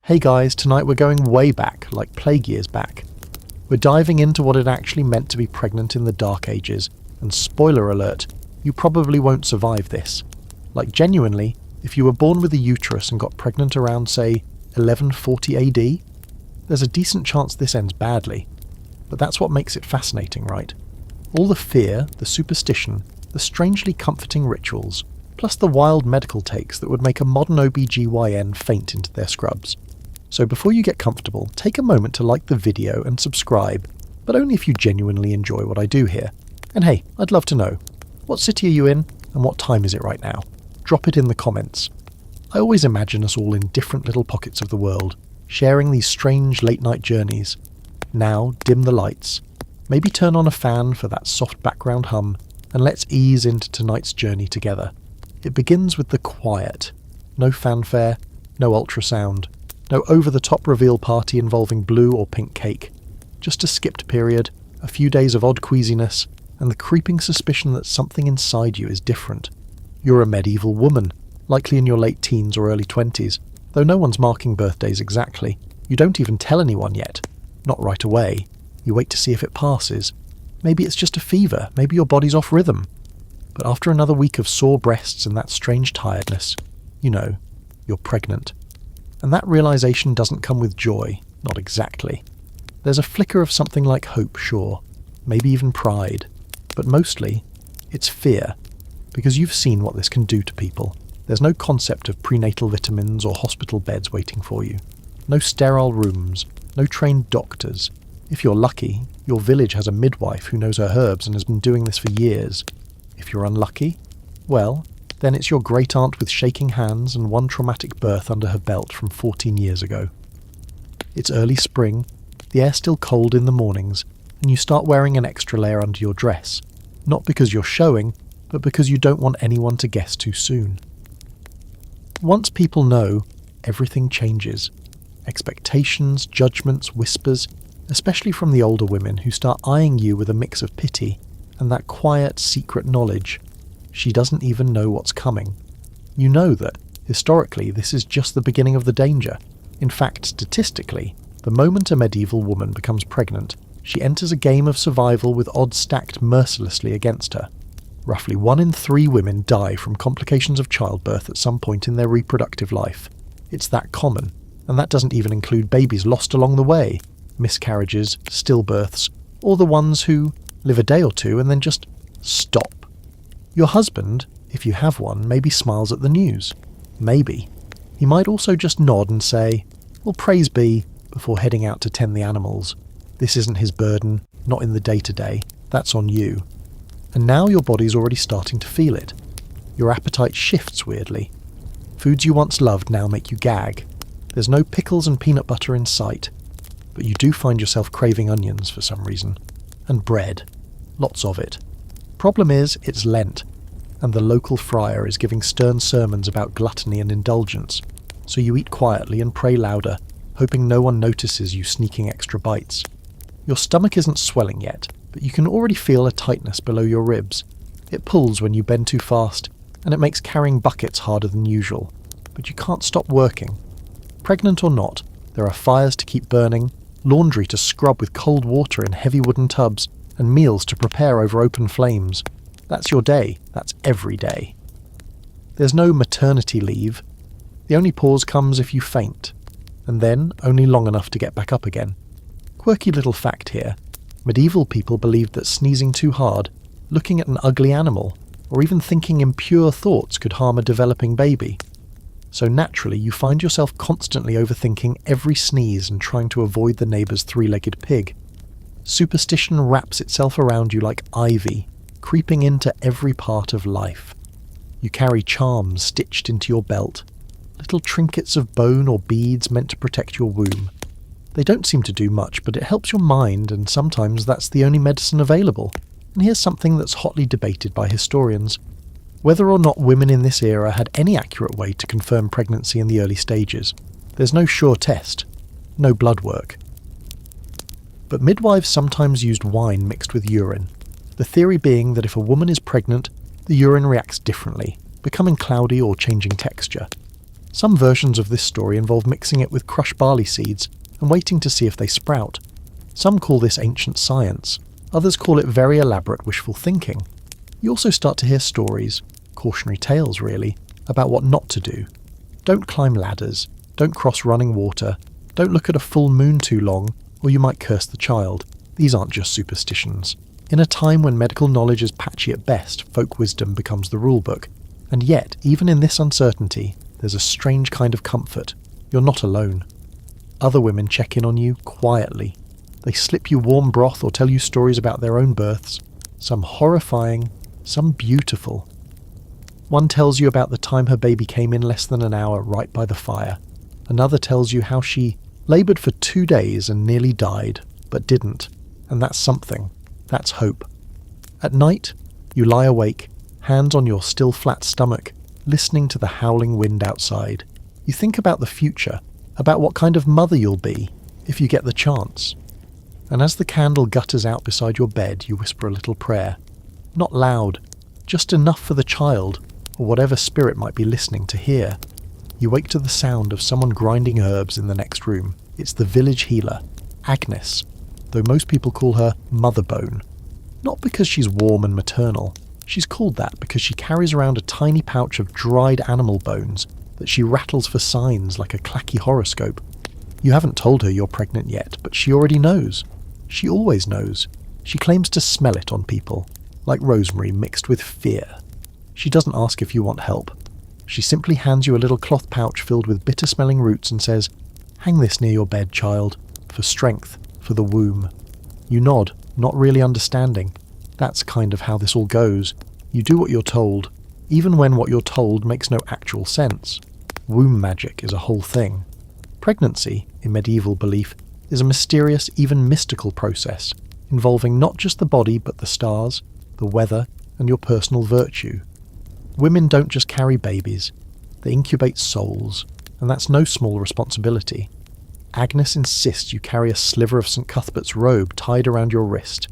Hey guys, tonight we're going way back, like plague years back. We're diving into what it actually meant to be pregnant in the Dark Ages, and spoiler alert, you probably won't survive this. Like genuinely, if you were born with a uterus and got pregnant around, say, 1140 AD, there's a decent chance this ends badly. But that's what makes it fascinating, right? All the fear, the superstition, the strangely comforting rituals, plus the wild medical takes that would make a modern OBGYN faint into their scrubs. So before you get comfortable, take a moment to like the video and subscribe, but only if you genuinely enjoy what I do here. And hey, I'd love to know, what city are you in and what time is it right now? Drop it in the comments. I always imagine us all in different little pockets of the world, sharing these strange late-night journeys. Now, dim the lights. Maybe turn on a fan for that soft background hum, and let's ease into tonight's journey together. It begins with the quiet. No fanfare, no ultrasound, no over-the-top reveal party involving blue or pink cake. Just a skipped period, a few days of odd queasiness, and the creeping suspicion that something inside you is different. You're a medieval woman, likely in your late teens or early 20s, though no one's marking birthdays exactly. You don't even tell anyone yet. Not right away. You wait to see if it passes. Maybe it's just a fever, maybe your body's off rhythm. But after another week of sore breasts and that strange tiredness, you know, you're pregnant. And that realization doesn't come with joy, not exactly. There's a flicker of something like hope, sure, maybe even pride, but mostly, it's fear, because you've seen what this can do to people. There's no concept of prenatal vitamins or hospital beds waiting for you. No sterile rooms, no trained doctors. If you're lucky, your village has a midwife who knows her herbs and has been doing this for years. If you're unlucky, well, then it's your great-aunt with shaking hands and one traumatic birth under her belt from 14 years ago. It's early spring, the air's still cold in the mornings, and you start wearing an extra layer under your dress. Not because you're showing, but because you don't want anyone to guess too soon. Once people know, everything changes. Expectations, judgments, whispers, especially from the older women who start eyeing you with a mix of pity and that quiet, secret knowledge. She doesn't even know what's coming. You know that, historically, this is just the beginning of the danger. In fact, statistically, the moment a medieval woman becomes pregnant, she enters a game of survival with odds stacked mercilessly against her. Roughly 1 in 3 women die from complications of childbirth at some point in their reproductive life. It's that common, and that doesn't even include babies lost along the way, miscarriages, stillbirths, or the ones who live a day or two and then just stop. Your husband, if you have one, maybe smiles at the news. Maybe. He might also just nod and say, well, praise be, before heading out to tend the animals. This isn't his burden, not in the day-to-day. That's on you. And now your body's already starting to feel it. Your appetite shifts weirdly. Foods you once loved now make you gag. There's no pickles and peanut butter in sight. But you do find yourself craving onions for some reason. And bread. Lots of it. Problem is, it's Lent, and the local friar is giving stern sermons about gluttony and indulgence, so you eat quietly and pray louder, hoping no one notices you sneaking extra bites. Your stomach isn't swelling yet, but you can already feel a tightness below your ribs. It pulls when you bend too fast, and it makes carrying buckets harder than usual, but you can't stop working. Pregnant or not, there are fires to keep burning, laundry to scrub with cold water in heavy wooden tubs, and meals to prepare over open flames. That's your day. That's every day. There's no maternity leave. The only pause comes if you faint, and then only long enough to get back up again. Quirky little fact here. Medieval people believed that sneezing too hard, looking at an ugly animal, or even thinking impure thoughts could harm a developing baby. So naturally you find yourself constantly overthinking every sneeze and trying to avoid the neighbour's 3-legged pig. Superstition wraps itself around you like ivy, creeping into every part of life. You carry charms stitched into your belt, little trinkets of bone or beads meant to protect your womb. They don't seem to do much, but it helps your mind, and sometimes that's the only medicine available. And here's something that's hotly debated by historians. Whether or not women in this era had any accurate way to confirm pregnancy in the early stages. There's no sure test, no blood work. But midwives sometimes used wine mixed with urine, the theory being that if a woman is pregnant, the urine reacts differently, becoming cloudy or changing texture. Some versions of this story involve mixing it with crushed barley seeds and waiting to see if they sprout. Some call this ancient science, others call it very elaborate wishful thinking. You also start to hear stories, cautionary tales really, about what not to do. Don't climb ladders, don't cross running water, don't look at a full moon too long, or you might curse the child. These aren't just superstitions. In a time when medical knowledge is patchy at best, folk wisdom becomes the rulebook. And yet, even in this uncertainty, there's a strange kind of comfort. You're not alone. Other women check in on you quietly. They slip you warm broth or tell you stories about their own births, some horrifying, some beautiful. One tells you about the time her baby came in less than an hour right by the fire. Another tells you how she laboured for 2 days and nearly died, but didn't. And that's something. That's hope. At night, you lie awake, hands on your still flat stomach, listening to the howling wind outside. You think about the future, about what kind of mother you'll be, if you get the chance. And as the candle gutters out beside your bed, you whisper a little prayer. Not loud, just enough for the child, or whatever spirit might be listening to hear. You wake to the sound of someone grinding herbs in the next room. It's the village healer, Agnes, though most people call her Mother Bone. Not because she's warm and maternal. She's called that because she carries around a tiny pouch of dried animal bones that she rattles for signs like a clacky horoscope. You haven't told her you're pregnant yet, but she already knows. She always knows. She claims to smell it on people, like rosemary mixed with fear. She doesn't ask if you want help. She simply hands you a little cloth pouch filled with bitter-smelling roots and says, "Hang this near your bed, child, for strength, for the womb." You nod, not really understanding. That's kind of how this all goes. You do what you're told, even when what you're told makes no actual sense. Womb magic is a whole thing. Pregnancy, in medieval belief, is a mysterious, even mystical process, involving not just the body but the stars, the weather, and your personal virtue. Women don't just carry babies, they incubate souls, and that's no small responsibility. Agnes insists you carry a sliver of St. Cuthbert's robe tied around your wrist.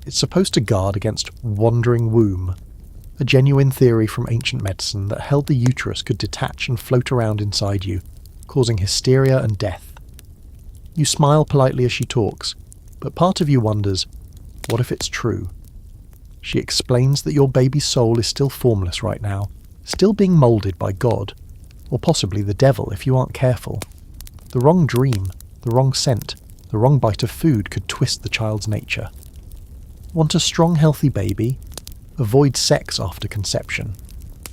It's supposed to guard against wandering womb, a genuine theory from ancient medicine that held the uterus could detach and float around inside you, causing hysteria and death. You smile politely as she talks, but part of you wonders, what if it's true? She explains that your baby's soul is still formless right now, still being moulded by God, or possibly the devil if you aren't careful. The wrong dream, the wrong scent, the wrong bite of food could twist the child's nature. Want a strong, healthy baby? Avoid sex after conception.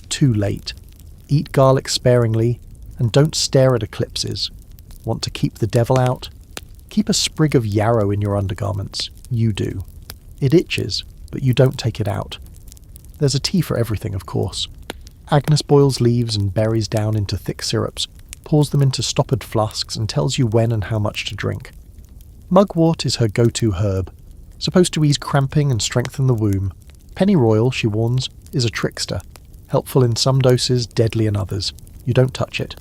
Too late. Eat garlic sparingly, and don't stare at eclipses. Want to keep the devil out? Keep a sprig of yarrow in your undergarments. You do. It itches, but you don't take it out. There's a tea for everything, of course. Agnes boils leaves and berries down into thick syrups, pours them into stoppered flasks, and tells you when and how much to drink. Mugwort is her go-to herb, supposed to ease cramping and strengthen the womb. Pennyroyal, she warns, is a trickster, helpful in some doses, deadly in others. You don't touch it.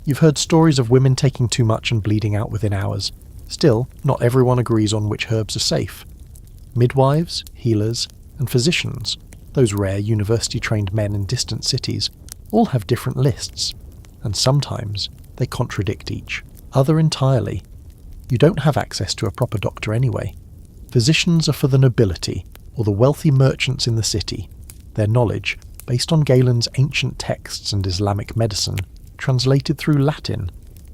You've heard stories of women taking too much and bleeding out within hours. Still, not everyone agrees on which herbs are safe. Midwives, healers, and physicians, those rare university-trained men in distant cities, all have different lists, and sometimes they contradict each other entirely. You don't have access to a proper doctor anyway. Physicians are for the nobility, or the wealthy merchants in the city. Their knowledge, based on Galen's ancient texts and Islamic medicine, translated through Latin,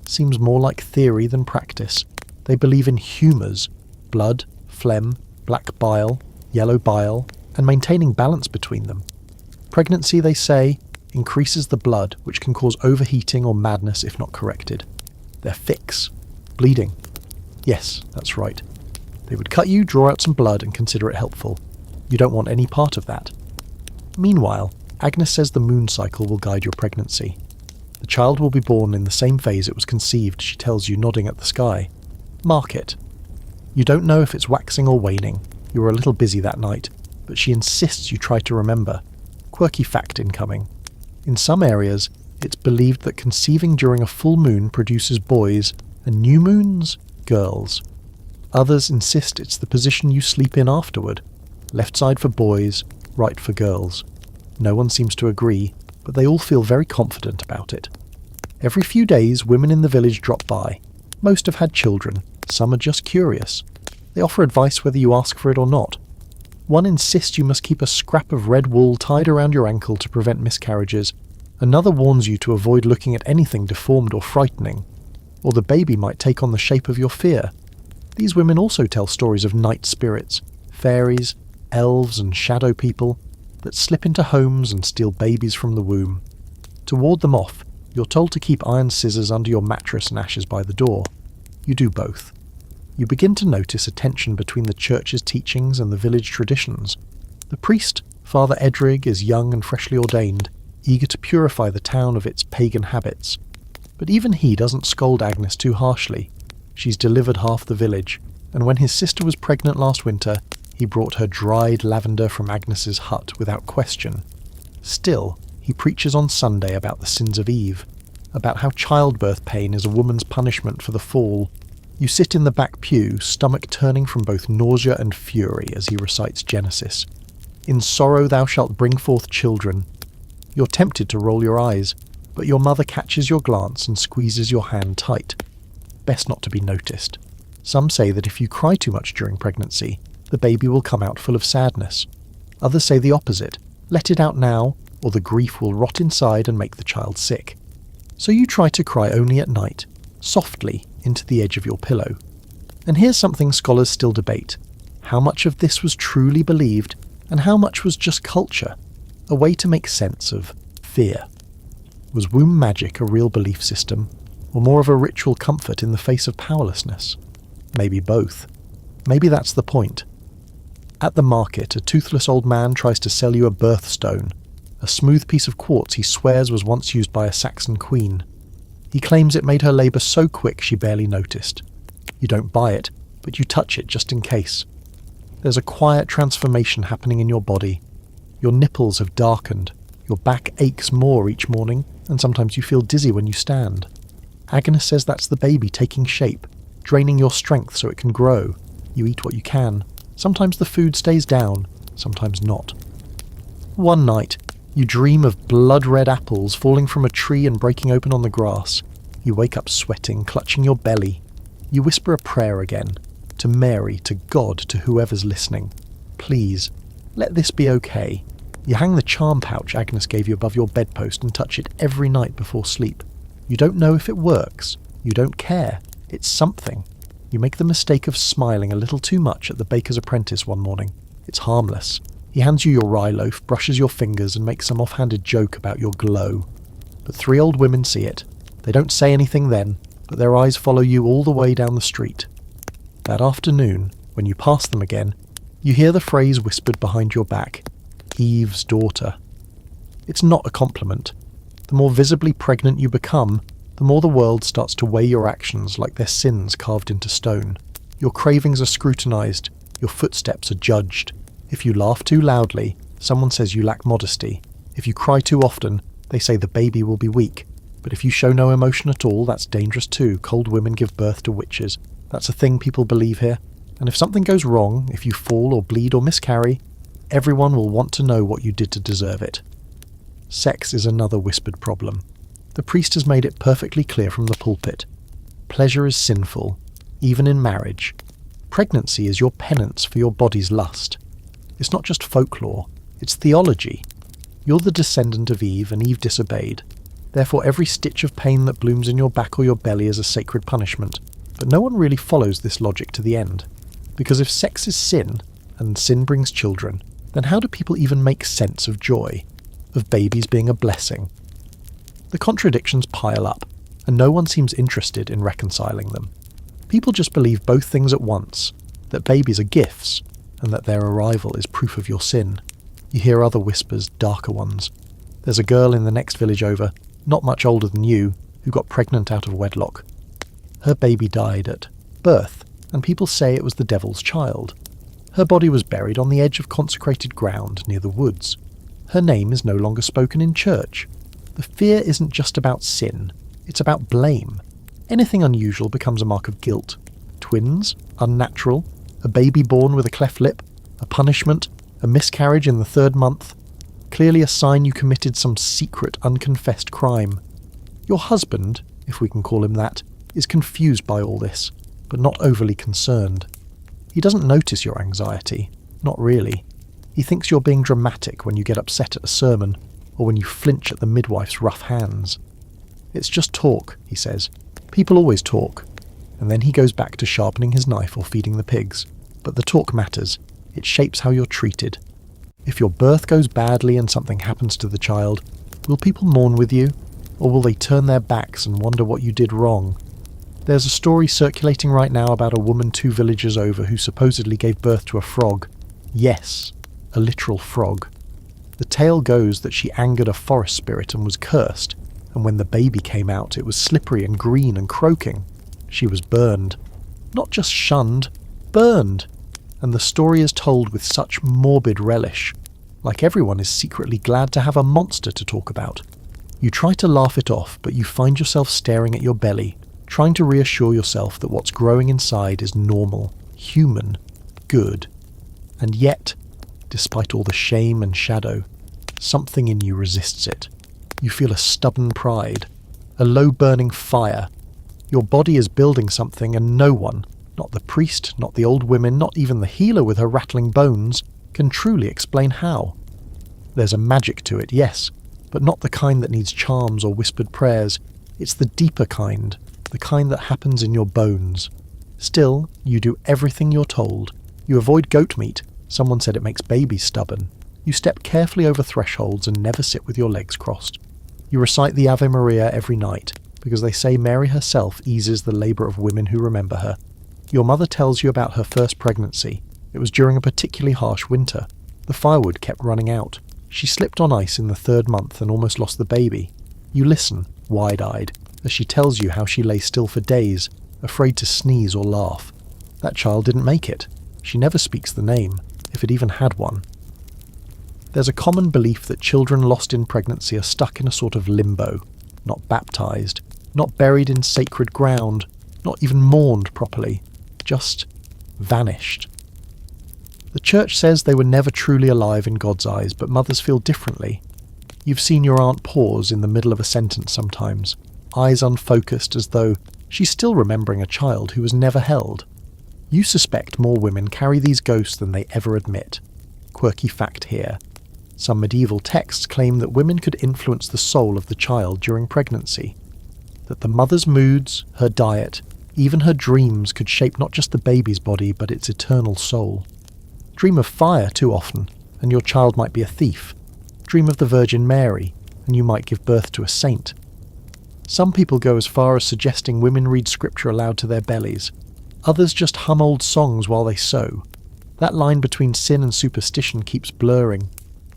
seems more like theory than practice. They believe in humours, blood, phlegm, black bile, yellow bile, and maintaining balance between them. Pregnancy, they say, increases the blood, which can cause overheating or madness if not corrected. Their fix: bleeding. Yes, that's right. They would cut you, draw out some blood, and consider it helpful. You don't want any part of that. Meanwhile, Agnes says the moon cycle will guide your pregnancy. The child will be born in the same phase it was conceived, she tells you, nodding at the sky. Mark it. You don't know if it's waxing or waning. You were a little busy that night, but she insists you try to remember. Quirky fact incoming. In some areas, it's believed that conceiving during a full moon produces boys, and new moons, girls. Others insist it's the position you sleep in afterward. Left side for boys, right for girls. No one seems to agree, but they all feel very confident about it. Every few days, women in the village drop by. Most have had children, some are just curious. They offer advice whether you ask for it or not. One insists you must keep a scrap of red wool tied around your ankle to prevent miscarriages. Another warns you to avoid looking at anything deformed or frightening, or the baby might take on the shape of your fear. These women also tell stories of night spirits, fairies, elves and shadow people that slip into homes and steal babies from the womb. To ward them off, you're told to keep iron scissors under your mattress and ashes by the door. You do both. You begin to notice a tension between the church's teachings and the village traditions. The priest, Father Edrig, is young and freshly ordained, eager to purify the town of its pagan habits. But even he doesn't scold Agnes too harshly. She's delivered half the village, and when his sister was pregnant last winter, he brought her dried lavender from Agnes's hut without question. Still, he preaches on Sunday about the sins of Eve, about how childbirth pain is a woman's punishment for the fall. You sit in the back pew, stomach turning from both nausea and fury as he recites Genesis. In sorrow thou shalt bring forth children. You're tempted to roll your eyes, but your mother catches your glance and squeezes your hand tight. Best not to be noticed. Some say that if you cry too much during pregnancy, the baby will come out full of sadness. Others say the opposite. Let it out now, or the grief will rot inside and make the child sick. So you try to cry only at night, softly, into the edge of your pillow. And here's something scholars still debate. How much of this was truly believed, and how much was just culture? A way to make sense of fear. Was womb magic a real belief system, or more of a ritual comfort in the face of powerlessness? Maybe both. Maybe that's the point. At the market, a toothless old man tries to sell you a birthstone, a smooth piece of quartz he swears was once used by a Saxon queen. He claims it made her labour so quick she barely noticed. You don't buy it, but you touch it just in case. There's a quiet transformation happening in your body. Your nipples have darkened, your back aches more each morning, and sometimes you feel dizzy when you stand. Agnes says that's the baby taking shape, draining your strength so it can grow. You eat what you can. Sometimes the food stays down, sometimes not. One night, you dream of blood-red apples falling from a tree and breaking open on the grass. You wake up sweating, clutching your belly. You whisper a prayer again, to Mary, to God, to whoever's listening. Please, let this be okay. You hang the charm pouch Agnes gave you above your bedpost and touch it every night before sleep. You don't know if it works. You don't care. It's something. You make the mistake of smiling a little too much at the baker's apprentice one morning. It's harmless. He hands you your rye loaf, brushes your fingers and makes some offhanded joke about your glow. But 3 old women see it. They don't say anything then, but their eyes follow you all the way down the street. That afternoon, when you pass them again, you hear the phrase whispered behind your back, Eve's daughter. It's not a compliment. The more visibly pregnant you become, the more the world starts to weigh your actions like they're sins carved into stone. Your cravings are scrutinized, your footsteps are judged. If you laugh too loudly, someone says you lack modesty. If you cry too often, they say the baby will be weak. But if you show no emotion at all, that's dangerous too. Cold women give birth to witches. That's a thing people believe here. And if something goes wrong, if you fall or bleed or miscarry, everyone will want to know what you did to deserve it. Sex is another whispered problem. The priest has made it perfectly clear from the pulpit. Pleasure is sinful, even in marriage. Pregnancy is your penance for your body's lust. It's not just folklore, it's theology. You're the descendant of Eve, and Eve disobeyed. Therefore every stitch of pain that blooms in your back or your belly is a sacred punishment. But no one really follows this logic to the end. Because if sex is sin, and sin brings children, then how do people even make sense of joy? Of babies being a blessing? The contradictions pile up, and no one seems interested in reconciling them. People just believe both things at once, that babies are gifts, and that their arrival is proof of your sin. You hear other whispers, darker ones. There's a girl in the next village over, not much older than you, who got pregnant out of wedlock. Her baby died at birth, and people say it was the devil's child. Her body was buried on the edge of consecrated ground near the woods. Her name is no longer spoken in church. The fear isn't just about sin, it's about blame. Anything unusual becomes a mark of guilt. Twins, unnatural, a baby born with a cleft lip, a punishment, a miscarriage in the 3rd month. Clearly a sign you committed some secret, unconfessed crime. Your husband, if we can call him that, is confused by all this, but not overly concerned. He doesn't notice your anxiety, not really. He thinks you're being dramatic when you get upset at a sermon, or when you flinch at the midwife's rough hands. It's just talk, he says. People always talk. And then he goes back to sharpening his knife or feeding the pigs. But the talk matters. It shapes how you're treated. If your birth goes badly and something happens to the child, will people mourn with you? Or will they turn their backs and wonder what you did wrong? There's a story circulating right now about a woman 2 villages over who supposedly gave birth to a frog. Yes, a literal frog. The tale goes that she angered a forest spirit and was cursed, and when the baby came out it was slippery and green and croaking. She was burned. Not just shunned, burned. And the story is told with such morbid relish, like everyone is secretly glad to have a monster to talk about. You try to laugh it off, but you find yourself staring at your belly, trying to reassure yourself that what's growing inside is normal, human, good. And yet, despite all the shame and shadow, something in you resists it. You feel a stubborn pride, a low-burning fire. Your body is building something and no one, not the priest, not the old women, not even the healer with her rattling bones, can truly explain how. There's a magic to it, yes, but not the kind that needs charms or whispered prayers. It's the deeper kind, the kind that happens in your bones. Still, you do everything you're told. You avoid goat meat. Someone said it makes babies stubborn. You step carefully over thresholds and never sit with your legs crossed. You recite the Ave Maria every night, because they say Mary herself eases the labour of women who remember her. Your mother tells you about her first pregnancy. It was during a particularly harsh winter. The firewood kept running out. She slipped on ice in the 3rd month and almost lost the baby. You listen, wide-eyed, as she tells you how she lay still for days, afraid to sneeze or laugh. That child didn't make it. She never speaks the name, if it even had one. There's a common belief that children lost in pregnancy are stuck in a sort of limbo, not baptised, not buried in sacred ground, not even mourned properly, just vanished. The church says they were never truly alive in God's eyes, but mothers feel differently. You've seen your aunt pause in the middle of a sentence sometimes, eyes unfocused as though she's still remembering a child who was never held. You suspect more women carry these ghosts than they ever admit. Quirky fact here. Some medieval texts claim that women could influence the soul of the child during pregnancy. That the mother's moods, her diet, even her dreams could shape not just the baby's body but its eternal soul. Dream of fire too often, and your child might be a thief. Dream of the Virgin Mary, and you might give birth to a saint. Some people go as far as suggesting women read scripture aloud to their bellies. Others just hum old songs while they sew. That line between sin and superstition keeps blurring.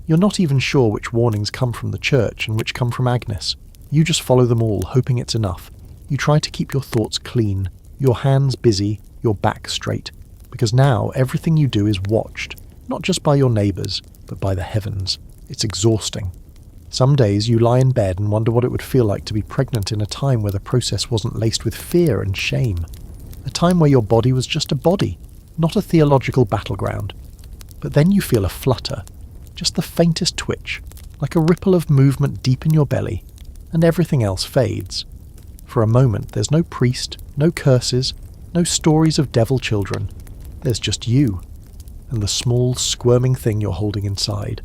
You're not even sure which warnings come from the church and which come from Agnes. You just follow them all, hoping it's enough. You try to keep your thoughts clean, your hands busy, your back straight, because now everything you do is watched, not just by your neighbours, but by the heavens. It's exhausting. Some days you lie in bed and wonder what it would feel like to be pregnant in a time where the process wasn't laced with fear and shame. A time where your body was just a body, not a theological battleground. But then you feel a flutter, just the faintest twitch, like a ripple of movement deep in your belly, and everything else fades. For a moment there's no priest, no curses, no stories of devil children. There's just you, and the small, squirming thing you're holding inside.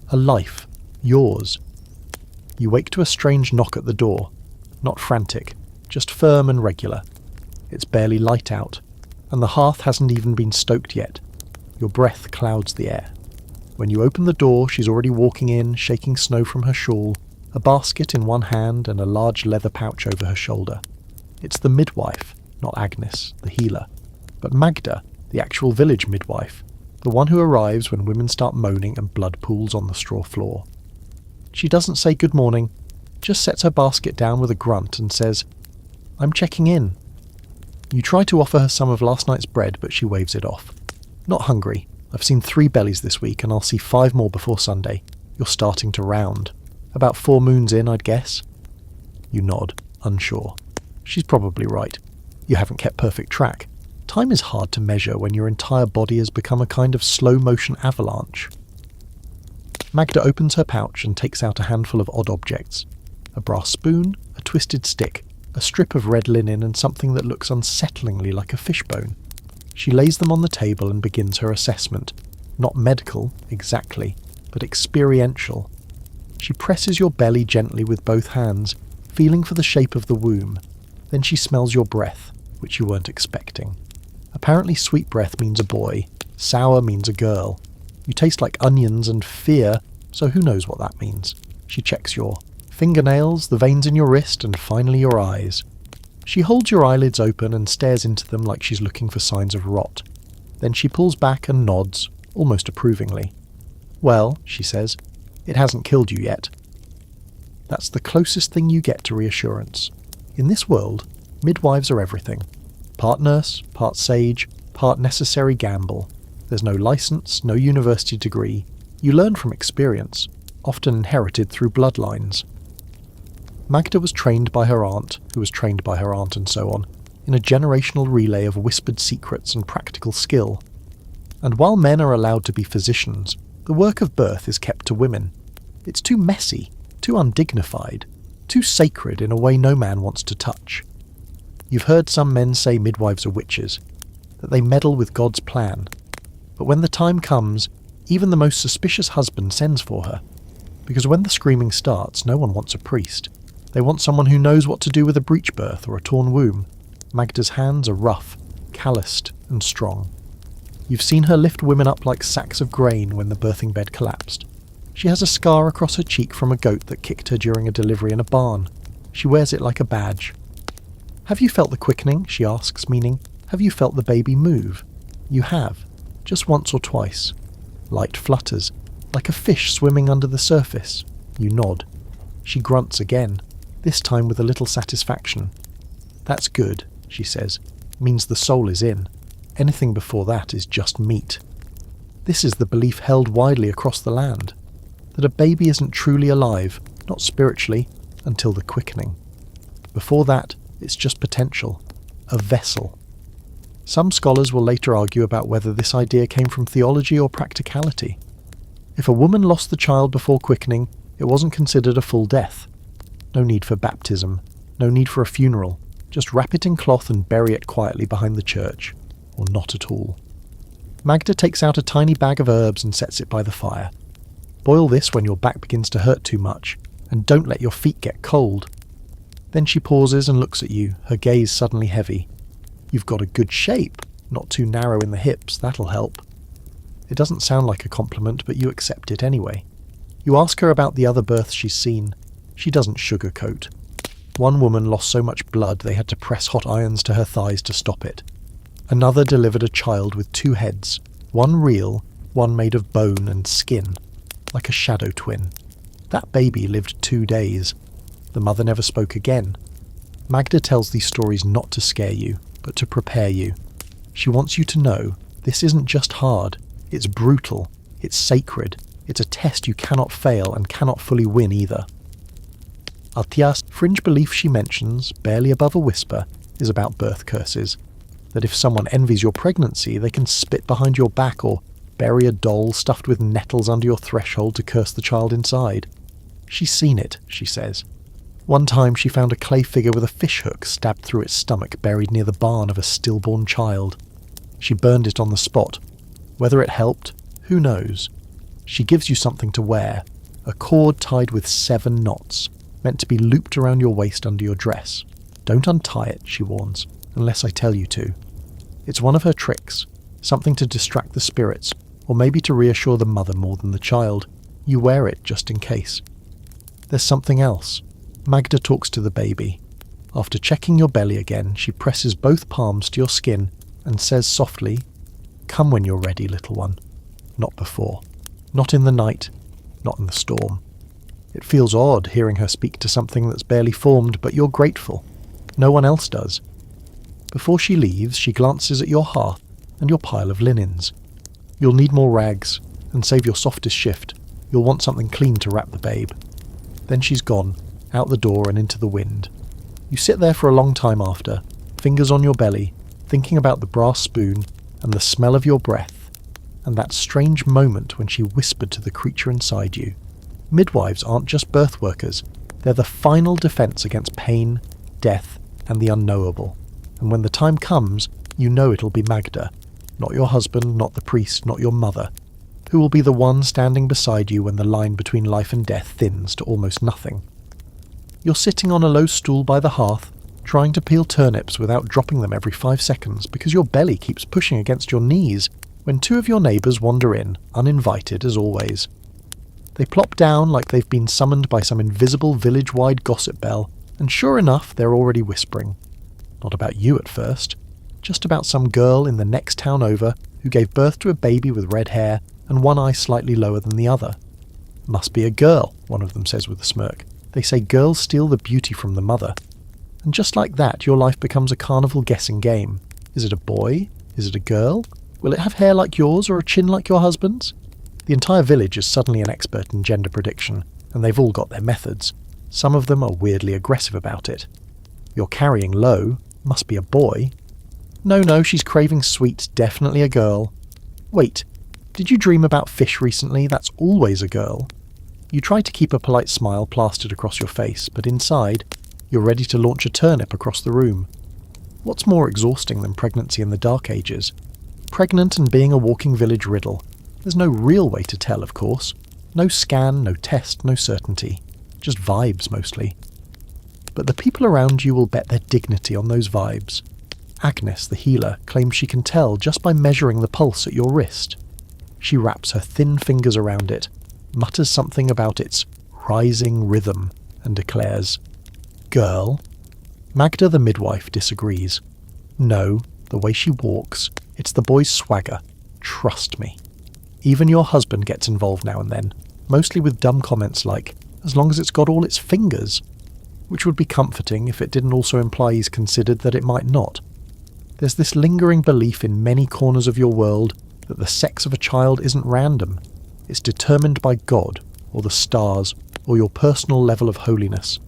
A life, yours. You wake to a strange knock at the door, not frantic, just firm and regular. It's barely light out, and the hearth hasn't even been stoked yet. Your breath clouds the air. When you open the door, she's already walking in, shaking snow from her shawl, a basket in one hand and a large leather pouch over her shoulder. It's the midwife, not Agnes, the healer, but Magda, the actual village midwife, the one who arrives when women start moaning and blood pools on the straw floor. She doesn't say good morning, just sets her basket down with a grunt and says, "I'm checking in." You try to offer her some of last night's bread, but she waves it off. "Not hungry. I've seen 3 bellies this week, and I'll see 5 more before Sunday. You're starting to round. About 4 moons in, I'd guess." You nod, unsure. She's probably right. You haven't kept perfect track. Time is hard to measure when your entire body has become a kind of slow-motion avalanche. Magda opens her pouch and takes out a handful of odd objects. A brass spoon, a sharp twisted stick, a strip of red linen and something that looks unsettlingly like a fishbone. She lays them on the table and begins her assessment. Not medical, exactly, but experiential. She presses your belly gently with both hands, feeling for the shape of the womb. Then she smells your breath, which you weren't expecting. Apparently sweet breath means a boy, sour means a girl. You taste like onions and fear, so who knows what that means. She checks your fingernails, the veins in your wrist, and finally your eyes. She holds your eyelids open and stares into them like she's looking for signs of rot. Then she pulls back and nods, almost approvingly. "Well," she says, "it hasn't killed you yet." That's the closest thing you get to reassurance. In this world, midwives are everything. Part nurse, part sage, part necessary gamble. There's no license, no university degree. You learn from experience, often inherited through bloodlines. Magda was trained by her aunt, who was trained by her aunt and so on, in a generational relay of whispered secrets and practical skill. And while men are allowed to be physicians, the work of birth is kept to women. It's too messy, too undignified, too sacred in a way no man wants to touch. You've heard some men say midwives are witches, that they meddle with God's plan. But when the time comes, even the most suspicious husband sends for her. Because when the screaming starts, no one wants a priest. They want someone who knows what to do with a breech birth or a torn womb. Magda's hands are rough, calloused, and strong. You've seen her lift women up like sacks of grain when the birthing bed collapsed. She has a scar across her cheek from a goat that kicked her during a delivery in a barn. She wears it like a badge. "Have you felt the quickening?" she asks, meaning, have you felt the baby move? You have, just once or twice. Light flutters, like a fish swimming under the surface. You nod. She grunts again, this time with a little satisfaction. "That's good," she says. "Means the soul is in. Anything before that is just meat." This is the belief held widely across the land, that a baby isn't truly alive, not spiritually, until the quickening. Before that, it's just potential, a vessel. Some scholars will later argue about whether this idea came from theology or practicality. If a woman lost the child before quickening, it wasn't considered a full death. No need for baptism, no need for a funeral, just wrap it in cloth and bury it quietly behind the church, or not at all. Magda takes out a tiny bag of herbs and sets it by the fire. Boil this when your back begins to hurt too much, and don't let your feet get cold. Then she pauses and looks at you, her gaze suddenly heavy. You've got a good shape, not too narrow in the hips, that'll help. It doesn't sound like a compliment, but you accept it anyway. You ask her about the other births she's seen. She doesn't sugarcoat. One woman lost so much blood they had to press hot irons to her thighs to stop it. Another delivered a child with two heads, one real, one made of bone and skin, like a shadow twin. That baby lived 2 days. The mother never spoke again. Magda tells these stories not to scare you, but to prepare you. She wants you to know this isn't just hard, it's brutal, it's sacred, it's a test you cannot fail and cannot fully win either. Altia's fringe belief she mentions, barely above a whisper, is about birth curses. That if someone envies your pregnancy, they can spit behind your back or bury a doll stuffed with nettles under your threshold to curse the child inside. She's seen it, she says. One time she found a clay figure with a fishhook stabbed through its stomach buried near the barn of a stillborn child. She burned it on the spot. Whether it helped, who knows? She gives you something to wear, a cord tied with 7 knots, meant to be looped around your waist under your dress. Don't untie it, she warns, unless I tell you to. It's one of her tricks, something to distract the spirits, or maybe to reassure the mother more than the child. You wear it just in case. There's something else. Magda talks to the baby. After checking your belly again, she presses both palms to your skin and says softly, "Come when you're ready, little one." Not before. Not in the night. Not in the storm. It feels odd hearing her speak to something that's barely formed, but you're grateful. No one else does. Before she leaves, she glances at your hearth and your pile of linens. You'll need more rags, and save your softest shift. You'll want something clean to wrap the babe. Then she's gone, out the door and into the wind. You sit there for a long time after, fingers on your belly, thinking about the brass spoon and the smell of your breath, and that strange moment when she whispered to the creature inside you. Midwives aren't just birth workers, They're the final defense against pain, death, and the unknowable. And when the time comes, you know it'll be Magda, not your husband, not the priest, not your mother, who will be the one standing beside you when the line between life and death thins to almost nothing. You're sitting on a low stool by the hearth, trying to peel turnips without dropping them every 5 seconds because your belly keeps pushing against your knees when 2 of your neighbours wander in, uninvited as always. They plop down like they've been summoned by some invisible village-wide gossip bell, and sure enough, they're already whispering. Not about you at first, just about some girl in the next town over who gave birth to a baby with red hair and one eye slightly lower than the other. Must be a girl, one of them says with a smirk. They say girls steal the beauty from the mother. And just like that, your life becomes a carnival guessing game. Is it a boy? Is it a girl? Will it have hair like yours or a chin like your husband's? The entire village is suddenly an expert in gender prediction, and they've all got their methods. Some of them are weirdly aggressive about it. You're carrying low, must be a boy. No, she's craving sweet, definitely a girl. Wait, did you dream about fish recently? That's always a girl. You try to keep a polite smile plastered across your face, but inside, you're ready to launch a turnip across the room. What's more exhausting than pregnancy in the Dark Ages? Pregnant and being a walking village riddle. There's no real way to tell, of course. No scan, no test, no certainty. Just vibes, mostly. But the people around you will bet their dignity on those vibes. Agnes, the healer, claims she can tell just by measuring the pulse at your wrist. She wraps her thin fingers around it, mutters something about its rising rhythm, and declares, "Girl." Magda, the midwife, disagrees. No, the way she walks, it's the boy's swagger. Trust me. Even your husband gets involved now and then, mostly with dumb comments like, as long as it's got all its fingers, which would be comforting if it didn't also imply he's considered that it might not. There's this lingering belief in many corners of your world that the sex of a child isn't random. It's determined by God, or the stars, or your personal level of holiness.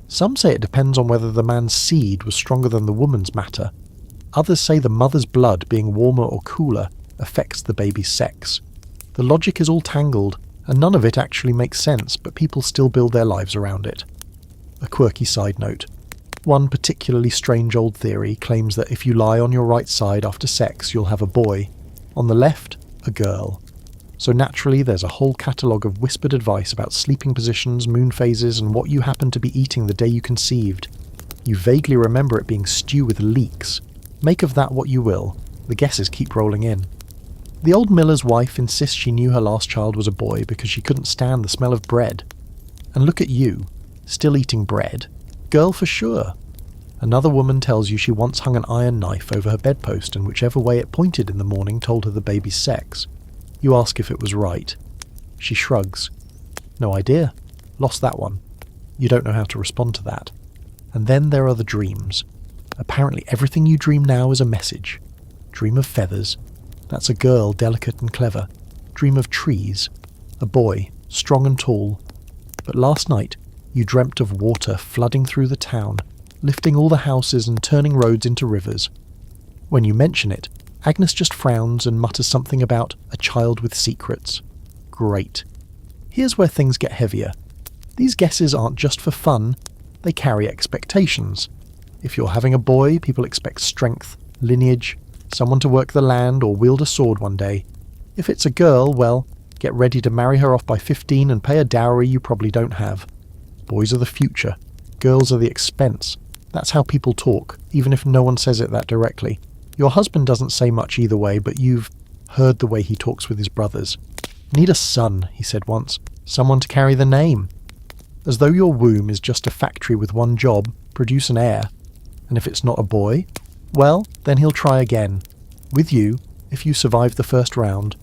Some say it depends on whether the man's seed was stronger than the woman's matter. Others say the mother's blood being warmer or cooler affects the baby's sex. The logic is all tangled, and none of it actually makes sense, but people still build their lives around it. A quirky side note. One particularly strange old theory claims that if you lie on your right side after sex, you'll have a boy. On the left, a girl. So naturally, there's a whole catalogue of whispered advice about sleeping positions, moon phases, and what you happen to be eating the day you conceived. You vaguely remember it being stew with leeks. Make of that what you will. The guesses keep rolling in. The old miller's wife insists she knew her last child was a boy because she couldn't stand the smell of bread. And look at you, still eating bread. Girl for sure. Another woman tells you she once hung an iron knife over her bedpost and whichever way it pointed in the morning told her the baby's sex. You ask if it was right. She shrugs. No idea. Lost that one. You don't know how to respond to that. And then there are the dreams. Apparently everything you dream now is a message. Dream of feathers. That's a girl, delicate and clever. Dream of trees. A boy, strong and tall. But last night, you dreamt of water flooding through the town, lifting all the houses and turning roads into rivers. When you mention it, Agnes just frowns and mutters something about a child with secrets. Great. Here's where things get heavier. These guesses aren't just for fun, they carry expectations. If you're having a boy, people expect strength, lineage, someone to work the land or wield a sword one day. If it's a girl, well, get ready to marry her off by 15 and pay a dowry you probably don't have. Boys are the future. Girls are the expense. That's how people talk, even if no one says it that directly. Your husband doesn't say much either way, but you've heard the way he talks with his brothers. Need a son, he said once. Someone to carry the name. As though your womb is just a factory with one job, produce an heir. And if it's not a boy, well, then he'll try again. With you, if you survive the first round,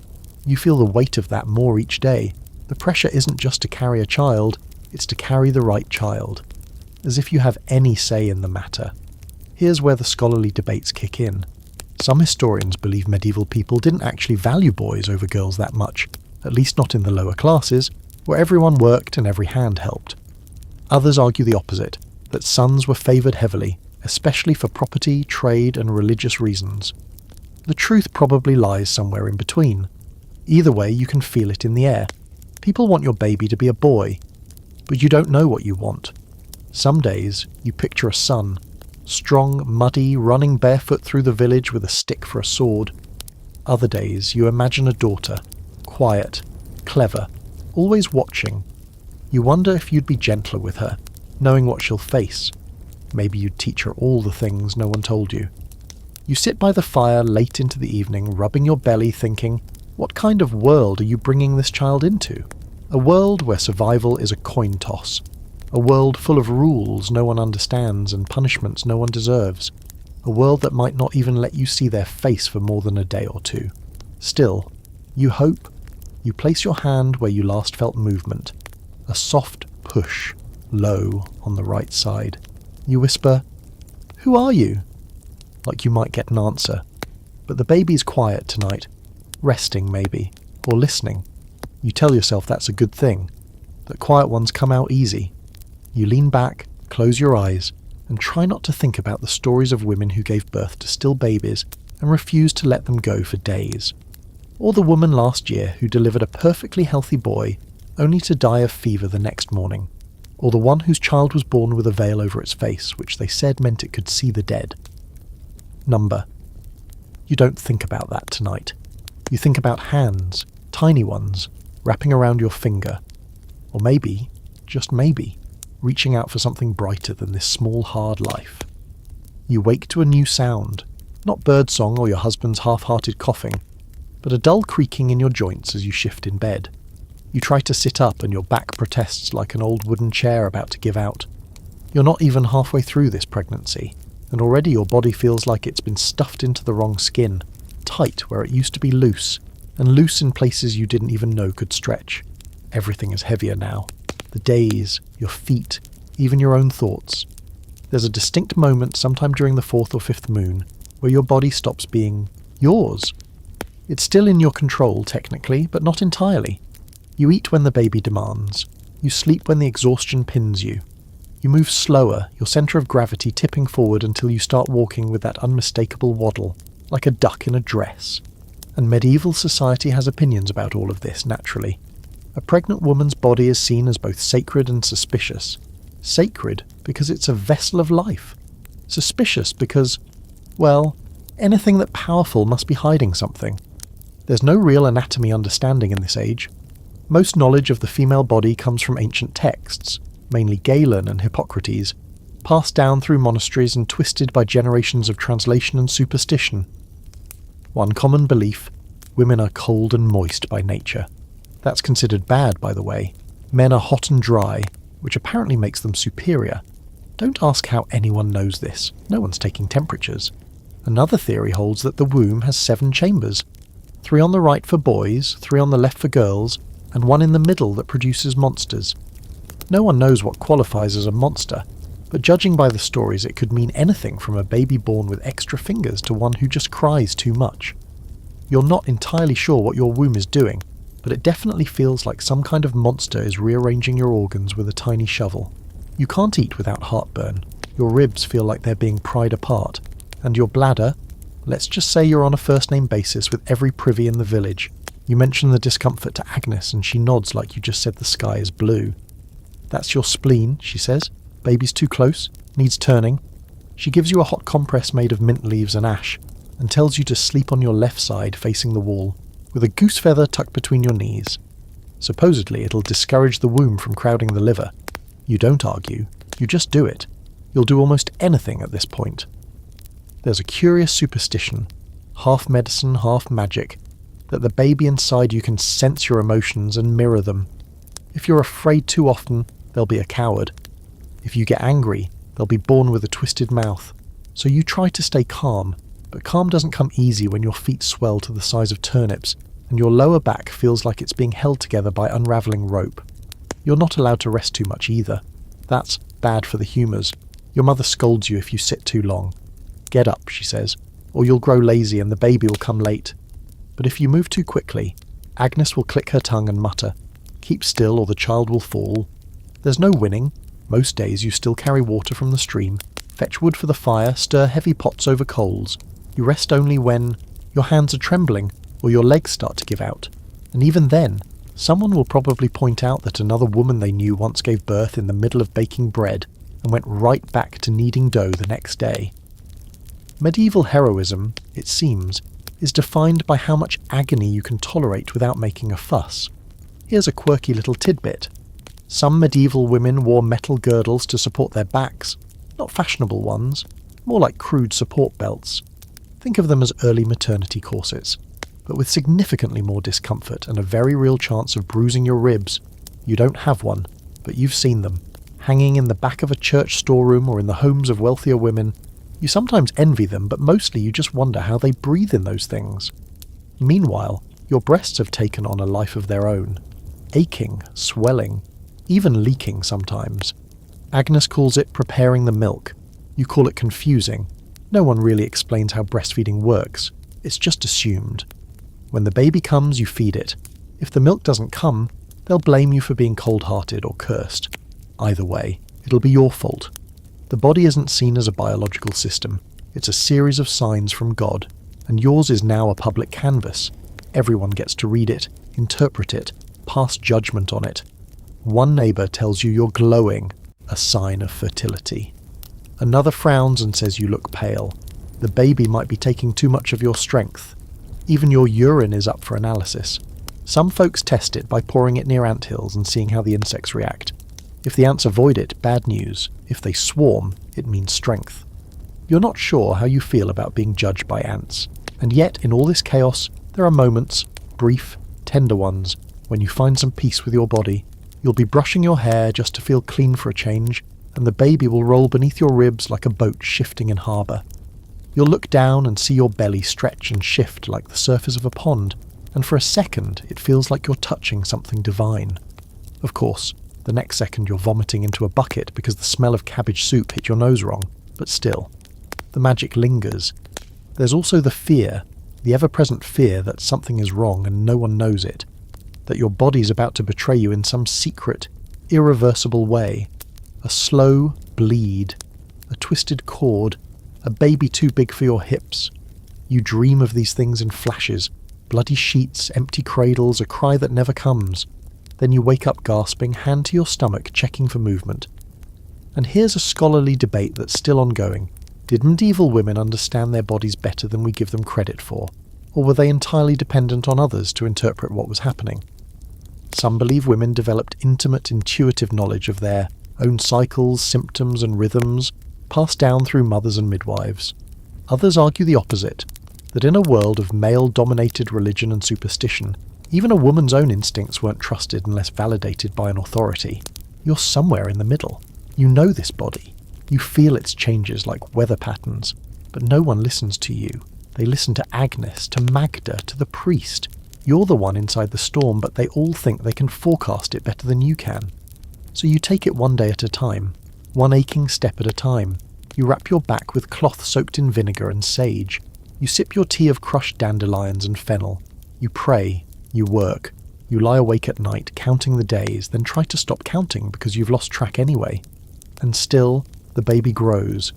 you feel the weight of that more each day. The pressure isn't just to carry a child, it's to carry the right child. As if you have any say in the matter. Here's where the scholarly debates kick in. Some historians believe medieval people didn't actually value boys over girls that much, at least not in the lower classes, where everyone worked and every hand helped. Others argue the opposite, that sons were favoured heavily, especially for property, trade and religious reasons. The truth probably lies somewhere in between. Either way, you can feel it in the air. People want your baby to be a boy, but you don't know what you want. Some days you picture a son, strong, muddy, running barefoot through the village with a stick for a sword. Other days you imagine a daughter, quiet, clever, always watching. You wonder if you'd be gentler with her, knowing what she'll face. Maybe you'd teach her all the things no one told you. You sit by the fire late into the evening, rubbing your belly, thinking, what kind of world are you bringing this child into? A world where survival is a coin toss. A world full of rules no one understands and punishments no one deserves. A world that might not even let you see their face for more than a day or two. Still, you hope. You place your hand where you last felt movement. A soft push, low on the right side. You whisper, "Who are you?" Like you might get an answer. But the baby's quiet tonight. Resting, maybe. Or listening. You tell yourself that's a good thing. That quiet ones come out easy. You lean back, close your eyes, and try not to think about the stories of women who gave birth to still babies and refused to let them go for days. Or the woman last year who delivered a perfectly healthy boy only to die of fever the next morning. Or the one whose child was born with a veil over its face, which they said meant it could see the dead. Number. You don't think about that tonight. You think about hands, tiny ones, wrapping around your finger. Or maybe, just maybe, reaching out for something brighter than this small, hard life. You wake to a new sound, not birdsong or your husband's half-hearted coughing, but a dull creaking in your joints as you shift in bed. You try to sit up and your back protests like an old wooden chair about to give out. You're not even halfway through this pregnancy, and already your body feels like it's been stuffed into the wrong skin, tight where it used to be loose, and loose in places you didn't even know could stretch. Everything is heavier now. The days, your feet, even your own thoughts. There's a distinct moment sometime during the 4th or 5th moon where your body stops being yours. It's still in your control technically, but not entirely. You eat when the baby demands. You sleep when the exhaustion pins you. You move slower, your centre of gravity tipping forward until you start walking with that unmistakable waddle, like a duck in a dress. And medieval society has opinions about all of this, naturally. A pregnant woman's body is seen as both sacred and suspicious. Sacred because it's a vessel of life. Suspicious because, well, anything that powerful must be hiding something. There's no real anatomy understanding in this age. Most knowledge of the female body comes from ancient texts, mainly Galen and Hippocrates, passed down through monasteries and twisted by generations of translation and superstition. One common belief, women are cold and moist by nature. That's considered bad, by the way. Men are hot and dry, which apparently makes them superior. Don't ask how anyone knows this. No one's taking temperatures. Another theory holds that the womb has 7 chambers. 3 on the right for boys, 3 on the left for girls, and 1 in the middle that produces monsters. No one knows what qualifies as a monster, but judging by the stories it could mean anything from a baby born with extra fingers to one who just cries too much. You're not entirely sure what your womb is doing, but it definitely feels like some kind of monster is rearranging your organs with a tiny shovel. You can't eat without heartburn. Your ribs feel like they're being pried apart. And your bladder, let's just say you're on a first-name basis with every privy in the village. You mention the discomfort to Agnes and she nods like you just said the sky is blue. That's your spleen, she says. Baby's too close, needs turning. She gives you a hot compress made of mint leaves and ash, and tells you to sleep on your left side facing the wall, with a goose feather tucked between your knees. Supposedly it'll discourage the womb from crowding the liver. You don't argue, you just do it. You'll do almost anything at this point. There's a curious superstition, half medicine, half magic, that the baby inside you can sense your emotions and mirror them. If you're afraid too often, they'll be a coward. If you get angry, they'll be born with a twisted mouth. So you try to stay calm, but calm doesn't come easy when your feet swell to the size of turnips and your lower back feels like it's being held together by unravelling rope. You're not allowed to rest too much either. That's bad for the humours. Your mother scolds you if you sit too long. Get up, she says, or you'll grow lazy and the baby will come late. But if you move too quickly, Agnes will click her tongue and mutter, keep still or the child will fall. There's no winning. Most days you still carry water from the stream, fetch wood for the fire, stir heavy pots over coals. You rest only when your hands are trembling or your legs start to give out. And even then, someone will probably point out that another woman they knew once gave birth in the middle of baking bread. and went right back to kneading dough the next day. Medieval heroism, it seems, is defined by how much agony you can tolerate without making a fuss. Here's a quirky little tidbit. Some medieval women wore metal girdles to support their backs, not fashionable ones, more like crude support belts. Think of them as early maternity corsets, but with significantly more discomfort and a very real chance of bruising your ribs. You don't have one, but you've seen them, hanging in the back of a church storeroom or in the homes of wealthier women. You sometimes envy them, but mostly you just wonder how they breathe in those things. Meanwhile, your breasts have taken on a life of their own, aching, swelling, even leaking sometimes. Agnes calls it preparing the milk. You call it confusing. No one really explains how breastfeeding works. It's just assumed. When the baby comes, you feed it. If the milk doesn't come, they'll blame you for being cold-hearted or cursed. Either way, it'll be your fault. The body isn't seen as a biological system. It's a series of signs from God, and yours is now a public canvas. Everyone gets to read it, interpret it, pass judgment on it. One neighbour tells you you're glowing, a sign of fertility. Another frowns and says you look pale. The baby might be taking too much of your strength. Even your urine is up for analysis. Some folks test it by pouring it near anthills and seeing how the insects react. If the ants avoid it, bad news. If they swarm, it means strength. You're not sure how you feel about being judged by ants, and yet in all this chaos, there are moments, brief, tender ones, when you find some peace with your body. You'll be brushing your hair just to feel clean for a change, and the baby will roll beneath your ribs like a boat shifting in harbour. You'll look down and see your belly stretch and shift like the surface of a pond, and for a second it feels like you're touching something divine. Of course, the next second you're vomiting into a bucket because the smell of cabbage soup hit your nose wrong, but still, the magic lingers. There's also the fear, the ever-present fear that something is wrong and no one knows it, that your body's about to betray you in some secret, irreversible way. A slow bleed, a twisted cord, a baby too big for your hips. You dream of these things in flashes, bloody sheets, empty cradles, a cry that never comes. Then you wake up gasping, hand to your stomach, checking for movement. And here's a scholarly debate that's still ongoing. Did medieval women understand their bodies better than we give them credit for? Or were they entirely dependent on others to interpret what was happening? Some believe women developed intimate, intuitive knowledge of their own cycles, symptoms and rhythms, passed down through mothers and midwives. Others argue the opposite, that in a world of male-dominated religion and superstition, even a woman's own instincts weren't trusted unless validated by an authority. You're somewhere in the middle. You know this body. You feel its changes like weather patterns, but no one listens to you. They listen to Agnes, to Magda, to the priest. You're the one inside the storm, but they all think they can forecast it better than you can. So you take it one day at a time, one aching step at a time. You wrap your back with cloth soaked in vinegar and sage. You sip your tea of crushed dandelions and fennel. You pray. You work. You lie awake at night, counting the days, then try to stop counting because you've lost track anyway. And still, the baby grows.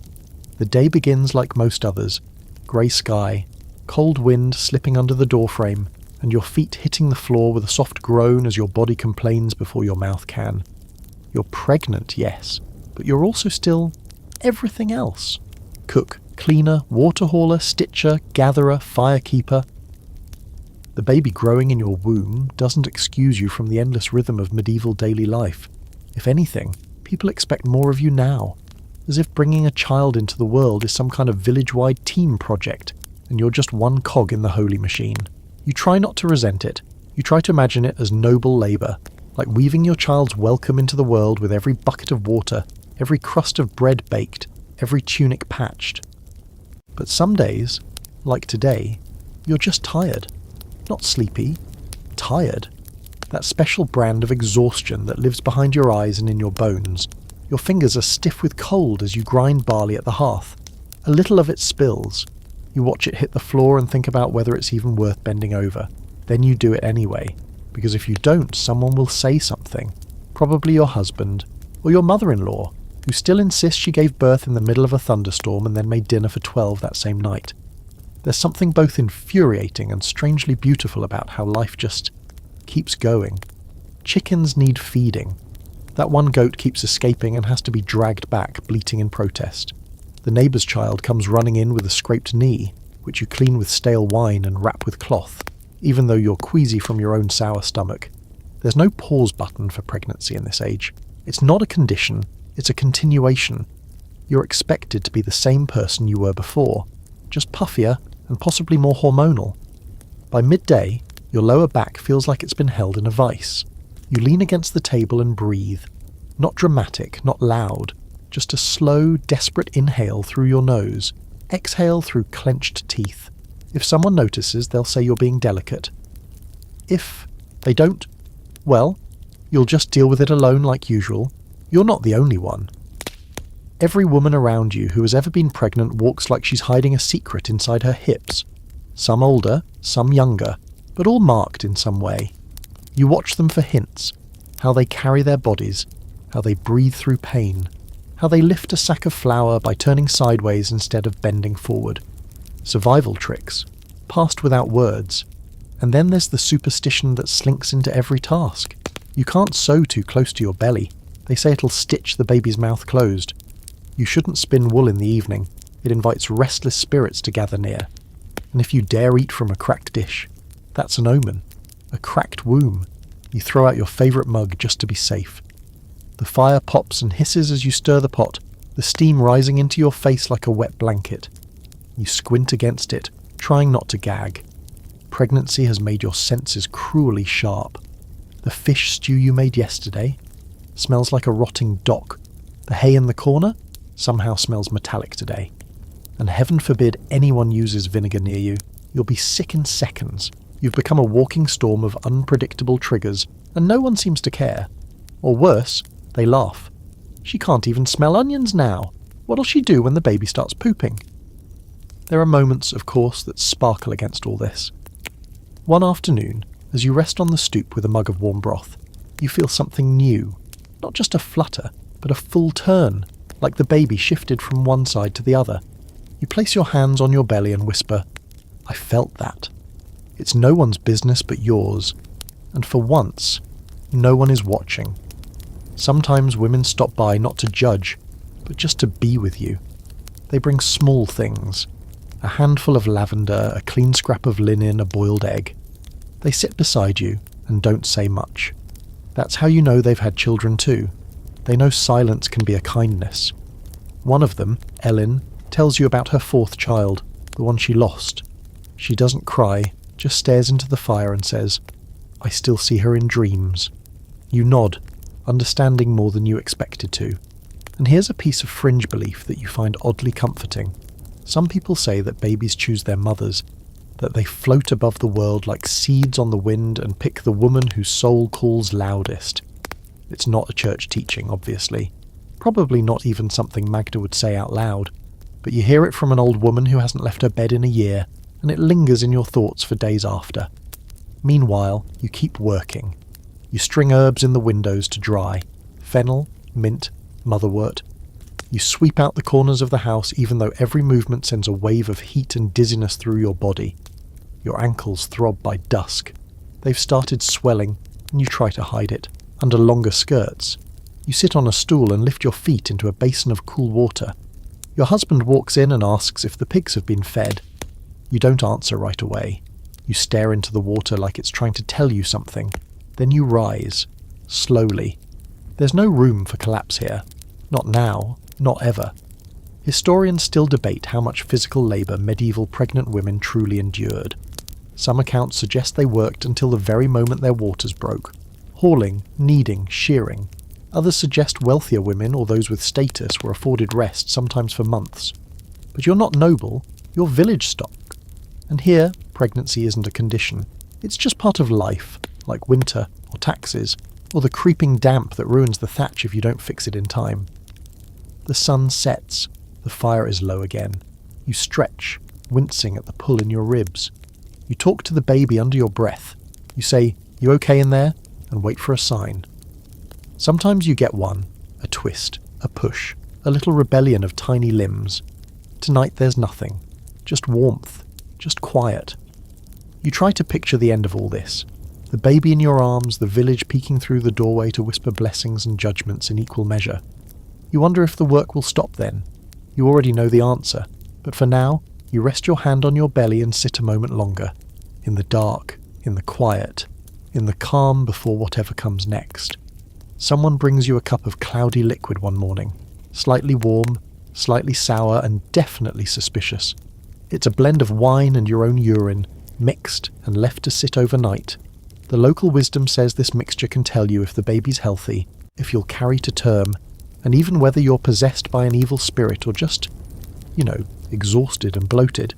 The day begins like most others. Grey sky, cold wind slipping under the doorframe, and your feet hitting the floor with a soft groan as your body complains before your mouth can. You're pregnant, yes, but you're also still everything else. Cook, cleaner, water hauler, stitcher, gatherer, firekeeper. The baby growing in your womb doesn't excuse you from the endless rhythm of medieval daily life. If anything, people expect more of you now, as if bringing a child into the world is some kind of village-wide team project, and you're just one cog in the holy machine. You try not to resent it. You try to imagine it as noble labour, like weaving your child's welcome into the world with every bucket of water, every crust of bread baked, every tunic patched. But some days, like today, you're just tired. Not sleepy, tired. That special brand of exhaustion that lives behind your eyes and in your bones. Your fingers are stiff with cold as you grind barley at the hearth. A little of it spills. You watch it hit the floor and think about whether it's even worth bending over. Then you do it anyway, because if you don't, someone will say something. Probably your husband, or your mother-in-law, who still insists she gave birth in the middle of a thunderstorm and then made dinner for 12 that same night. There's something both infuriating and strangely beautiful about how life just keeps going. Chickens need feeding. That one goat keeps escaping and has to be dragged back, bleating in protest. The neighbour's child comes running in with a scraped knee, which you clean with stale wine and wrap with cloth, even though you're queasy from your own sour stomach. There's no pause button for pregnancy in this age. It's not a condition, it's a continuation. You're expected to be the same person you were before, just puffier and possibly more hormonal. By midday, your lower back feels like it's been held in a vice. You lean against the table and breathe. Not dramatic, not loud, just a slow, desperate inhale through your nose, exhale through clenched teeth. If someone notices, they'll say you're being delicate. If they don't, well, you'll just deal with it alone like usual. You're not the only one. Every woman around you who has ever been pregnant walks like she's hiding a secret inside her hips. Some older, some younger, but all marked in some way. You watch them for hints, how they carry their bodies, how they breathe through pain, how they lift a sack of flour by turning sideways instead of bending forward. Survival tricks, passed without words. And then there's the superstition that slinks into every task. You can't sew too close to your belly. They say it'll stitch the baby's mouth closed. You shouldn't spin wool in the evening. It invites restless spirits to gather near. And if you dare eat from a cracked dish, that's an omen. A cracked womb. You throw out your favourite mug just to be safe. The fire pops and hisses as you stir the pot, the steam rising into your face like a wet blanket. You squint against it, trying not to gag. Pregnancy has made your senses cruelly sharp. The fish stew you made yesterday smells like a rotting dock. The hay in the corner somehow smells metallic today. And heaven forbid anyone uses vinegar near you. You'll be sick in seconds. You've become a walking storm of unpredictable triggers, and no one seems to care. Or worse, they laugh. She can't even smell onions now. What'll she do when the baby starts pooping? There are moments, of course, that sparkle against all this. One afternoon, as you rest on the stoop with a mug of warm broth, you feel something new. Not just a flutter, but a full turn, like the baby shifted from one side to the other. You place your hands on your belly and whisper, "I felt that." It's no one's business but yours, and for once, no one is watching. Sometimes women stop by not to judge, but just to be with you. They bring small things. A handful of lavender, a clean scrap of linen, a boiled egg. They sit beside you and don't say much. That's how you know they've had children too. They know silence can be a kindness. One of them, Ellen, tells you about her fourth child, the one she lost. She doesn't cry, just stares into the fire and says, "I still see her in dreams." You nod, understanding more than you expected to. And here's a piece of fringe belief that you find oddly comforting. Some people say that babies choose their mothers, that they float above the world like seeds on the wind and pick the woman whose soul calls loudest. It's not a church teaching, obviously. Probably not even something Magda would say out loud. But you hear it from an old woman who hasn't left her bed in a year, and it lingers in your thoughts for days after. Meanwhile, you keep working. You string herbs in the windows to dry. Fennel, mint, motherwort. You sweep out the corners of the house even though every movement sends a wave of heat and dizziness through your body. Your ankles throb by dusk. They've started swelling, and you try to hide it. Under longer skirts. You sit on a stool and lift your feet into a basin of cool water. Your husband walks in and asks if the pigs have been fed. You don't answer right away. You stare into the water like it's trying to tell you something. Then you rise. Slowly. There's no room for collapse here. Not now. Not ever. Historians still debate how much physical labour medieval pregnant women truly endured. Some accounts suggest they worked until the very moment their waters broke. Hauling, kneading, shearing. Others suggest wealthier women or those with status were afforded rest, sometimes for months. But you're not noble, you're village stock. And here, pregnancy isn't a condition. It's just part of life, like winter, or taxes, or the creeping damp that ruins the thatch if you don't fix it in time. The sun sets, the fire is low again. You stretch, wincing at the pull in your ribs. You talk to the baby under your breath. You say, "You okay in there?" and wait for a sign. Sometimes you get one, a twist, a push, a little rebellion of tiny limbs. Tonight there's nothing, just warmth, just quiet. You try to picture the end of all this. The baby in your arms, the village peeking through the doorway to whisper blessings and judgments in equal measure. You wonder if the work will stop then. You already know the answer, but for now, you rest your hand on your belly and sit a moment longer. In the dark, in the quiet, in the calm before whatever comes next. Someone brings you a cup of cloudy liquid one morning, slightly warm, slightly sour, and definitely suspicious. It's a blend of wine and your own urine, mixed and left to sit overnight. The local wisdom says this mixture can tell you if the baby's healthy, if you'll carry to term, and even whether you're possessed by an evil spirit or just, exhausted and bloated.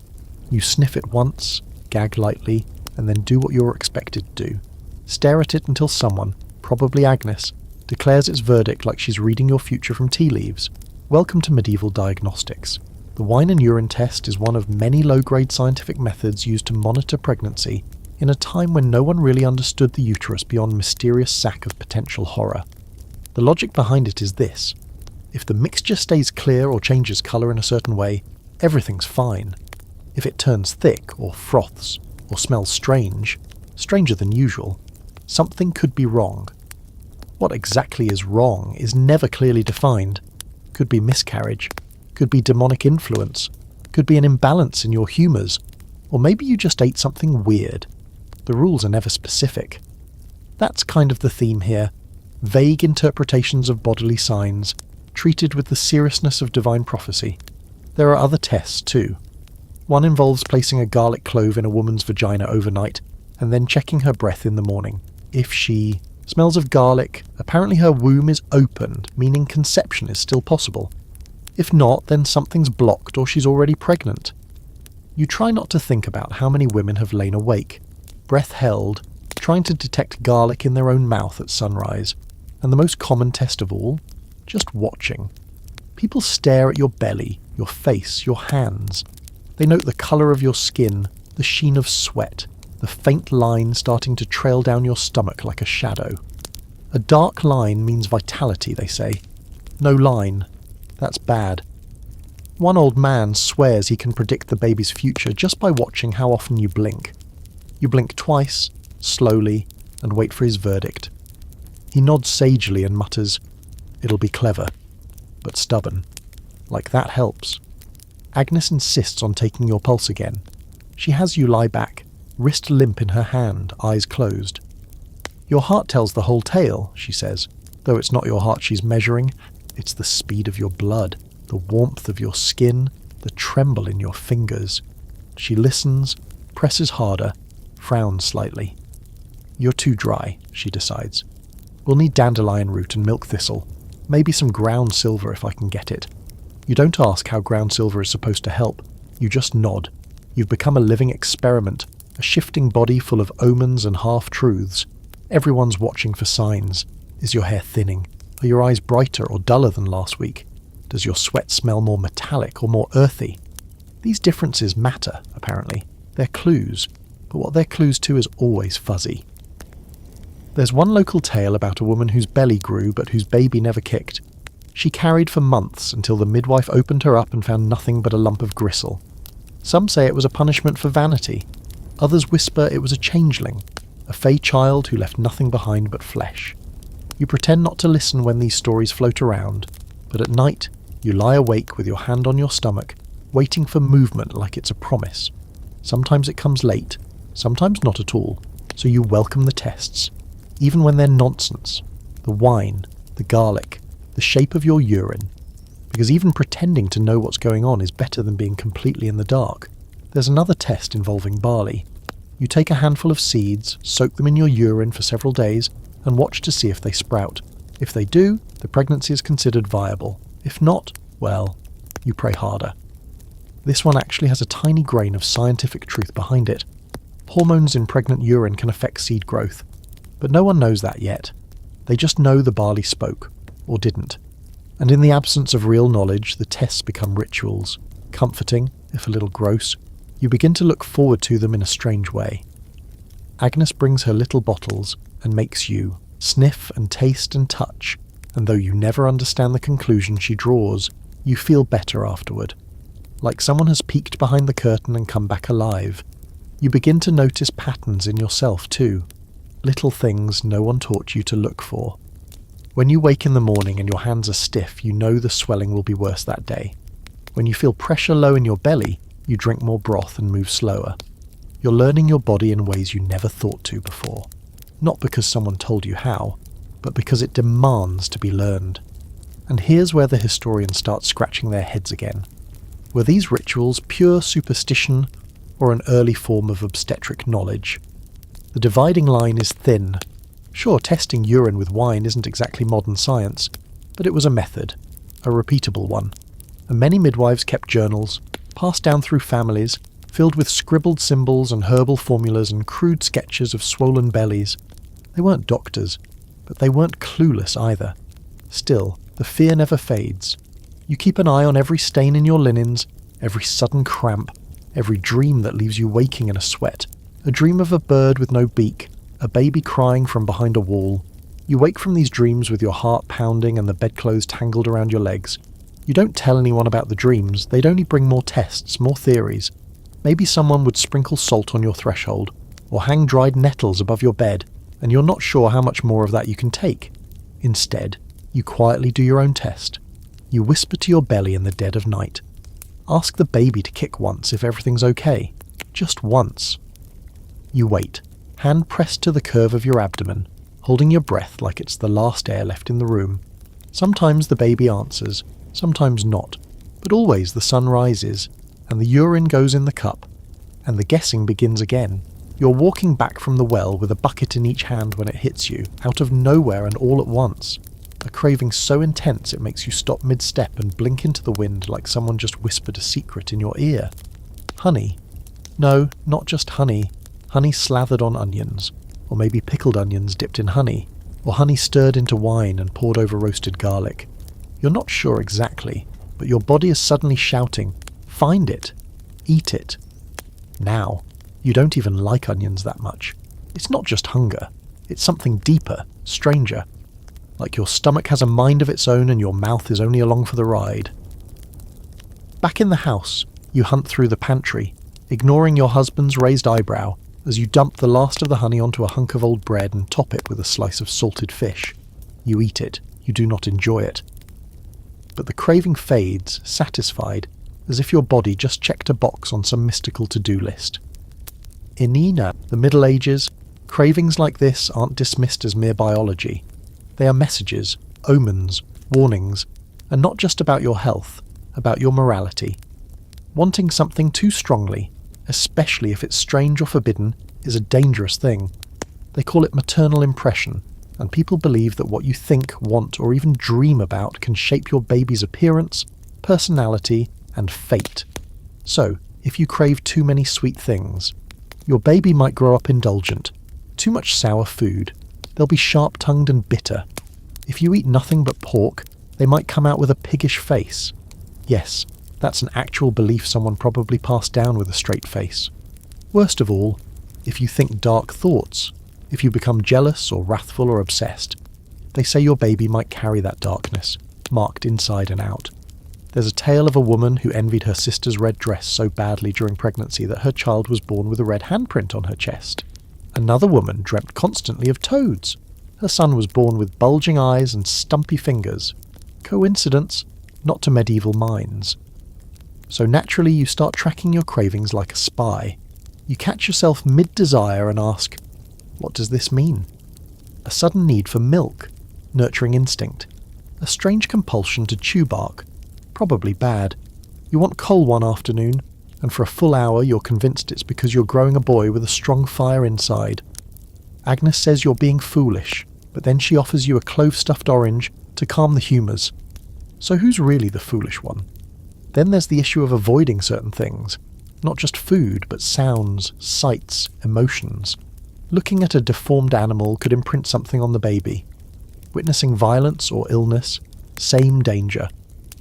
You sniff it once, gag lightly, and then do what you're expected to do. Stare at it until someone, probably Agnes, declares its verdict like she's reading your future from tea leaves. Welcome to medieval diagnostics. The wine and urine test is one of many low-grade scientific methods used to monitor pregnancy in a time when no one really understood the uterus beyond mysterious sack of potential horror. The logic behind it is this. If the mixture stays clear or changes colour in a certain way, everything's fine. If it turns thick or froths or smells strange, stranger than usual, something could be wrong. What exactly is wrong is never clearly defined. Could be miscarriage, could be demonic influence, could be an imbalance in your humours, or maybe you just ate something weird. The rules are never specific. That's kind of the theme here. Vague interpretations of bodily signs, treated with the seriousness of divine prophecy. There are other tests too. One involves placing a garlic clove in a woman's vagina overnight, and then checking her breath in the morning. If she smells of garlic, apparently her womb is opened, meaning conception is still possible. If not, then something's blocked or she's already pregnant. You try not to think about how many women have lain awake, breath held, trying to detect garlic in their own mouth at sunrise, and the most common test of all, just watching. People stare at your belly, your face, your hands. They note the colour of your skin, the sheen of sweat, the faint line starting to trail down your stomach like a shadow. A dark line means vitality, they say. No line. That's bad. One old man swears he can predict the baby's future just by watching how often you blink. You blink twice, slowly, and wait for his verdict. He nods sagely and mutters, "It'll be clever, but stubborn." Like that helps. Agnes insists on taking your pulse again. She has you lie back, wrist limp in her hand, eyes closed. "Your heart tells the whole tale," she says, though it's not your heart she's measuring, it's the speed of your blood, the warmth of your skin, the tremble in your fingers. She listens, presses harder, frowns slightly. "You're too dry," she decides. "We'll need dandelion root and milk thistle, maybe some ground silver if I can get it." You don't ask how ground silver is supposed to help, you just nod. You've become a living experiment, a shifting body full of omens and half-truths. Everyone's watching for signs. Is your hair thinning? Are your eyes brighter or duller than last week? Does your sweat smell more metallic or more earthy? These differences matter, apparently. They're clues, but what they're clues to is always fuzzy. There's one local tale about a woman whose belly grew but whose baby never kicked. She carried for months until the midwife opened her up and found nothing but a lump of gristle. Some say it was a punishment for vanity. Others whisper it was a changeling, a fey child who left nothing behind but flesh. You pretend not to listen when these stories float around, but at night you lie awake with your hand on your stomach, waiting for movement like it's a promise. Sometimes it comes late, sometimes not at all, so you welcome the tests, even when they're nonsense. The wine, the garlic, the shape of your urine. Because even pretending to know what's going on is better than being completely in the dark. There's another test involving barley. You take a handful of seeds, soak them in your urine for several days, and watch to see if they sprout. If they do, the pregnancy is considered viable. If not, well, you pray harder. This one actually has a tiny grain of scientific truth behind it. Hormones in pregnant urine can affect seed growth, but no one knows that yet. They just know the barley spoke, or didn't. And in the absence of real knowledge, the tests become rituals. Comforting, if a little gross. You begin to look forward to them in a strange way. Agnes brings her little bottles and makes you sniff and taste and touch, and though you never understand the conclusion she draws, you feel better afterward. Like someone has peeked behind the curtain and come back alive. You begin to notice patterns in yourself too. Little things no one taught you to look for. When you wake in the morning and your hands are stiff, you know the swelling will be worse that day. When you feel pressure low in your belly, you drink more broth and move slower. You're learning your body in ways you never thought to before. Not because someone told you how, but because it demands to be learned. And here's where the historians start scratching their heads again. Were these rituals pure superstition or an early form of obstetric knowledge? The dividing line is thin. Sure, testing urine with wine isn't exactly modern science, but it was a method, a repeatable one. And many midwives kept journals, passed down through families, filled with scribbled symbols and herbal formulas and crude sketches of swollen bellies. They weren't doctors, but they weren't clueless either. Still, the fear never fades. You keep an eye on every stain in your linens, every sudden cramp, every dream that leaves you waking in a sweat, a dream of a bird with no beak, a baby crying from behind a wall. You wake from these dreams with your heart pounding and the bedclothes tangled around your legs. You don't tell anyone about the dreams, they'd only bring more tests, more theories. Maybe someone would sprinkle salt on your threshold, or hang dried nettles above your bed, and you're not sure how much more of that you can take. Instead, you quietly do your own test. You whisper to your belly in the dead of night. Ask the baby to kick once if everything's okay. Just once. You wait, hand pressed to the curve of your abdomen, holding your breath like it's the last air left in the room. Sometimes the baby answers, sometimes not, but always the sun rises, and the urine goes in the cup, and the guessing begins again. You're walking back from the well with a bucket in each hand when it hits you, out of nowhere and all at once. A craving so intense it makes you stop mid-step and blink into the wind like someone just whispered a secret in your ear. Honey. No, not just honey. Honey slathered on onions, or maybe pickled onions dipped in honey, or honey stirred into wine and poured over roasted garlic. You're not sure exactly, but your body is suddenly shouting, find it, eat it. Now, you don't even like onions that much. It's not just hunger, it's something deeper, stranger. Like your stomach has a mind of its own and your mouth is only along for the ride. Back in the house, you hunt through the pantry, ignoring your husband's raised eyebrow as you dump the last of the honey onto a hunk of old bread and top it with a slice of salted fish. You eat it, you do not enjoy it. But the craving fades, satisfied, as if your body just checked a box on some mystical to-do list. In the Middle Ages, cravings like this aren't dismissed as mere biology. They are messages, omens, warnings, and not just about your health, about your morality. Wanting something too strongly, especially if it's strange or forbidden, is a dangerous thing. They call it maternal impression, and people believe that what you think, want, or even dream about can shape your baby's appearance, personality, and fate. So, if you crave too many sweet things, your baby might grow up indulgent. Too much sour food. They'll be sharp-tongued and bitter. If you eat nothing but pork, they might come out with a piggish face. Yes, that's an actual belief someone probably passed down with a straight face. Worst of all, if you think dark thoughts, if you become jealous or wrathful or obsessed, they say your baby might carry that darkness, marked inside and out. There's a tale of a woman who envied her sister's red dress so badly during pregnancy that her child was born with a red handprint on her chest. Another woman dreamt constantly of toads. Her son was born with bulging eyes and stumpy fingers. Coincidence? Not to medieval minds. So naturally you start tracking your cravings like a spy. You catch yourself mid-desire and ask, what does this mean? A sudden need for milk, nurturing instinct. A strange compulsion to chew bark, probably bad. You want coal one afternoon, and for a full hour you're convinced it's because you're growing a boy with a strong fire inside. Agnes says you're being foolish, but then she offers you a clove-stuffed orange to calm the humours. So who's really the foolish one? Then there's the issue of avoiding certain things. Not just food, but sounds, sights, emotions. Looking at a deformed animal could imprint something on the baby. Witnessing violence or illness, same danger.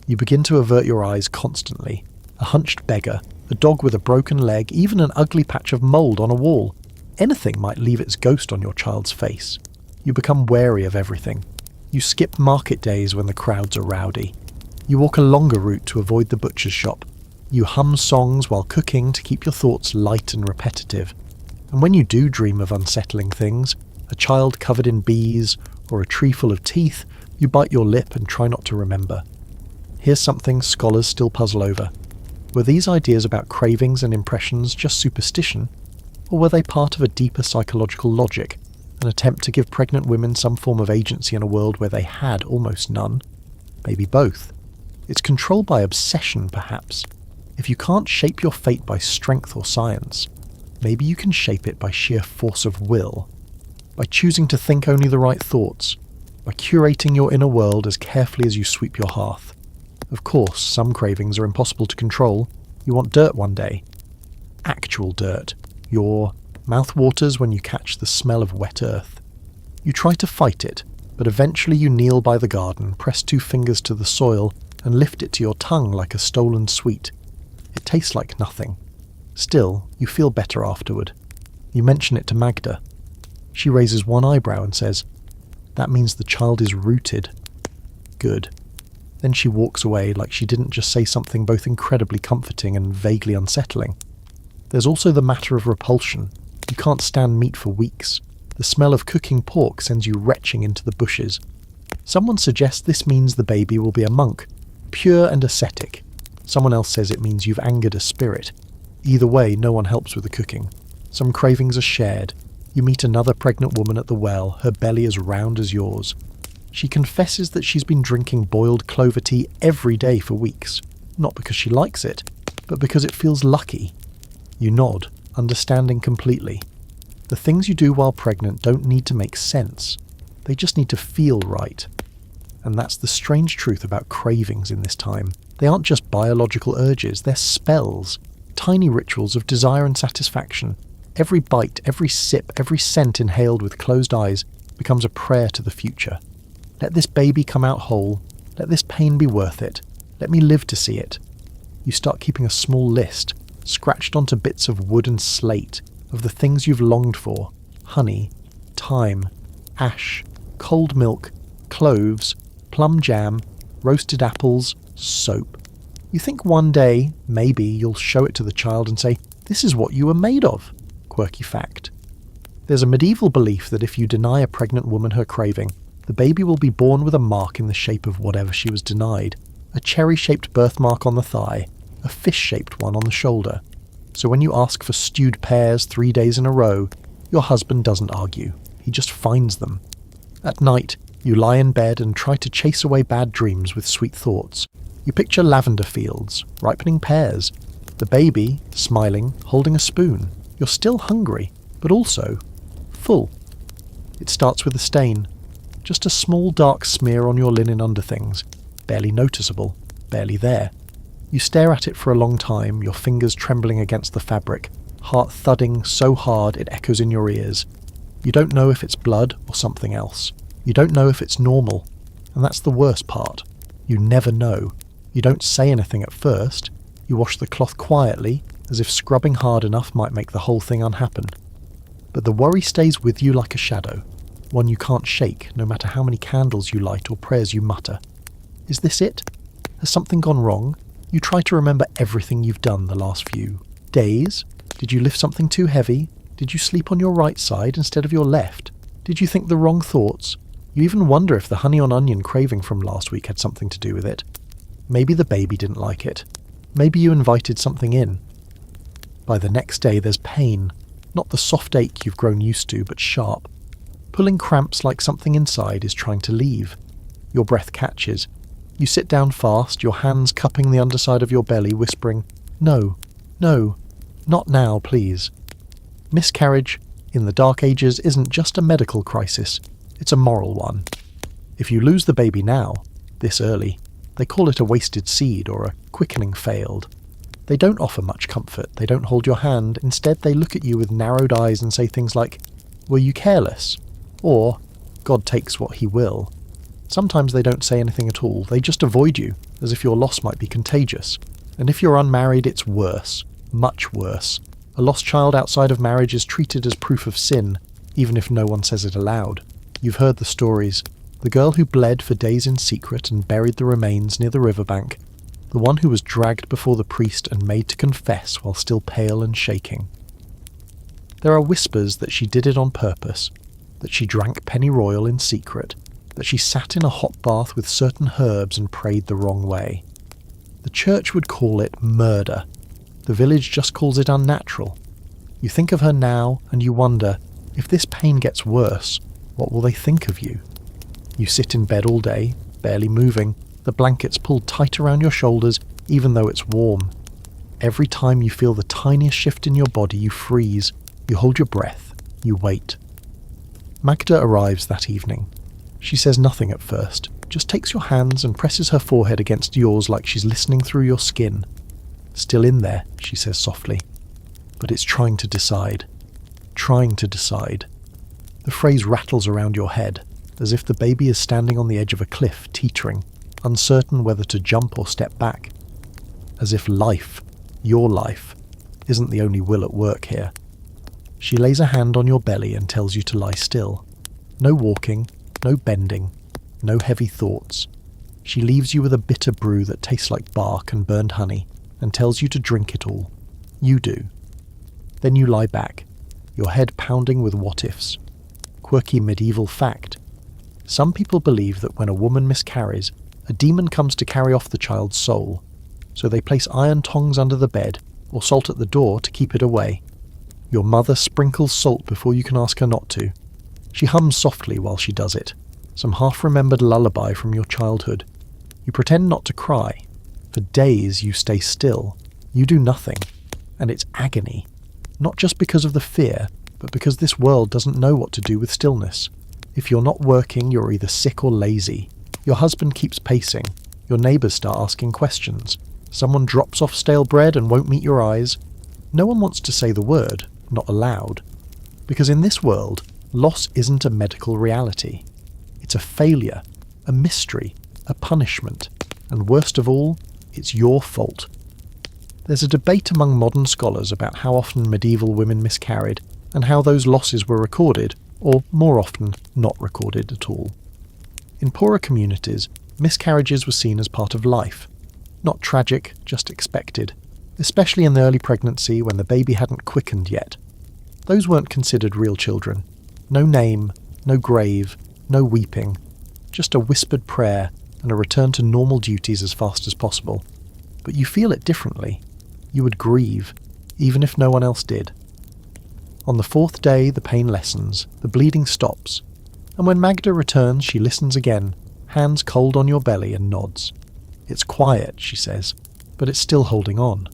You begin to avert your eyes constantly. A hunched beggar, a dog with a broken leg, even an ugly patch of mould on a wall. Anything might leave its ghost on your child's face. You become wary of everything. You skip market days when the crowds are rowdy. You walk a longer route to avoid the butcher's shop. You hum songs while cooking to keep your thoughts light and repetitive. And when you do dream of unsettling things, A child covered in bees, or a tree full of teeth, you bite your lip and try not to remember. Here's something scholars still puzzle over. Were these ideas about cravings and impressions just superstition, or were they part of a deeper psychological logic, an attempt to give pregnant women some form of agency in a world where they had almost none? Maybe both. It's controlled by obsession, perhaps. If you can't shape your fate by strength or science, maybe you can shape it by sheer force of will, by choosing to think only the right thoughts, by curating your inner world as carefully as you sweep your hearth. Of course, some cravings are impossible to control. You want dirt one day. Actual dirt. Your mouth waters when you catch the smell of wet earth. You try to fight it, but eventually you kneel by the garden, press 2 fingers to the soil, and lift it to your tongue like a stolen sweet. It tastes like nothing. Still, you feel better afterward. You mention it to Magda. She raises one eyebrow and says, "That means the child is rooted." Good. Then she walks away like she didn't just say something both incredibly comforting and vaguely unsettling. There's also the matter of repulsion. You can't stand meat for weeks. The smell of cooking pork sends you retching into the bushes. Someone suggests this means the baby will be a monk, pure and ascetic. Someone else says it means you've angered a spirit. Either way, no one helps with the cooking. Some cravings are shared. You meet another pregnant woman at the well, her belly as round as yours. She confesses that she's been drinking boiled clover tea every day for weeks, not because she likes it, but because it feels lucky. You nod, understanding completely. The things you do while pregnant don't need to make sense. They just need to feel right. And that's the strange truth about cravings in this time. They aren't just biological urges, they're spells, tiny rituals of desire and satisfaction. Every bite, every sip, every scent inhaled with closed eyes becomes a prayer to the future. Let this baby come out whole. Let this pain be worth it. Let me live to see it. You start keeping a small list, scratched onto bits of wood and slate, of the things you've longed for: honey, thyme, ash, cold milk, cloves, plum jam, roasted apples, soap. You think one day, maybe, you'll show it to the child and say, "This is what you were made of." Quirky fact. There's a medieval belief that if you deny a pregnant woman her craving, the baby will be born with a mark in the shape of whatever she was denied. A cherry-shaped birthmark on the thigh, a fish-shaped one on the shoulder. So when you ask for stewed pears 3 days in a row, your husband doesn't argue. He just finds them. At night, you lie in bed and try to chase away bad dreams with sweet thoughts. You picture lavender fields, ripening pears, the baby, smiling, holding a spoon. You're still hungry, but also full. It starts with a stain. Just a small dark smear on your linen underthings, barely noticeable, barely there. You stare at it for a long time, your fingers trembling against the fabric, heart thudding so hard it echoes in your ears. You don't know if it's blood or something else. You don't know if it's normal, and that's the worst part. You never know. You don't say anything at first. You wash the cloth quietly, as if scrubbing hard enough might make the whole thing unhappen. But the worry stays with you like a shadow, one you can't shake no matter how many candles you light or prayers you mutter. Is this it? Has something gone wrong? You try to remember everything you've done the last few days. Did you lift something too heavy? Did you sleep on your right side instead of your left? Did you think the wrong thoughts? You even wonder if the honey on onion craving from last week had something to do with it. Maybe the baby didn't like it. Maybe you invited something in. By the next day there's pain, not the soft ache you've grown used to, but sharp. Pulling cramps like something inside is trying to leave. Your breath catches. You sit down fast, your hands cupping the underside of your belly, whispering, "No, no, not now, please." Miscarriage, in the Dark Ages, isn't just a medical crisis, it's a moral one. If you lose the baby now, this early, they call it a wasted seed or a quickening failed. They don't offer much comfort, they don't hold your hand, instead they look at you with narrowed eyes and say things like, "Were you careless?" Or, "God takes what he will." Sometimes they don't say anything at all, they just avoid you, as if your loss might be contagious. And if you're unmarried, it's worse, much worse. A lost child outside of marriage is treated as proof of sin, even if no one says it aloud. You've heard the stories. The girl who bled for days in secret and buried the remains near the riverbank. The one who was dragged before the priest and made to confess while still pale and shaking. There are whispers that she did it on purpose. that she drank pennyroyal in secret, that she sat in a hot bath with certain herbs and prayed the wrong way. The church would call it murder. The village just calls it unnatural. You think of her now and you wonder, if this pain gets worse, what will they think of you? You sit in bed all day, barely moving, the blankets pulled tight around your shoulders even though it's warm. Every time you feel the tiniest shift in your body, you freeze, you hold your breath, you wait. Magda arrives that evening. She says nothing at first, just takes your hands and presses her forehead against yours like she's listening through your skin. Still in there, she says softly. But it's trying to decide. Trying to decide. The phrase rattles around your head, as if the baby is standing on the edge of a cliff, teetering, uncertain whether to jump or step back. As if life, your life, isn't the only will at work here. She lays a hand on your belly and tells you to lie still. No walking, no bending, no heavy thoughts. She leaves you with a bitter brew that tastes like bark and burned honey, and tells you to drink it all. You do. Then you lie back, your head pounding with what-ifs. Quirky medieval fact. Some people believe that when a woman miscarries, a demon comes to carry off the child's soul, so they place iron tongs under the bed or salt at the door to keep it away. Your mother sprinkles salt before you can ask her not to. She hums softly while she does it, some half-remembered lullaby from your childhood. You pretend not to cry. For days you stay still. You do nothing. And it's agony. Not just because of the fear, but because this world doesn't know what to do with stillness. If you're not working, you're either sick or lazy. Your husband keeps pacing. Your neighbours start asking questions. Someone drops off stale bread and won't meet your eyes. No one wants to say the word, not aloud. Because in this world, loss isn't a medical reality. It's a failure, a mystery, a punishment, and worst of all, it's your fault. There's a debate among modern scholars about how often medieval women miscarried and how those losses were recorded, or more often, not recorded at all. In poorer communities, miscarriages were seen as part of life. Not tragic, just expected, especially in the early pregnancy when the baby hadn't quickened yet. Those weren't considered real children. No name, no grave, no weeping, just a whispered prayer and a return to normal duties as fast as possible. But you feel it differently. You would grieve, even if no one else did. On the fourth day, the pain lessens, the bleeding stops, and when Magda returns, she listens again, hands cold on your belly, and nods. It's quiet, she says, but it's still holding on.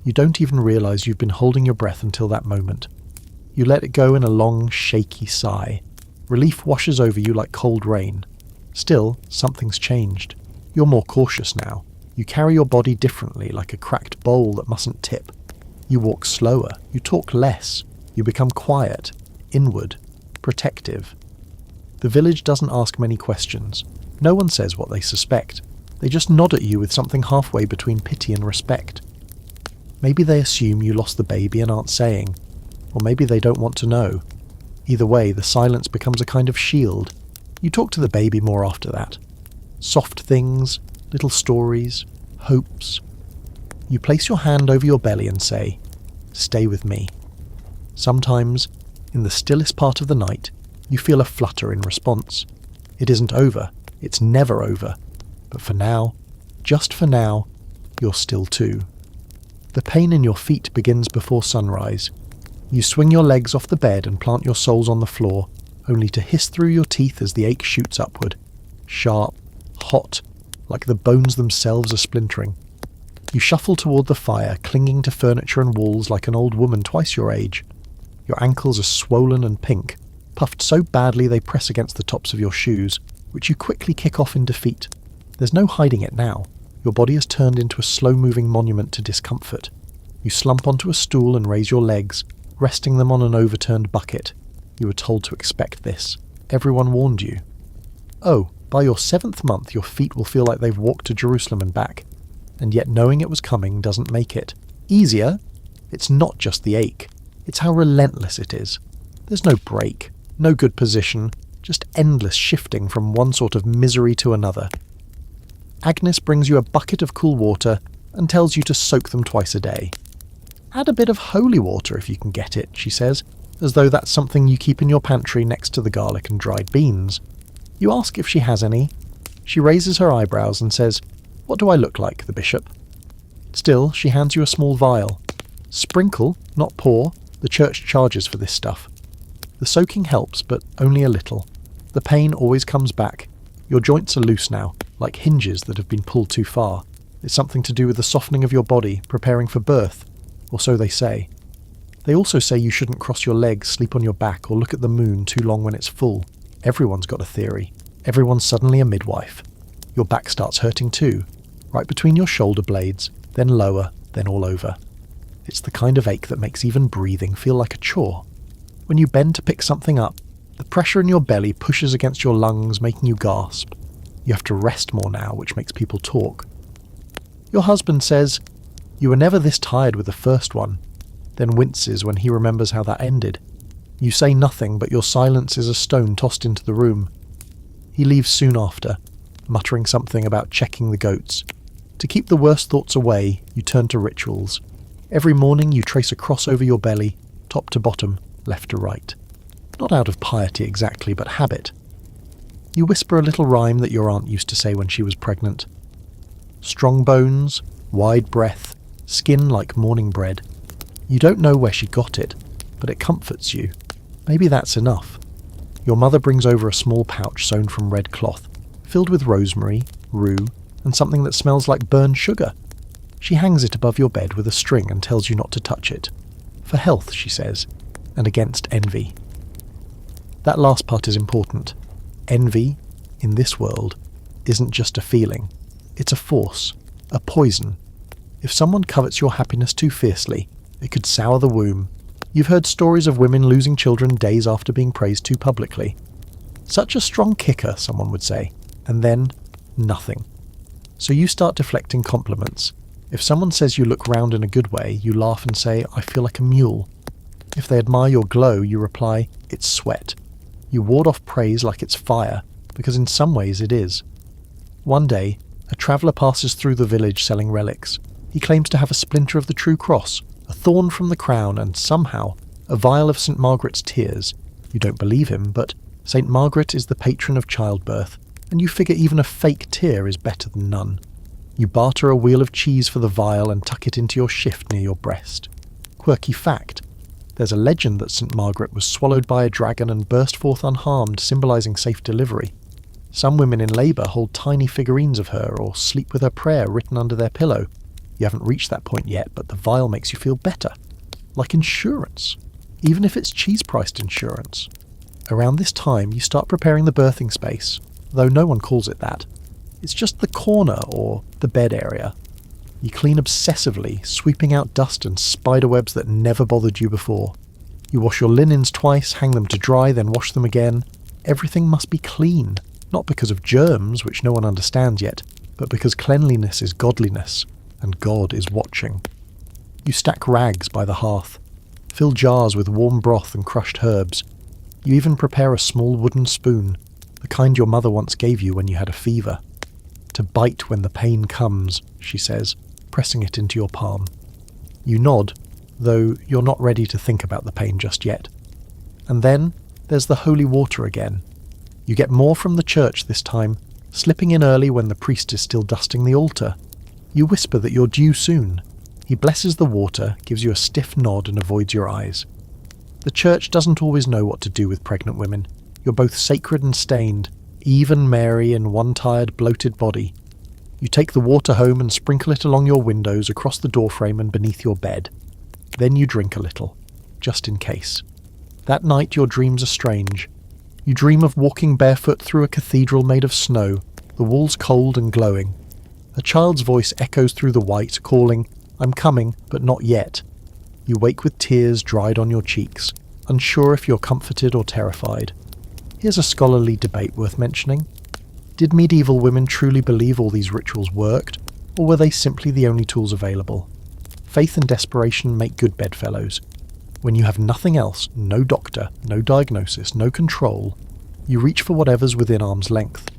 You don't even realise you've been holding your breath until that moment. You let it go in a long, shaky sigh. Relief washes over you like cold rain. Still, something's changed. You're more cautious now. You carry your body differently, like a cracked bowl that mustn't tip. You walk slower. You talk less. You become quiet, inward, protective. The village doesn't ask many questions. No one says what they suspect. They just nod at you with something halfway between pity and respect. Maybe they assume you lost the baby and aren't saying, or maybe they don't want to know. Either way, the silence becomes a kind of shield. You talk to the baby more after that. Soft things, little stories, hopes. You place your hand over your belly and say, "Stay with me." Sometimes, in the stillest part of the night, you feel a flutter in response. It isn't over. It's never over. But for now, just for now, you're still too. The pain in your feet begins before sunrise. You swing your legs off the bed and plant your soles on the floor, only to hiss through your teeth as the ache shoots upward. Sharp, hot, like the bones themselves are splintering. You shuffle toward the fire, clinging to furniture and walls like an old woman twice your age. Your ankles are swollen and pink, puffed so badly they press against the tops of your shoes, which you quickly kick off in defeat. There's no hiding it now. Your body has turned into a slow-moving monument to discomfort. You slump onto a stool and raise your legs, resting them on an overturned bucket. You were told to expect this. Everyone warned you. Oh, by your 7th month your feet will feel like they've walked to Jerusalem and back. And yet knowing it was coming doesn't make it easier. It's not just the ache. It's how relentless it is. There's no break, no good position, just endless shifting from one sort of misery to another. Agnes brings you a bucket of cool water and tells you to soak them twice a day. Add a bit of holy water if you can get it, she says. as though that's something you keep in your pantry next to the garlic and dried beans. You ask if she has any. She raises her eyebrows and says, "What do I look like, the bishop?" Still, she hands you a small vial. Sprinkle, not pour. The church charges for this stuff. The soaking helps, but only a little. The pain always comes back. Your joints are loose now, like hinges that have been pulled too far. It's something to do with the softening of your body, preparing for birth, or so they say. They also say you shouldn't cross your legs, sleep on your back, or look at the moon too long when it's full. Everyone's got a theory. Everyone's suddenly a midwife. Your back starts hurting too, right between your shoulder blades, then lower, then all over. It's the kind of ache that makes even breathing feel like a chore. When you bend to pick something up, the pressure in your belly pushes against your lungs, making you gasp. You have to rest more now, which makes people talk. Your husband says, "You were never this tired with the first one," then winces when he remembers how that ended. You say nothing, but your silence is a stone tossed into the room. He leaves soon after, muttering something about checking the goats. To keep the worst thoughts away, you turn to rituals. Every morning you trace a cross over your belly, top to bottom, left to right. Not out of piety exactly, but habit. You whisper a little rhyme that your aunt used to say when she was pregnant. Strong bones, wide breath, skin like morning bread. You don't know where she got it, but it comforts you. Maybe that's enough. Your mother brings over a small pouch sewn from red cloth, filled with rosemary, rue, and something that smells like burned sugar. She hangs it above your bed with a string and tells you not to touch it. For health, she says, and against envy. That last part is important. Envy, in this world, isn't just a feeling. It's a force, a poison. If someone covets your happiness too fiercely, it could sour the womb. You've heard stories of women losing children days after being praised too publicly. Such a strong kicker, someone would say, and then nothing. So you start deflecting compliments. If someone says you look round in a good way, you laugh and say, "I feel like a mule." If they admire your glow, you reply, "It's sweat." You ward off praise like it's fire, because in some ways it is. One day, a traveller passes through the village selling relics. He claims to have a splinter of the true cross, a thorn from the crown, and somehow a vial of St. Margaret's tears. You don't believe him, but St. Margaret is the patron of childbirth, and you figure even a fake tear is better than none. You barter a wheel of cheese for the vial and tuck it into your shift near your breast. Quirky fact. There's a legend that St. Margaret was swallowed by a dragon and burst forth unharmed, symbolising safe delivery. Some women in labour hold tiny figurines of her or sleep with her prayer written under their pillow. You haven't reached that point yet, but the vial makes you feel better. Like insurance. Even if it's cheese-priced insurance. Around this time, you start preparing the birthing space, though no one calls it that. It's just the corner or the bed area. You clean obsessively, sweeping out dust and spiderwebs that never bothered you before. You wash your linens twice, hang them to dry, then wash them again. Everything must be clean, not because of germs, which no one understands yet, but because cleanliness is godliness, and God is watching. You stack rags by the hearth, fill jars with warm broth and crushed herbs. You even prepare a small wooden spoon, the kind your mother once gave you when you had a fever. To bite when the pain comes, she says, pressing it into your palm. You nod, though you're not ready to think about the pain just yet. And then there's the holy water again. You get more from the church this time, slipping in early when the priest is still dusting the altar. You whisper that you're due soon. He blesses the water, gives you a stiff nod and avoids your eyes. The church doesn't always know what to do with pregnant women. You're both sacred and stained, Eve and Mary in one tired, bloated body. You take the water home and sprinkle it along your windows, across the doorframe and beneath your bed. Then you drink a little, just in case. That night your dreams are strange. You dream of walking barefoot through a cathedral made of snow, the walls cold and glowing. A child's voice echoes through the white, calling, "I'm coming, but not yet." You wake with tears dried on your cheeks, unsure if you're comforted or terrified. Here's a scholarly debate worth mentioning. Did medieval women truly believe all these rituals worked, or were they simply the only tools available? Faith and desperation make good bedfellows. When you have nothing else, no doctor, no diagnosis, no control, you reach for whatever's within arm's length.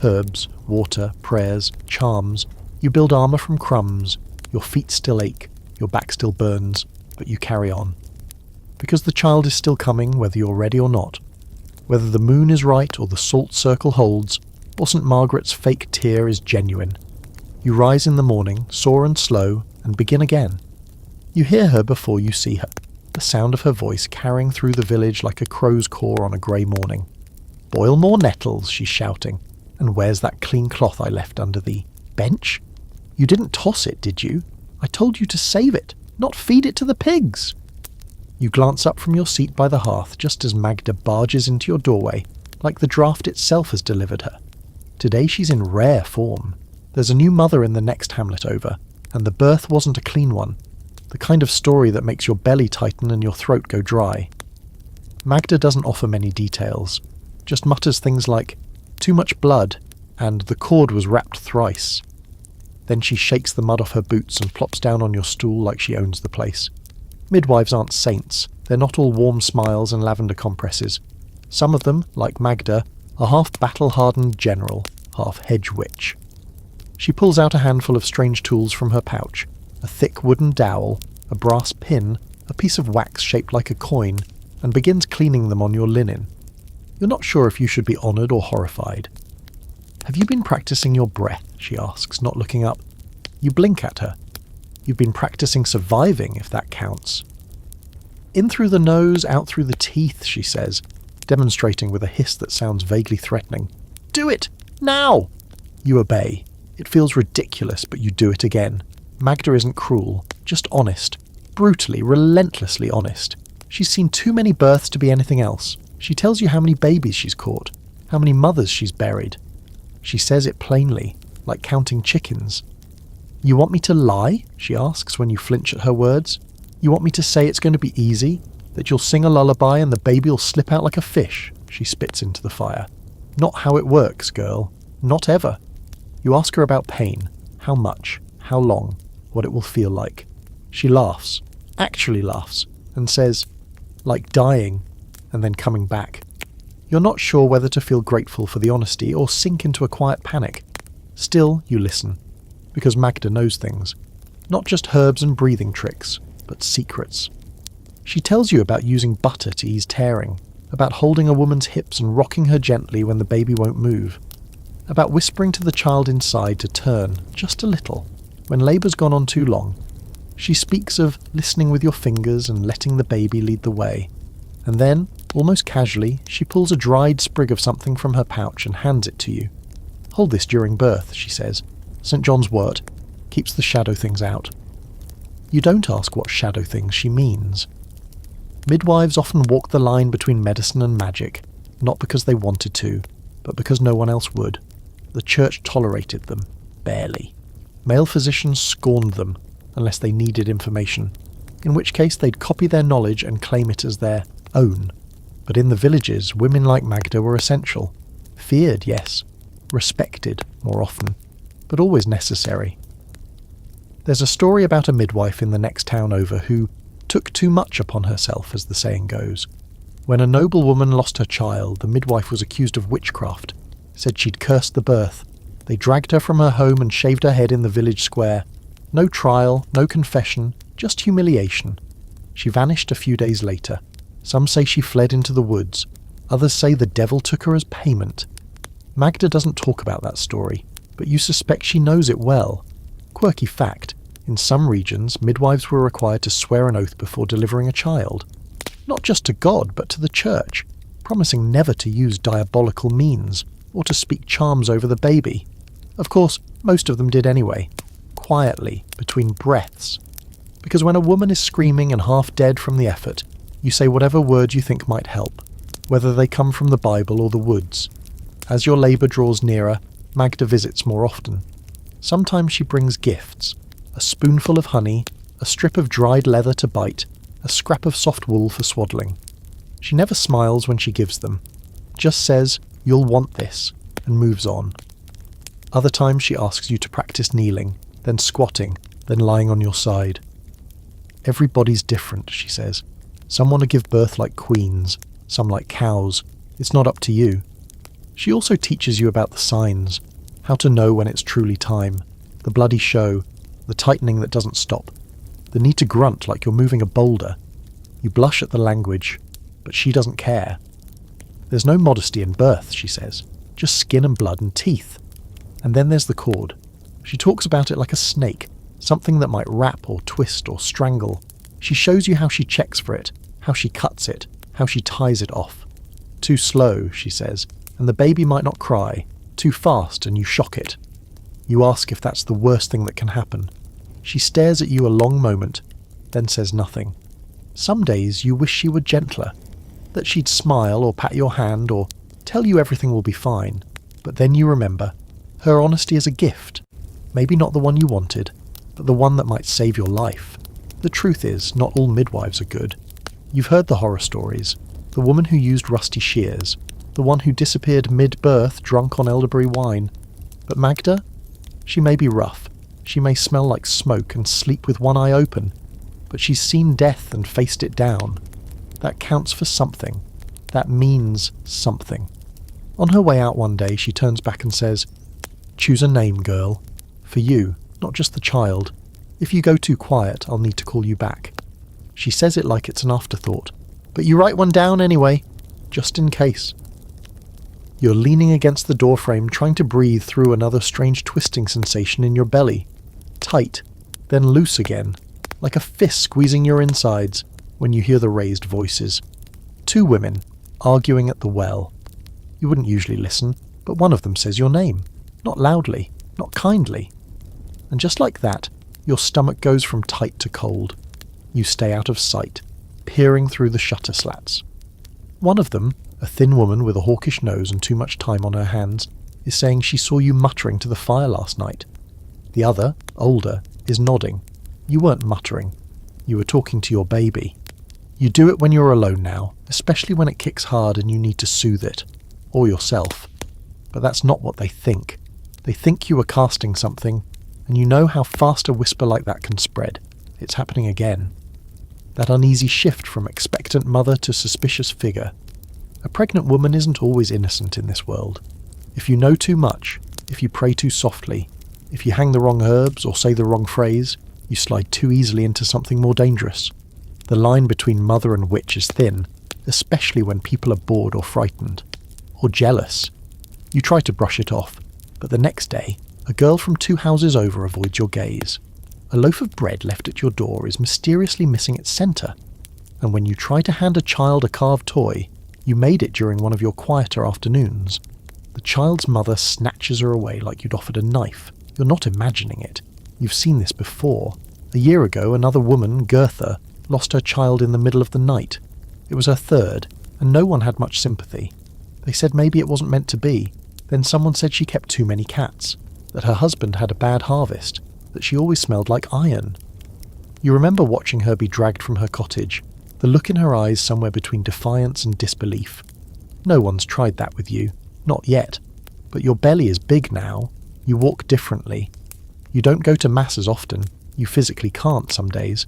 Herbs, water, prayers, charms. You build armour from crumbs. Your feet still ache, your back still burns, but you carry on. because the child is still coming whether you're ready or not. Whether the moon is right or the salt circle holds, or St. Margaret's fake tear is genuine. You rise in the morning, soar and slow, and begin again. You hear her before you see her, the sound of her voice carrying through the village like a crow's caw on a grey morning. "Boil more nettles," she's shouting. "And where's that clean cloth I left under the bench? You didn't toss it, did you? I told you to save it, not feed it to the pigs." You glance up from your seat by the hearth just as Magda barges into your doorway, like the draft itself has delivered her. Today she's in rare form. There's a new mother in the next hamlet over, and the birth wasn't a clean one. The kind of story that makes your belly tighten and your throat go dry. Magda doesn't offer many details, just mutters things like, "Too much blood," and "the cord was wrapped thrice." Then she shakes the mud off her boots and plops down on your stool like she owns the place. Midwives aren't saints. They're not all warm smiles and lavender compresses. Some of them, like Magda, are half battle-hardened general, half hedge witch. She pulls out a handful of strange tools from her pouch, a thick wooden dowel, a brass pin, a piece of wax shaped like a coin, and begins cleaning them on your linen. You're not sure if you should be honoured or horrified. "Have you been practicing your breath?" she asks, not looking up. You blink at her. You've been practicing surviving, if that counts. "In through the nose, out through the teeth," she says, demonstrating with a hiss that sounds vaguely threatening. "Do it! Now!" You obey. It feels ridiculous, but you do it again. Magda isn't cruel, just honest. Brutally, relentlessly honest. She's seen too many births to be anything else. She tells you how many babies she's caught, how many mothers she's buried. She says it plainly, like counting chickens. "You want me to lie?" she asks when you flinch at her words. "You want me to say it's going to be easy? That you'll sing a lullaby and the baby'll slip out like a fish?" She spits into the fire. "Not how it works, girl. Not ever." You ask her about pain. How much? How long? What it will feel like. She laughs. Actually laughs. And says, "Like dying," and then coming back. You're not sure whether to feel grateful for the honesty or sink into a quiet panic. Still, you listen. Because Magda knows things. Not just herbs and breathing tricks, but secrets. She tells you about using butter to ease tearing, about holding a woman's hips and rocking her gently when the baby won't move, about whispering to the child inside to turn, just a little, when labour's gone on too long. She speaks of listening with your fingers and letting the baby lead the way. And then, almost casually, she pulls a dried sprig of something from her pouch and hands it to you. "Hold this during birth," she says. "St. John's wort. Keeps the shadow things out." You don't ask what shadow things she means. Midwives often walk the line between medicine and magic, not because they wanted to, but because no one else would. The church tolerated them, barely. Male physicians scorned them, unless they needed information, in which case they'd copy their knowledge and claim it as their own. But in the villages, women like Magda were essential. Feared, yes. Respected, more often. But always necessary. There's a story about a midwife in the next town over who took too much upon herself, as the saying goes. When a noble woman lost her child, the midwife was accused of witchcraft, said she'd cursed the birth. They dragged her from her home and shaved her head in the village square. No trial, no confession, just humiliation. She vanished a few days later. Some say she fled into the woods. Others say the devil took her as payment. Magda doesn't talk about that story, but you suspect she knows it well. Quirky fact, in some regions, midwives were required to swear an oath before delivering a child. Not just to God, but to the church, promising never to use diabolical means, or to speak charms over the baby. Of course, most of them did anyway, quietly, between breaths. Because when a woman is screaming and half dead from the effort, you say whatever words you think might help, whether they come from the Bible or the woods. As your labour draws nearer, Magda visits more often. Sometimes she brings gifts, a spoonful of honey, a strip of dried leather to bite, a scrap of soft wool for swaddling. She never smiles when she gives them, just says, "You'll want this," and moves on. Other times she asks you to practice kneeling, then squatting, then lying on your side. "Everybody's different," she says. "Some want to give birth like queens, some like cows. It's not up to you." She also teaches you about the signs, how to know when it's truly time, the bloody show, the tightening that doesn't stop, the need to grunt like you're moving a boulder. You blush at the language, but she doesn't care. There's no modesty in birth, she says, just skin and blood and teeth. And then there's the cord. She talks about it like a snake, something that might wrap or twist or strangle. She shows you how she checks for it, how she cuts it, how she ties it off. Too slow, she says, and the baby might not cry. Too fast and you shock it. You ask if that's the worst thing that can happen. She stares at you a long moment, then says nothing. Some days you wish she were gentler, that she'd smile or pat your hand or tell you everything will be fine. But then you remember, her honesty is a gift. Maybe not the one you wanted, but the one that might save your life. The truth is, not all midwives are good. You've heard the horror stories. The woman who used rusty shears, the one who disappeared mid-birth drunk on elderberry wine. But Magda? She may be rough. She may smell like smoke and sleep with one eye open. But she's seen death and faced it down. That counts for something. That means something. On her way out one day, she turns back and says, "Choose a name, girl. For you, not just the child. If you go too quiet, I'll need to call you back." She says it like it's an afterthought. But you write one down anyway, just in case. You're leaning against the doorframe, trying to breathe through another strange twisting sensation in your belly. Tight, then loose again, like a fist squeezing your insides, when you hear the raised voices. Two women, arguing at the well. You wouldn't usually listen, but one of them says your name. Not loudly, not kindly. And just like that, your stomach goes from tight to cold. You stay out of sight, peering through the shutter slats. One of them, a thin woman with a hawkish nose and too much time on her hands, is saying she saw you muttering to the fire last night. The other, older, is nodding. You weren't muttering. You were talking to your baby. You do it when you're alone now, especially when it kicks hard and you need to soothe it. Or yourself. But that's not what they think. They think you are casting something, and you know how fast a whisper like that can spread. It's happening again. That uneasy shift from expectant mother to suspicious figure. A pregnant woman isn't always innocent in this world. If you know too much, if you pray too softly, if you hang the wrong herbs or say the wrong phrase, you slide too easily into something more dangerous. The line between mother and witch is thin, especially when people are bored or frightened. Or jealous. You try to brush it off, but the next day, a girl from 2 houses over avoids your gaze. A loaf of bread left at your door is mysteriously missing its centre, and when you try to hand a child a carved toy, you made it during one of your quieter afternoons. The child's mother snatches her away like you'd offered a knife. You're not imagining it. You've seen this before. A year ago, another woman, Gertha, lost her child in the middle of the night. It was her third, and no one had much sympathy. They said maybe it wasn't meant to be. Then someone said she kept too many cats, that her husband had a bad harvest, that she always smelled like iron. You remember watching her be dragged from her cottage, the look in her eyes somewhere between defiance and disbelief. No one's tried that with you, not yet. But your belly is big now. You walk differently. You don't go to mass as often. You physically can't some days.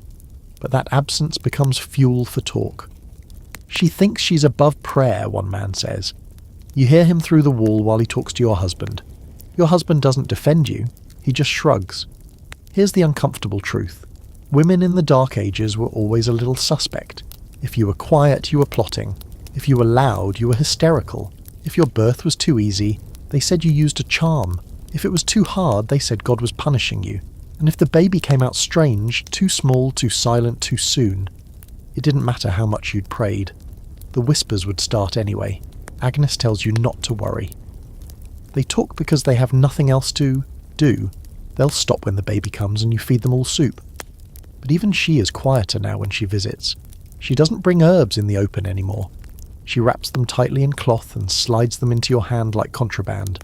But that absence becomes fuel for talk. She thinks she's above prayer, one man says. You hear him through the wall while he talks to your husband. Your husband doesn't defend you. He just shrugs. Here's the uncomfortable truth. Women in the Dark Ages were always a little suspect. If you were quiet, you were plotting. If you were loud, you were hysterical. If your birth was too easy, they said you used a charm. If it was too hard, they said God was punishing you. And if the baby came out strange, too small, too silent, too soon, it didn't matter how much you'd prayed. The whispers would start anyway. Agnes tells you not to worry. They talk because they have nothing else to do. They'll stop when the baby comes and you feed them all soup. But even she is quieter now when she visits. She doesn't bring herbs in the open anymore. She wraps them tightly in cloth and slides them into your hand like contraband.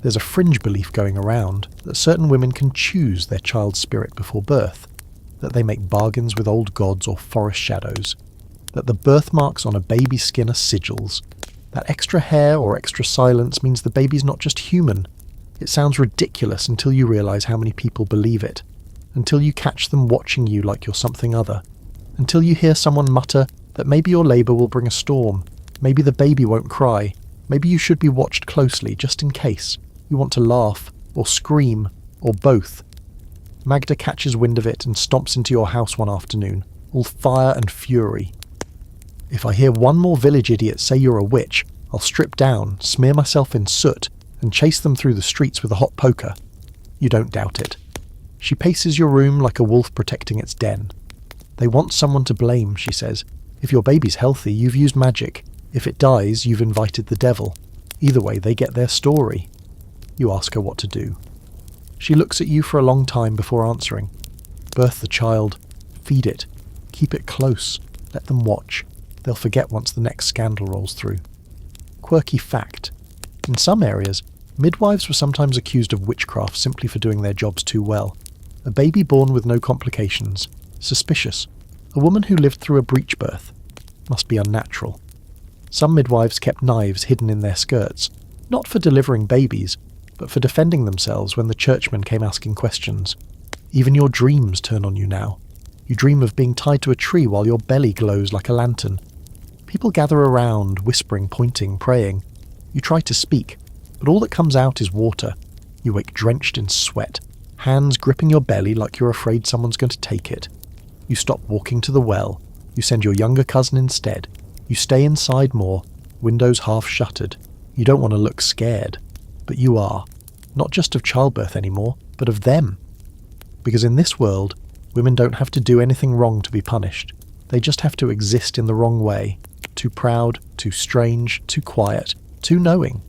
There's a fringe belief going around that certain women can choose their child's spirit before birth, that they make bargains with old gods or forest shadows, that the birthmarks on a baby's skin are sigils. That extra hair or extra silence means the baby's not just human. It sounds ridiculous until you realise how many people believe it, until you catch them watching you like you're something other, until you hear someone mutter that maybe your labour will bring a storm, maybe the baby won't cry, maybe you should be watched closely just in case. You want to laugh, or scream, or both. Magda catches wind of it and stomps into your house one afternoon, all fire and fury. If I hear one more village idiot say you're a witch, I'll strip down, smear myself in soot, and chase them through the streets with a hot poker. You don't doubt it. She paces your room like a wolf protecting its den. They want someone to blame, she says. If your baby's healthy, you've used magic. If it dies, you've invited the devil. Either way, they get their story. You ask her what to do. She looks at you for a long time before answering. Birth the child. Feed it. Keep it close. Let them watch. They'll forget once the next scandal rolls through. Quirky fact. In some areas, midwives were sometimes accused of witchcraft simply for doing their jobs too well. A baby born with no complications. Suspicious. A woman who lived through a breech birth. Must be unnatural. Some midwives kept knives hidden in their skirts, not for delivering babies, but for defending themselves when the churchmen came asking questions. Even your dreams turn on you now. You dream of being tied to a tree while your belly glows like a lantern. People gather around, whispering, pointing, praying. You try to speak, but all that comes out is water. You wake drenched in sweat, hands gripping your belly like you're afraid someone's going to take it. You stop walking to the well. You send your younger cousin instead. You stay inside more, windows half shuttered. You don't want to look scared. But you are. Not just of childbirth anymore, but of them. Because in this world, women don't have to do anything wrong to be punished. They just have to exist in the wrong way. Too proud, too strange, too quiet, too knowing.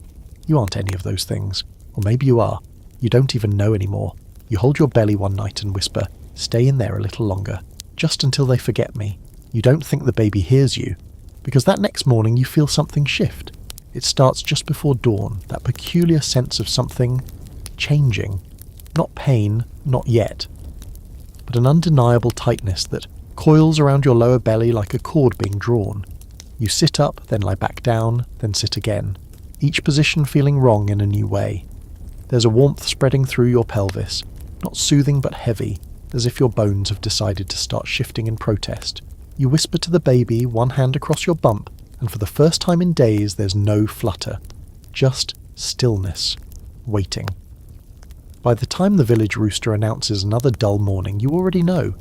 You aren't any of those things. Or maybe you are. You don't even know anymore. You hold your belly one night and whisper, "Stay in there a little longer, just until they forget me." You don't think the baby hears you, because that next morning you feel something shift. It starts just before dawn, that peculiar sense of something changing. Not pain, not yet, but an undeniable tightness that coils around your lower belly like a cord being drawn. You sit up, then lie back down, then sit again, each position feeling wrong in a new way. There's a warmth spreading through your pelvis, not soothing but heavy, as if your bones have decided to start shifting in protest. You whisper to the baby, one hand across your bump, and for the first time in days there's no flutter. Just stillness. Waiting. By the time the village rooster announces another dull morning, you already know.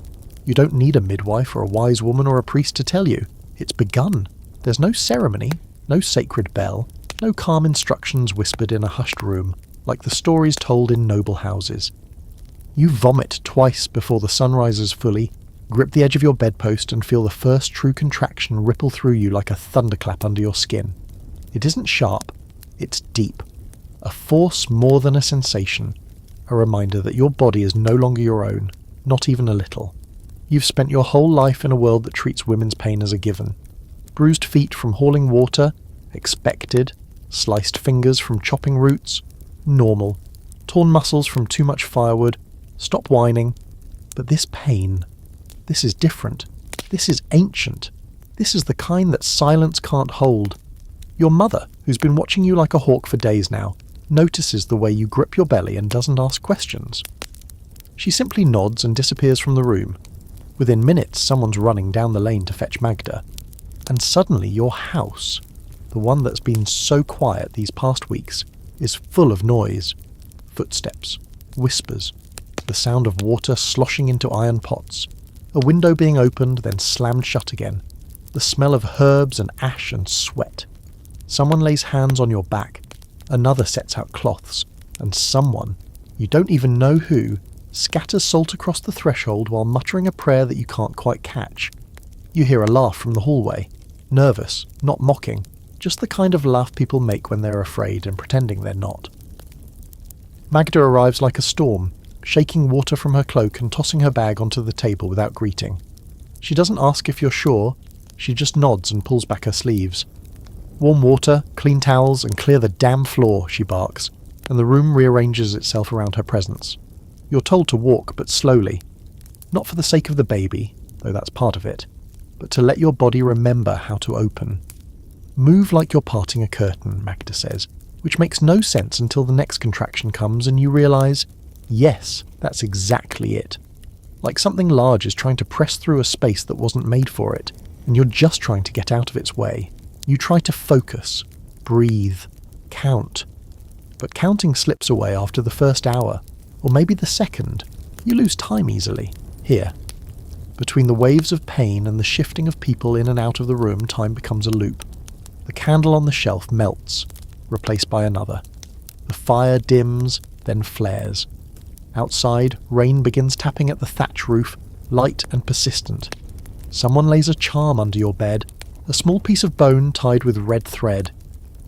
You don't need a midwife or a wise woman or a priest to tell you. It's begun. There's no ceremony, no sacred bell, no calm instructions whispered in a hushed room, like the stories told in noble houses. You vomit twice before the sun rises fully, grip the edge of your bedpost and feel the first true contraction ripple through you like a thunderclap under your skin. It isn't sharp, it's deep. A force more than a sensation. A reminder that your body is no longer your own, not even a little. You've spent your whole life in a world that treats women's pain as a given. Bruised feet from hauling water, expected. Sliced fingers from chopping roots, normal. Torn muscles from too much firewood, stop whining. But this pain, this is different. This is ancient. This is the kind that silence can't hold. Your mother, who's been watching you like a hawk for days now, notices the way you grip your belly and doesn't ask questions. She simply nods and disappears from the room. Within minutes, someone's running down the lane to fetch Magda. And suddenly your house, the one that's been so quiet these past weeks, is full of noise. Footsteps, whispers, the sound of water sloshing into iron pots, a window being opened then slammed shut again, the smell of herbs and ash and sweat. Someone lays hands on your back, another sets out cloths, and someone, you don't even know who, scatters salt across the threshold while muttering a prayer that you can't quite catch. You hear a laugh from the hallway, nervous, not mocking, just the kind of laugh people make when they're afraid and pretending they're not. Magda arrives like a storm, shaking water from her cloak and tossing her bag onto the table without greeting. She doesn't ask if you're sure, she just nods and pulls back her sleeves. "Warm water, clean towels, and clear the damn floor," she barks, and the room rearranges itself around her presence. You're told to walk, but slowly. Not for the sake of the baby, though that's part of it, but to let your body remember how to open. "Move like you're parting a curtain," Magda says, which makes no sense until the next contraction comes and you realise, yes, that's exactly it. Like something large is trying to press through a space that wasn't made for it, and you're just trying to get out of its way. You try to focus, breathe, count. But counting slips away after the first hour, or maybe the second. You lose time easily. Here. Between the waves of pain and the shifting of people in and out of the room, time becomes a loop. The candle on the shelf melts, replaced by another. The fire dims, then flares. Outside, rain begins tapping at the thatch roof, light and persistent. Someone lays a charm under your bed, a small piece of bone tied with red thread.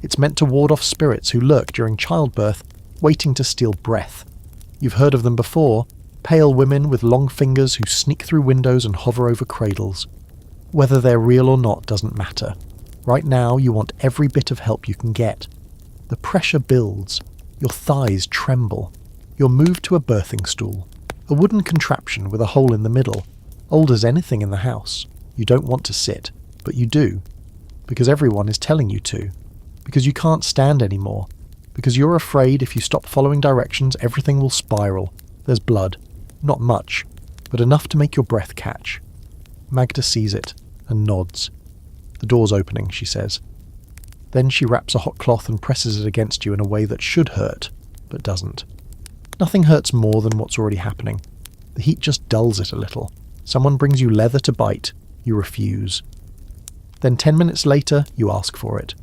It's meant to ward off spirits who lurk during childbirth, waiting to steal breath. You've heard of them before, pale women with long fingers who sneak through windows and hover over cradles. Whether they're real or not doesn't matter. Right now you want every bit of help you can get. The pressure builds. Your thighs tremble. You're moved to a birthing stool, a wooden contraption with a hole in the middle, old as anything in the house. You don't want to sit, but you do, because everyone is telling you to, because you can't stand anymore, because you're afraid if you stop following directions everything will spiral. There's blood. Not much, but enough to make your breath catch. Magda sees it and nods. The door's opening, she says. Then she wraps a hot cloth and presses it against you in a way that should hurt, but doesn't. Nothing hurts more than what's already happening. The heat just dulls it a little. Someone brings you leather to bite. You refuse. Then 10 minutes later, you ask for it.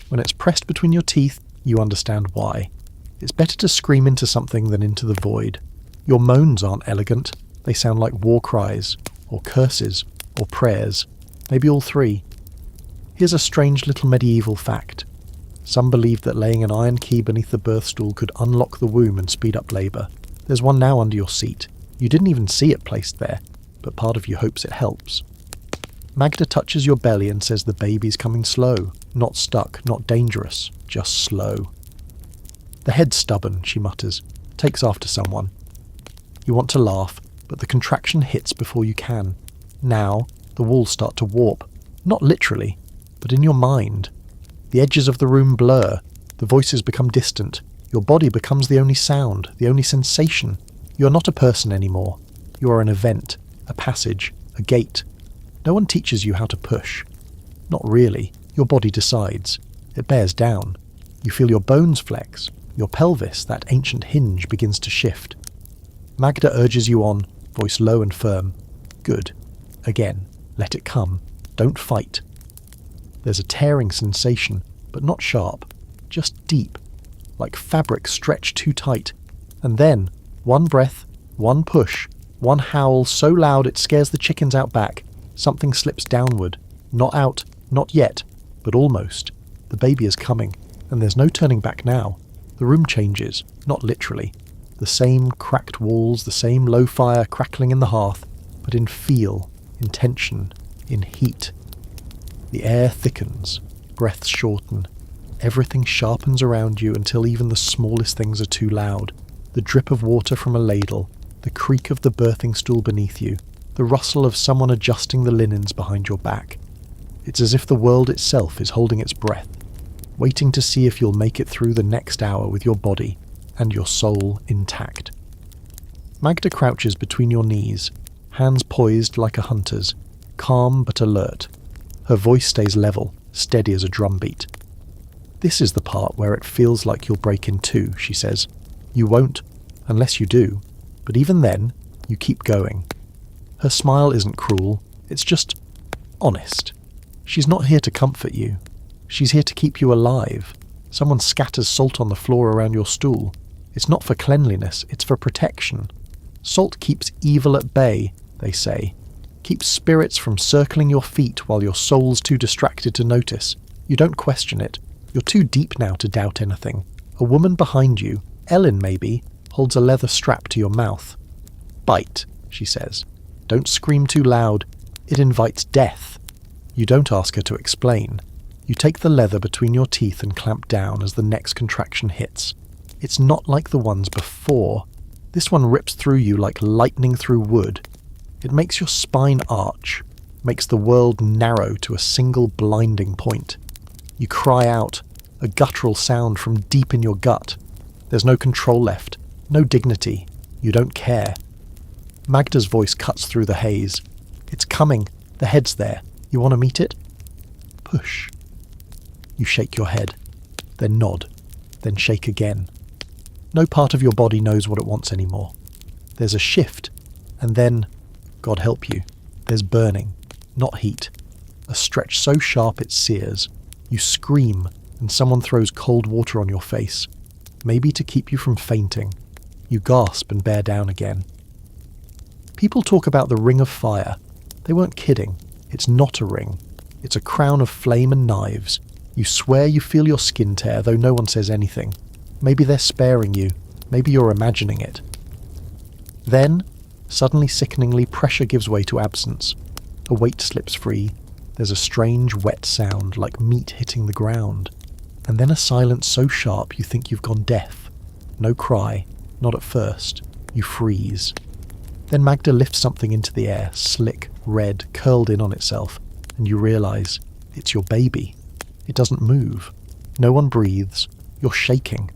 When it's pressed between your teeth, you understand why. It's better to scream into something than into the void. Your moans aren't elegant. They sound like war cries, or curses, or prayers. Maybe all three. Here's a strange little medieval fact. Some believed that laying an iron key beneath the birth stool could unlock the womb and speed up labour. There's one now under your seat. You didn't even see it placed there, but part of you hopes it helps. Magda touches your belly and says the baby's coming slow. Not stuck, not dangerous, just slow. The head's stubborn, she mutters. Takes after someone. You want to laugh, but the contraction hits before you can. Now, the walls start to warp. Not literally, but in your mind. The edges of the room blur. The voices become distant. Your body becomes the only sound, the only sensation. You are not a person anymore. You are an event, a passage, a gate. No one teaches you how to push. Not really. Your body decides. It bears down. You feel your bones flex. Your pelvis, that ancient hinge, begins to shift. Magda urges you on, voice low and firm. Good. Again. Let it come. Don't fight. There's a tearing sensation, but not sharp. Just deep. Like fabric stretched too tight. And then, one breath, one push, one howl so loud it scares the chickens out back. Something slips downward. Not out, not yet, but almost. The baby is coming, and there's no turning back now. The room changes, not literally. The same cracked walls, the same low fire crackling in the hearth, but in feel, in tension, in heat. The air thickens, breaths shorten. Everything sharpens around you until even the smallest things are too loud. The drip of water from a ladle, the creak of the birthing stool beneath you, the rustle of someone adjusting the linens behind your back. It's as if the world itself is holding its breath, waiting to see if you'll make it through the next hour with your body and your soul intact. Magda crouches between your knees, hands poised like a hunter's, calm but alert. Her voice stays level, steady as a drumbeat. This is the part where it feels like you'll break in two, she says. You won't, unless you do, but even then, you keep going. Her smile isn't cruel, it's just honest. She's not here to comfort you. She's here to keep you alive. Someone scatters salt on the floor around your stool. It's not for cleanliness, it's for protection. Salt keeps evil at bay, they say. Keeps spirits from circling your feet while your soul's too distracted to notice. You don't question it. You're too deep now to doubt anything. A woman behind you, Ellen maybe, holds a leather strap to your mouth. Bite, she says. Don't scream too loud. It invites death. You don't ask her to explain. You take the leather between your teeth and clamp down as the next contraction hits. It's not like the ones before. This one rips through you like lightning through wood. It makes your spine arch, makes the world narrow to a single blinding point. You cry out, a guttural sound from deep in your gut. There's no control left, no dignity. You don't care. Magda's voice cuts through the haze. It's coming. The head's there. You want to meet it? Push. You shake your head, then nod, then shake again. No part of your body knows what it wants anymore. There's a shift, and then, God help you, There's burning, not heat. A stretch so sharp it sears. You scream, and someone throws cold water on your face, maybe to keep you from fainting. You gasp and bear down again. People talk about the ring of fire. They weren't kidding. It's not a ring. It's a crown of flame and knives. You swear you feel your skin tear, though no one says anything. Maybe they're sparing you. Maybe you're imagining it. Then, suddenly sickeningly, pressure gives way to absence. A weight slips free. There's a strange wet sound, like meat hitting the ground. And then a silence so sharp you think you've gone deaf. No cry, not at first. You freeze. Then Magda lifts something into the air, slick, red, curled in on itself, and you realise it's your baby. It doesn't move. No one breathes. You're shaking.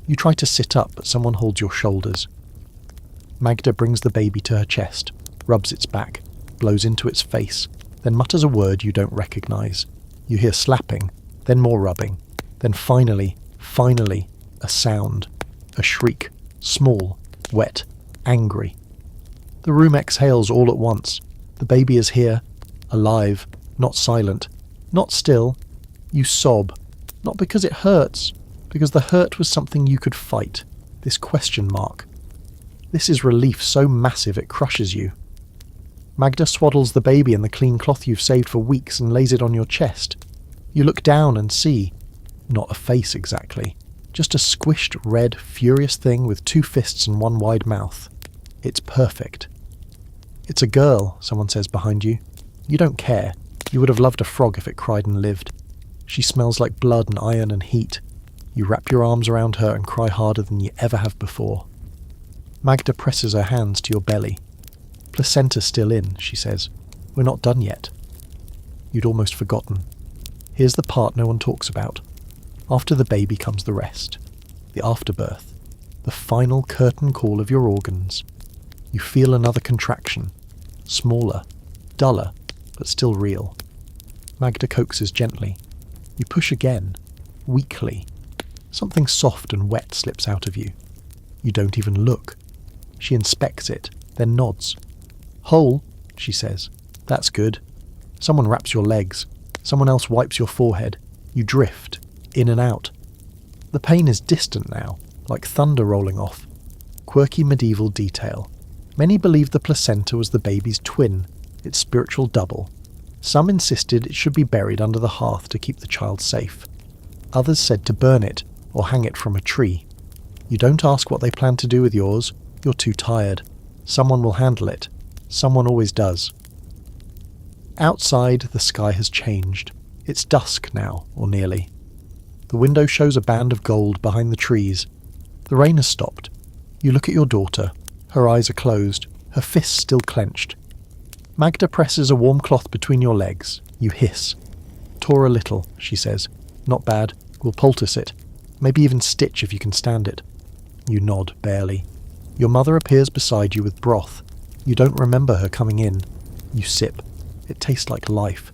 You try to sit up, but someone holds your shoulders. Magda brings the baby to her chest, rubs its back, blows into its face, then mutters a word you don't recognise. You hear slapping, then more rubbing, then finally, a sound. A shriek, small, wet, angry. The room exhales all at once. The baby is here, alive, not silent, not still. You sob, not because it hurts, because the hurt was something you could fight, this question mark. This is relief so massive it crushes you. Magda swaddles the baby in the clean cloth you've saved for weeks and lays it on your chest. You look down and see, not a face exactly, just a squished, red, furious thing with 2 fists and 1 wide mouth. It's perfect. It's a girl, someone says behind you. You don't care. You would have loved a frog if it cried and lived. She smells like blood and iron and heat. You wrap your arms around her and cry harder than you ever have before. Magda presses her hands to your belly. Placenta's still in, she says. We're not done yet. You'd almost forgotten. Here's the part no one talks about. After the baby comes the rest. The afterbirth. The final curtain call of your organs. You feel another contraction. Smaller, duller, but still real. Magda coaxes gently. You push again, weakly. Something soft and wet slips out of you. You don't even look. She inspects it, then nods. Whole, she says. That's good. Someone wraps your legs. Someone else wipes your forehead. You drift, in and out. The pain is distant now, like thunder rolling off. Quirky medieval detail. Many believed the placenta was the baby's twin, its spiritual double. Some insisted it should be buried under the hearth to keep the child safe. Others said to burn it or hang it from a tree. You don't ask what they plan to do with yours. You're too tired. Someone will handle it. Someone always does. Outside, the sky has changed. It's dusk now, or nearly. The window shows a band of gold behind the trees. The rain has stopped. You look at your daughter. Her eyes are closed, her fists still clenched. Magda presses a warm cloth between your legs. You hiss. Tore a little, she says. Not bad. We'll poultice it. Maybe even stitch if you can stand it. You nod, barely. Your mother appears beside you with broth. You don't remember her coming in. You sip. It tastes like life.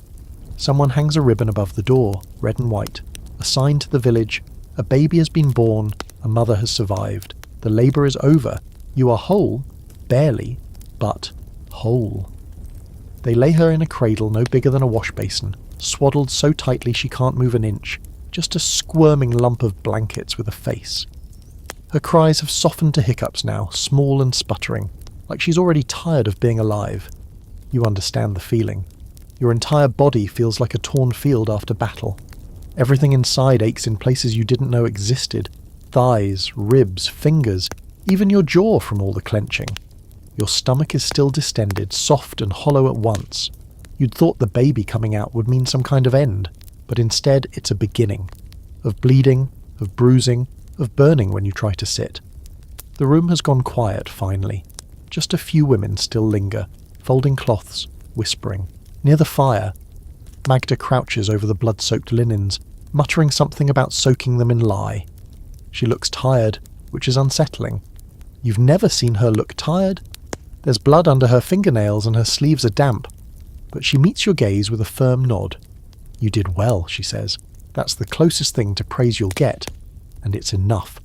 Someone hangs a ribbon above the door, red and white. A sign to the village. A baby has been born. A mother has survived. The labour is over. You are whole, barely, but whole. They lay her in a cradle no bigger than a wash basin, swaddled so tightly she can't move an inch, just a squirming lump of blankets with a face. Her cries have softened to hiccups now, small and sputtering, like she's already tired of being alive. You understand the feeling. Your entire body feels like a torn field after battle. Everything inside aches in places you didn't know existed. Thighs, ribs, fingers, even your jaw from all the clenching. Your stomach is still distended, soft and hollow at once. You'd thought the baby coming out would mean some kind of end, but instead it's a beginning. Of bleeding, of bruising, of burning when you try to sit. The room has gone quiet, finally. Just a few women still linger, folding cloths, whispering. Near the fire, Magda crouches over the blood-soaked linens, muttering something about soaking them in lye. She looks tired, which is unsettling. You've never seen her look tired. There's blood under her fingernails and her sleeves are damp. But she meets your gaze with a firm nod. You did well, she says. That's the closest thing to praise you'll get. And it's enough.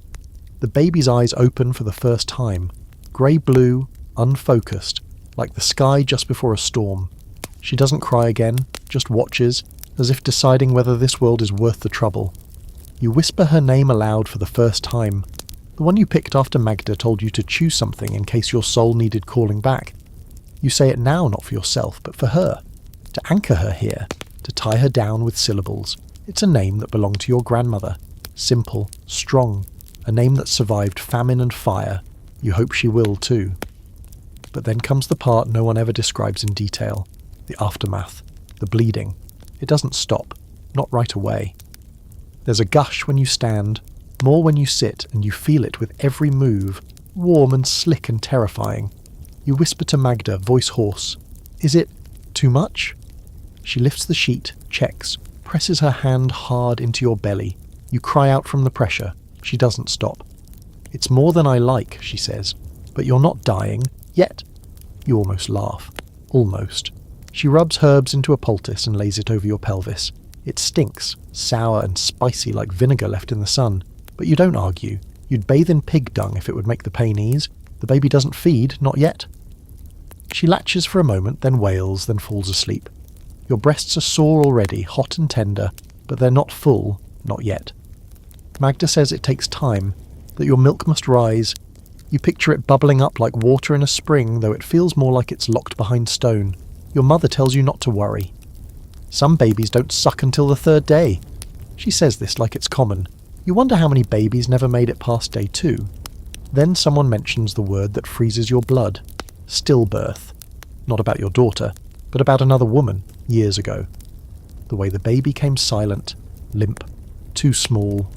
The baby's eyes open for the first time. Grey-blue, unfocused, like the sky just before a storm. She doesn't cry again, just watches, as if deciding whether this world is worth the trouble. You whisper her name aloud for the first time. The one you picked after Magda told you to choose something in case your soul needed calling back. You say it now not for yourself, but for her. To anchor her here, to tie her down with syllables. It's a name that belonged to your grandmother. Simple, strong, a name that survived famine and fire. You hope she will too. But then comes the part no one ever describes in detail. The aftermath. The bleeding. It doesn't stop. Not right away. There's a gush when you stand, more when you sit, and you feel it with every move, warm and slick and terrifying. You whisper to Magda, voice hoarse, "Is it too much?" She lifts the sheet, checks, presses her hand hard into your belly. You cry out from the pressure. She doesn't stop. "It's more than I like," she says, "but you're not dying, yet." You almost laugh. Almost. She rubs herbs into a poultice and lays it over your pelvis. It stinks, sour and spicy like vinegar left in the sun. But you don't argue. You'd bathe in pig dung if it would make the pain ease. The baby doesn't feed, not yet. She latches for a moment, then wails, then falls asleep. Your breasts are sore already, hot and tender, but they're not full, not yet. Magda says it takes time, that your milk must rise. You picture it bubbling up like water in a spring, though it feels more like it's locked behind stone. Your mother tells you not to worry. Some babies don't suck until the 3rd day. She says this like it's common. You wonder how many babies never made it past day 2. Then someone mentions the word that freezes your blood. Stillbirth. Not about your daughter, but about another woman, years ago. The way the baby came silent, limp, too small.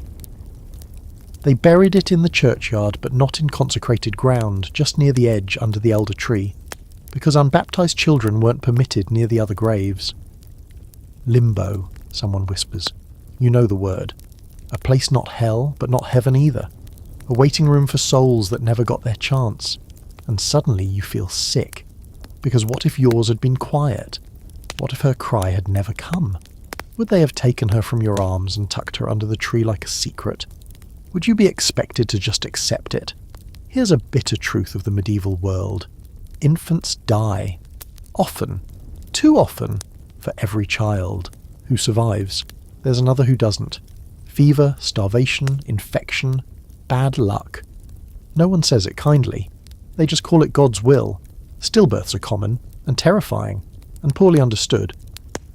They buried it in the churchyard, but not in consecrated ground, just near the edge under the elder tree, because unbaptized children weren't permitted near the other graves. Limbo, someone whispers. You know the word. A place not hell, but not heaven either. A waiting room for souls that never got their chance. And suddenly you feel sick. Because what if yours had been quiet? What if her cry had never come? Would they have taken her from your arms and tucked her under the tree like a secret? Would you be expected to just accept it? Here's a bitter truth of the medieval world. Infants die. Often. Too often. For every child. Who survives. There's another who doesn't. Fever, starvation, infection, bad luck. No one says it kindly. They just call it God's will. Stillbirths are common, and terrifying, and poorly understood.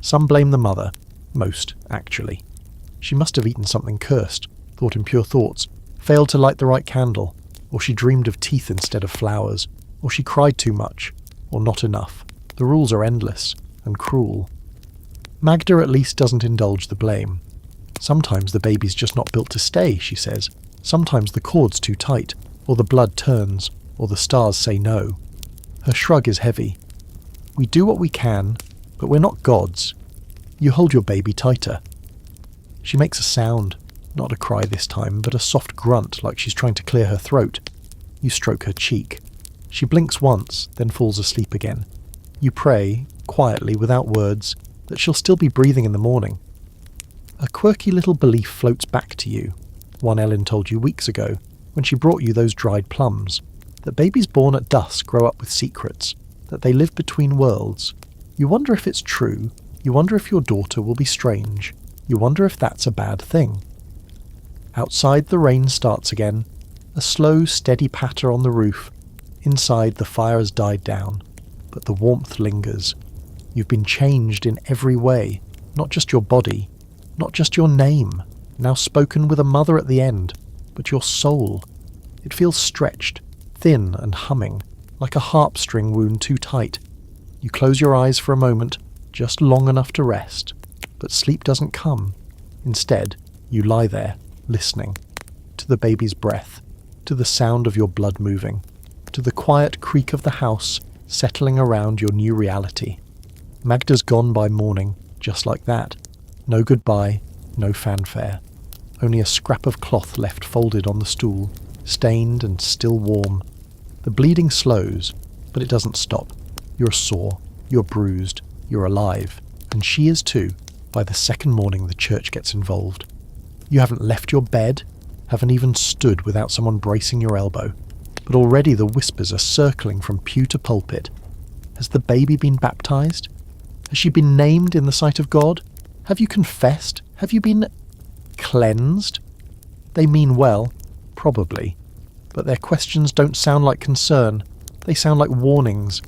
Some blame the mother. Most, actually. She must have eaten something cursed, thought impure thoughts, failed to light the right candle, or she dreamed of teeth instead of flowers, or she cried too much, or not enough. The rules are endless, and cruel. Magda at least doesn't indulge the blame. Sometimes the baby's just not built to stay, she says. Sometimes the cord's too tight, or the blood turns, or the stars say no. Her shrug is heavy. We do what we can, but we're not gods. You hold your baby tighter. She makes a sound, not a cry this time, but a soft grunt like she's trying to clear her throat. You stroke her cheek. She blinks once, then falls asleep again. You pray, quietly, without words, that she'll still be breathing in the morning. A quirky little belief floats back to you, one Ellen told you weeks ago, when she brought you those dried plums, that babies born at dusk grow up with secrets, that they live between worlds. You wonder if it's true, you wonder if your daughter will be strange, you wonder if that's a bad thing. Outside the rain starts again, a slow, steady patter on the roof. Inside the fire has died down, but the warmth lingers. You've been changed in every way, not just your body, not just your name, now spoken with a mother at the end, but your soul. It feels stretched, thin and humming, like a harp string wound too tight. You close your eyes for a moment, just long enough to rest, but sleep doesn't come. Instead, you lie there, listening, to the baby's breath, to the sound of your blood moving, to the quiet creak of the house settling around your new reality. Magda's gone by morning, just like that. No goodbye, no fanfare. Only a scrap of cloth left folded on the stool, stained and still warm. The bleeding slows, but it doesn't stop. You're sore, you're bruised, you're alive, and she is too, by the second morning the church gets involved. You haven't left your bed, haven't even stood without someone bracing your elbow, but already the whispers are circling from pew to pulpit. Has the baby been baptized? Has she been named in the sight of God? Have you confessed? Have you been cleansed? They mean well, probably, but their questions don't sound like concern. They sound like warnings.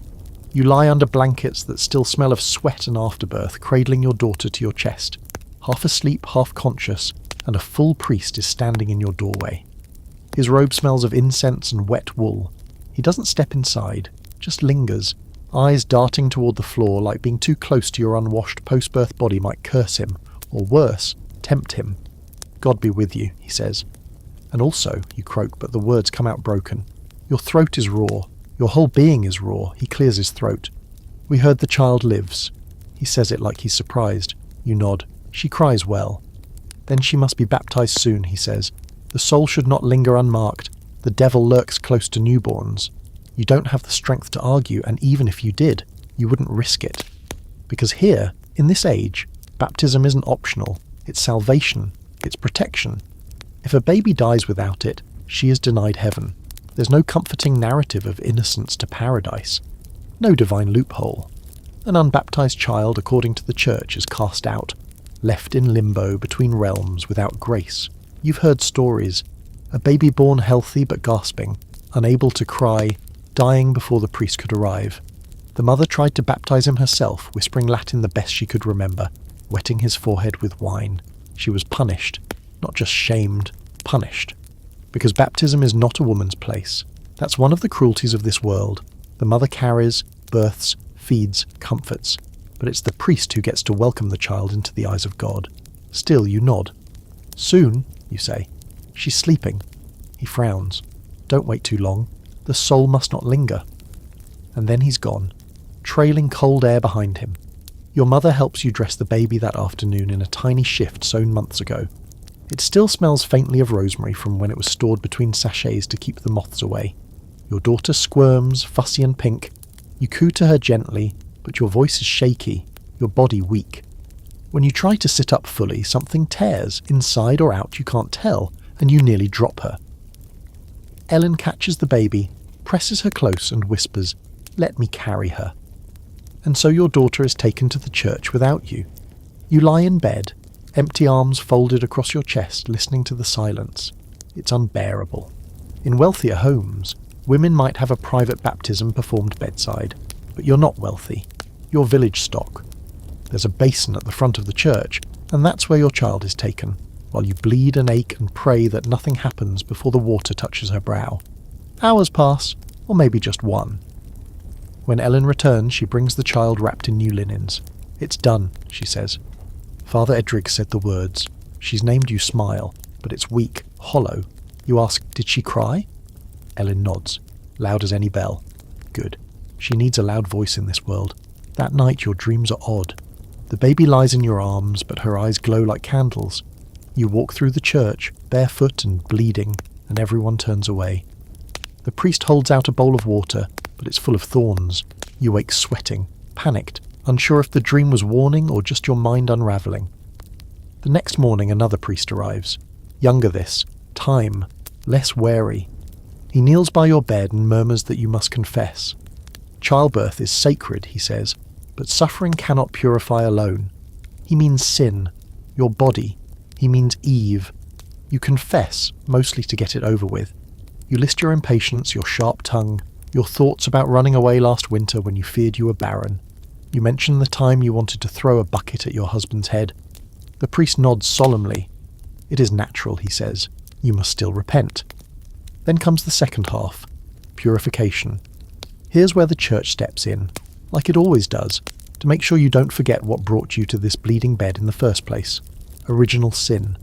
You lie under blankets that still smell of sweat and afterbirth, cradling your daughter to your chest, half asleep, half conscious, and a full priest is standing in your doorway. His robe smells of incense and wet wool. He doesn't step inside, just lingers, eyes darting toward the floor like being too close to your unwashed post-birth body might curse him, or worse, tempt him. God be with you, he says. And also, you croak, but the words come out broken. Your throat is raw. Your whole being is raw. He clears his throat. We heard the child lives. He says it like he's surprised. You nod. She cries well. Then she must be baptized soon, he says. The soul should not linger unmarked. The devil lurks close to newborns. You don't have the strength to argue, and even if you did, you wouldn't risk it. Because here, in this age, baptism isn't optional. It's salvation. It's protection. If a baby dies without it, she is denied heaven. There's no comforting narrative of innocence to paradise. No divine loophole. An unbaptized child, according to the church, is cast out, left in limbo between realms without grace. You've heard stories. A baby born healthy but gasping, unable to cry, dying before the priest could arrive. The mother tried to baptize him herself, whispering Latin the best she could remember, wetting his forehead with wine. She was punished, not just shamed, punished. Because baptism is not a woman's place. That's one of the cruelties of this world. The mother carries, births, feeds, comforts. But it's the priest who gets to welcome the child into the eyes of God. Still, you nod. Soon, you say. She's sleeping. He frowns. Don't wait too long. The soul must not linger. And then he's gone, trailing cold air behind him. Your mother helps you dress the baby that afternoon in a tiny shift sewn months ago. It still smells faintly of rosemary from when it was stored between sachets to keep the moths away. Your daughter squirms, fussy and pink. You coo to her gently, but your voice is shaky, your body weak. When you try to sit up fully, something tears, inside or out you can't tell, and you nearly drop her. Ellen catches the baby, presses her close and whispers, "Let me carry her." And so your daughter is taken to the church without you. You lie in bed, empty arms folded across your chest, listening to the silence. It's unbearable. In wealthier homes, women might have a private baptism performed bedside, but you're not wealthy. You're village stock. There's a basin at the front of the church, and that's where your child is taken, while you bleed and ache and pray that nothing happens before the water touches her brow. Hours pass, or maybe just one. When Ellen returns, she brings the child wrapped in new linens. "It's done," she says. Father Edrig said the words. She's named you Smile, but it's weak, hollow. You ask, "Did she cry?" Ellen nods, loud as any bell. Good. She needs a loud voice in this world. That night your dreams are odd. The baby lies in your arms, but her eyes glow like candles. You walk through the church, barefoot and bleeding, and everyone turns away. The priest holds out a bowl of water, but it's full of thorns. You wake sweating, panicked, unsure if the dream was warning or just your mind unravelling. The next morning another priest arrives. Younger this, time, less wary. He kneels by your bed and murmurs that you must confess. Childbirth is sacred, he says, but suffering cannot purify alone. He means sin, your body. He means Eve. You confess, mostly to get it over with. You list your impatience, your sharp tongue, your thoughts about running away last winter when you feared you were barren. You mention the time you wanted to throw a bucket at your husband's head. The priest nods solemnly. It is natural, he says. You must still repent. Then comes the second half, purification. Here's where the church steps in, like it always does, to make sure you don't forget what brought you to this bleeding bed in the first place. Original sin.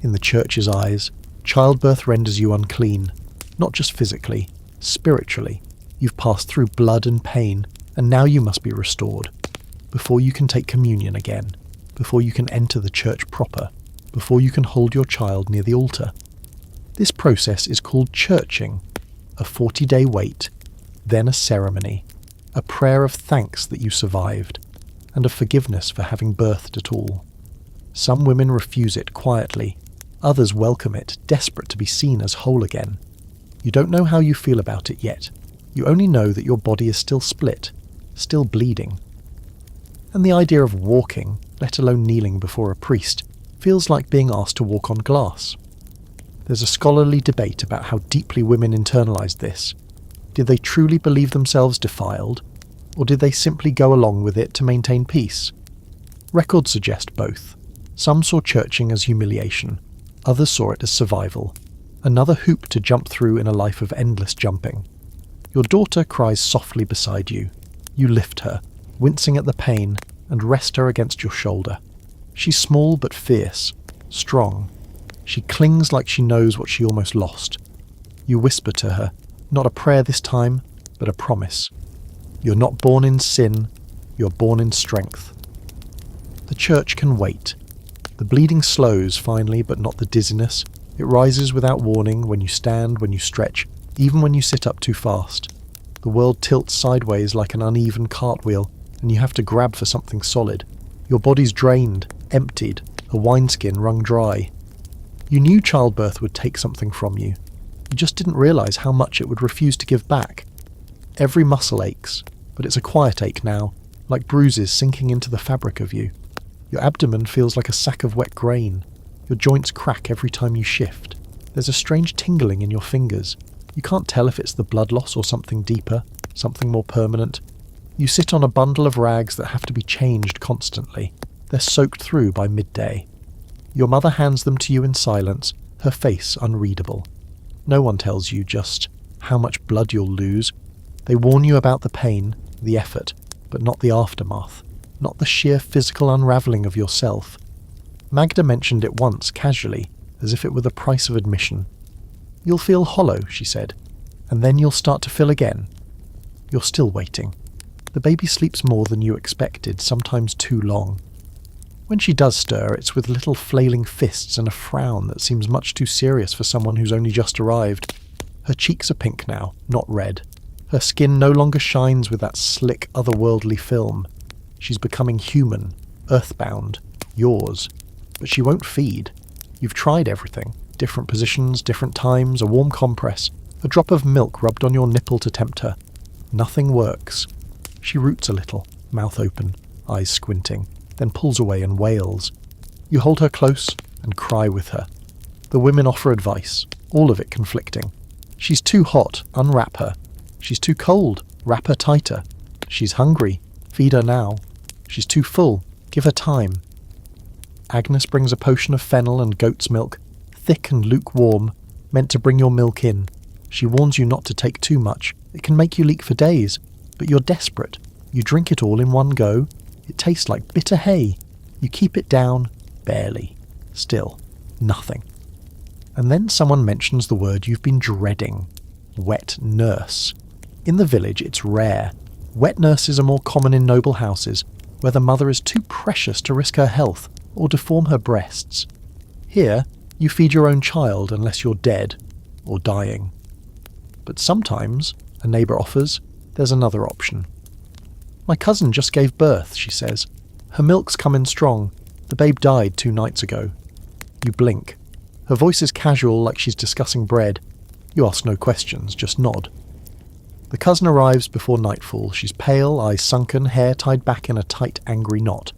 In the church's eyes, childbirth renders you unclean, not just physically, spiritually. You've passed through blood and pain, and now you must be restored. Before you can take communion again, before you can enter the church proper, before you can hold your child near the altar. This process is called churching, a 40-day wait, then a ceremony, a prayer of thanks that you survived, and of forgiveness for having birthed at all. Some women refuse it quietly, others welcome it, desperate to be seen as whole again. You don't know how you feel about it yet. You only know that your body is still split, still bleeding. and the idea of walking, let alone kneeling before a priest, feels like being asked to walk on glass. There's a scholarly debate about how deeply women internalized this. Did they truly believe themselves defiled, or did they simply go along with it to maintain peace? Records suggest both. Some saw churching as humiliation, others saw it as survival, another hoop to jump through in a life of endless jumping. Your daughter cries softly beside you. You lift her, wincing at the pain, and rest her against your shoulder. She's small but fierce, strong. She clings like she knows what she almost lost. You whisper to her, not a prayer this time, but a promise. You're not born in sin, you're born in strength. The church can wait. The bleeding slows finally, but not the dizziness. It rises without warning when you stand, when you stretch, even when you sit up too fast. The world tilts sideways like an uneven cartwheel, and you have to grab for something solid. Your body's drained, emptied, a wineskin wrung dry. You knew childbirth would take something from you. You just didn't realise how much it would refuse to give back. Every muscle aches, but it's a quiet ache now, like bruises sinking into the fabric of you. Your abdomen feels like a sack of wet grain. Your joints crack every time you shift. There's a strange tingling in your fingers. You can't tell if it's the blood loss or something deeper, something more permanent. You sit on a bundle of rags that have to be changed constantly. They're soaked through by midday. Your mother hands them to you in silence, her face unreadable. No one tells you just how much blood you'll lose. They warn you about the pain, the effort, but not the aftermath. Not the sheer physical unravelling of yourself. Magda mentioned it once, casually, as if it were the price of admission. You'll feel hollow, she said, and then you'll start to fill again. You're still waiting. The baby sleeps more than you expected, sometimes too long. When she does stir, it's with little flailing fists and a frown that seems much too serious for someone who's only just arrived. Her cheeks are pink now, not red. Her skin no longer shines with that slick, otherworldly film. She's becoming human, earthbound, yours. But she won't feed. You've tried everything. Different positions, different times, a warm compress, a drop of milk rubbed on your nipple to tempt her. Nothing works. She roots a little, mouth open, eyes squinting, then pulls away and wails. You hold her close and cry with her. The women offer advice, all of it conflicting. She's too hot, unwrap her. She's too cold, wrap her tighter. She's hungry, feed her now. She's too full, give her time. Agnes brings a potion of fennel and goat's milk, thick and lukewarm, meant to bring your milk in. She warns you not to take too much. It can make you leak for days, but you're desperate. You drink it all in one go. It tastes like bitter hay. You keep it down, barely. Still, nothing. And then someone mentions the word you've been dreading. Wet nurse. In the village, it's rare. Wet nurses are more common in noble houses, where the mother is too precious to risk her health or deform her breasts. Here, you feed your own child unless you're dead or dying. But sometimes, a neighbour offers, there's another option. My cousin just gave birth, she says. Her milk's come in strong. The babe died 2 nights ago. You blink. Her voice is casual, like she's discussing bread. You ask no questions, just nod. The cousin arrives before nightfall. She's pale, eyes sunken, hair tied back in a tight, angry knot.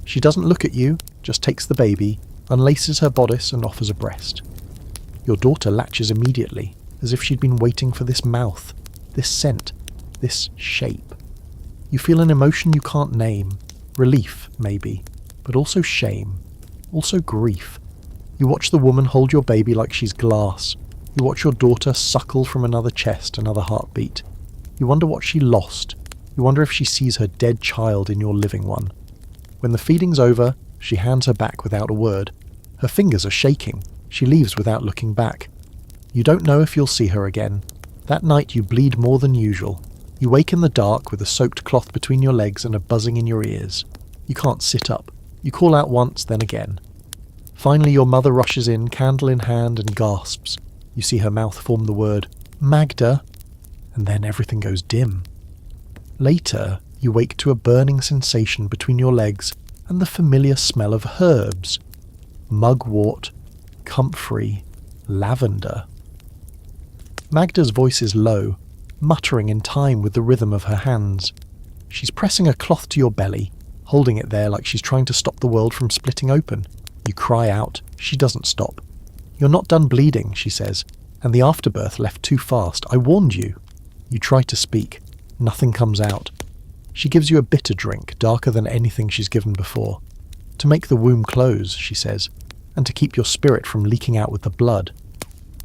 She doesn't look at you, just takes the baby, unlaces her bodice and offers a breast. Your daughter latches immediately, as if she'd been waiting for this mouth, this scent, this shape. You feel an emotion you can't name. Relief, maybe, but also shame, also grief. You watch the woman hold your baby like she's glass. You watch your daughter suckle from another chest, another heartbeat. You wonder what she lost. You wonder if she sees her dead child in your living one. When the feeding's over, she hands her back without a word. Her fingers are shaking. She leaves without looking back. You don't know if you'll see her again. That night you bleed more than usual. You wake in the dark with a soaked cloth between your legs and a buzzing in your ears. You can't sit up. You call out once, then again. Finally your mother rushes in, candle in hand, and gasps. You see her mouth form the word, Magda, and then everything goes dim. Later, you wake to a burning sensation between your legs and the familiar smell of herbs. Mugwort, comfrey, lavender. Magda's voice is low, muttering in time with the rhythm of her hands. She's pressing a cloth to your belly, holding it there like she's trying to stop the world from splitting open. You cry out. She doesn't stop. "You're not done bleeding," she says, "and the afterbirth left too fast. I warned you." You try to speak. Nothing comes out. She gives you a bitter drink, darker than anything she's given before. "To make the womb close," she says, "and to keep your spirit from leaking out with the blood."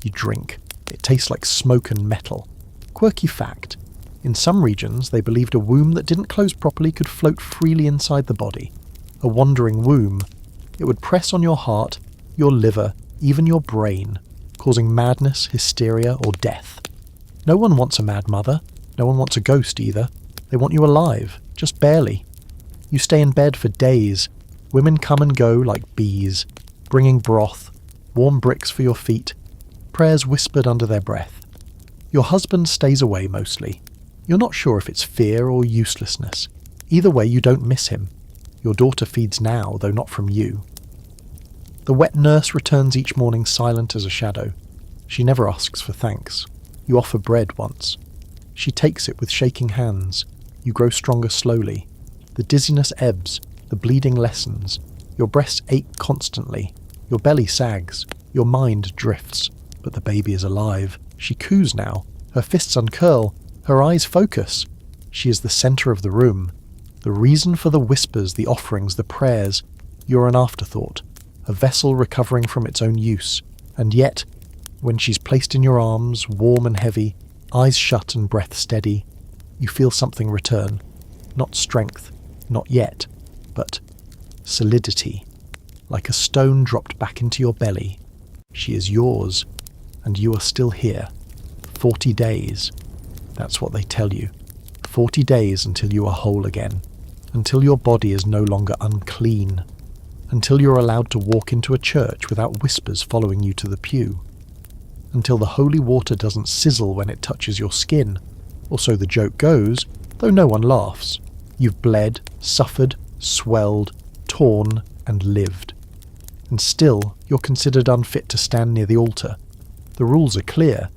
You drink. It tastes like smoke and metal. Quirky fact. In some regions, they believed a womb that didn't close properly could float freely inside the body. A wandering womb. It would press on your heart, your liver, even your brain, causing madness, hysteria, or death. No one wants a mad mother. No one wants a ghost either. They want you alive, just barely. You stay in bed for days. Women come and go like bees, bringing broth, warm bricks for your feet, prayers whispered under their breath. Your husband stays away mostly. You're not sure if it's fear or uselessness. Either way, you don't miss him. Your daughter feeds now, though not from you. The wet nurse returns each morning silent as a shadow. She never asks for thanks. You offer bread once. She takes it with shaking hands. You grow stronger slowly. The dizziness ebbs. The bleeding lessens. Your breasts ache constantly. Your belly sags. Your mind drifts. But the baby is alive. She coos now. Her fists uncurl. Her eyes focus. She is the centre of the room. The reason for the whispers, the offerings, the prayers. You're an afterthought. A vessel recovering from its own use. And yet, when she's placed in your arms, warm and heavy, eyes shut and breath steady, you feel something return. Not strength, not yet, but solidity. Like a stone dropped back into your belly. She is yours, and you are still here. 40 days. That's what they tell you. 40 days until you are whole again. Until your body is no longer unclean. Until you're allowed to walk into a church without whispers following you to the pew. Until the holy water doesn't sizzle when it touches your skin. Or so the joke goes, though no one laughs. You've bled, suffered, swelled, torn, and lived. And still, you're considered unfit to stand near the altar. The rules are clear.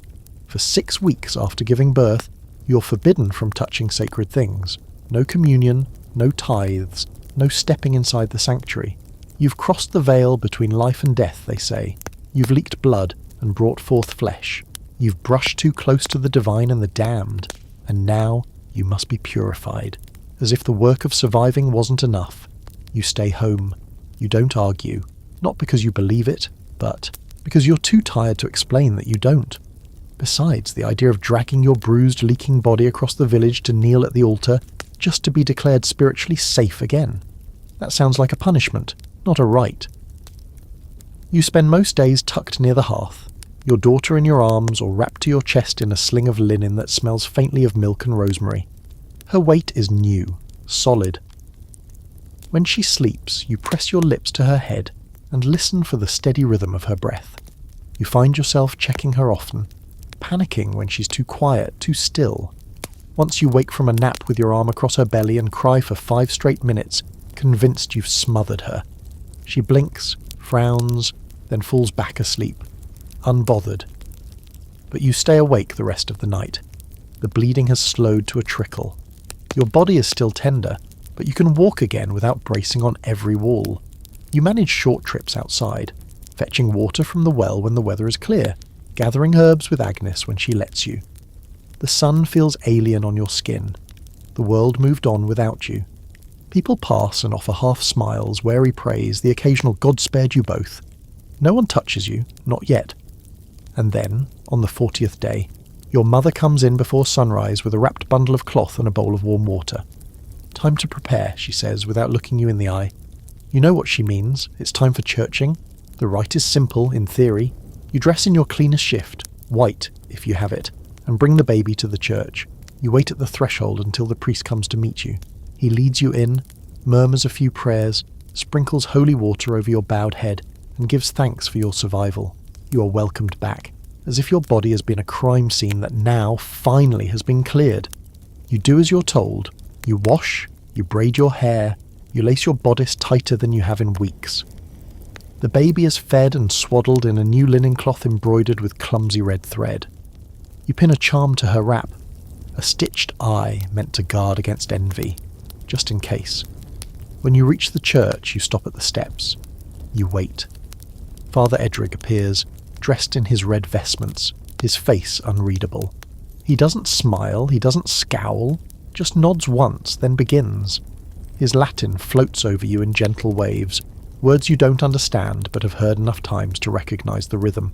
For 6 weeks after giving birth, you're forbidden from touching sacred things. No communion, no tithes, no stepping inside the sanctuary. You've crossed the veil between life and death, they say. You've leaked blood and brought forth flesh. You've brushed too close to the divine and the damned. And now you must be purified. As if the work of surviving wasn't enough. You stay home. You don't argue. Not because you believe it, but because you're too tired to explain that you don't. Besides, the idea of dragging your bruised, leaking body across the village to kneel at the altar just to be declared spiritually safe again. That sounds like a punishment, not a rite. You spend most days tucked near the hearth, your daughter in your arms or wrapped to your chest in a sling of linen that smells faintly of milk and rosemary. Her weight is new, solid. When she sleeps, you press your lips to her head and listen for the steady rhythm of her breath. You find yourself checking her often, panicking when she's too quiet, too still. Once you wake from a nap with your arm across her belly and cry for 5 straight minutes, convinced you've smothered her. She blinks, frowns, then falls back asleep, unbothered. But you stay awake the rest of the night. The bleeding has slowed to a trickle. Your body is still tender, but you can walk again without bracing on every wall. You manage short trips outside, fetching water from the well when the weather is clear, gathering herbs with Agnes when she lets you. The sun feels alien on your skin. The world moved on without you. People pass and offer half smiles, wary praise, the occasional "God spared you both." No one touches you, not yet. And then, on the 40th day, your mother comes in before sunrise with a wrapped bundle of cloth and a bowl of warm water. "Time to prepare," she says, without looking you in the eye. You know what she means. It's time for churching. The rite is simple, in theory. You dress in your cleanest shift, white, if you have it, and bring the baby to the church. You wait at the threshold until the priest comes to meet you. He leads you in, murmurs a few prayers, sprinkles holy water over your bowed head, and gives thanks for your survival. You are welcomed back, as if your body has been a crime scene that now, finally, has been cleared. You do as you're told. You wash, you braid your hair, you lace your bodice tighter than you have in weeks. The baby is fed and swaddled in a new linen cloth embroidered with clumsy red thread. You pin a charm to her wrap, a stitched eye meant to guard against envy, just in case. When you reach the church, you stop at the steps. You wait. Father Edric appears, dressed in his red vestments, his face unreadable. He doesn't smile, he doesn't scowl, just nods once, then begins. His Latin floats over you in gentle waves, words you don't understand but have heard enough times to recognise the rhythm.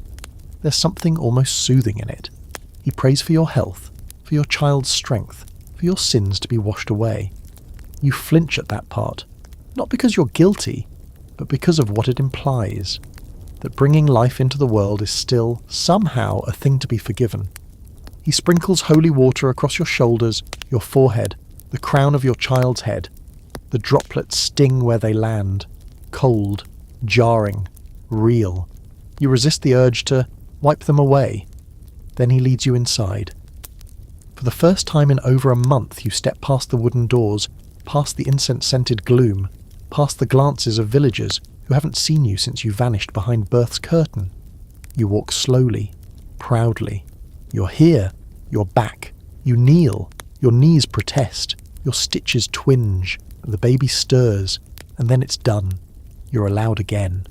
There's something almost soothing in it. He prays for your health, for your child's strength, for your sins to be washed away. You flinch at that part, not because you're guilty, but because of what it implies. That bringing life into the world is still, somehow, a thing to be forgiven. He sprinkles holy water across your shoulders, your forehead, the crown of your child's head. The droplets sting where they land. Cold, jarring, real. You resist the urge to wipe them away. Then he leads you inside. For the first time in over a month you step past the wooden doors, past the incense-scented gloom, past the glances of villagers who haven't seen you since you vanished behind birth's curtain. You walk slowly, proudly. You're here, you're back. You kneel, your knees protest, your stitches twinge, the baby stirs, and then it's done. You're allowed again.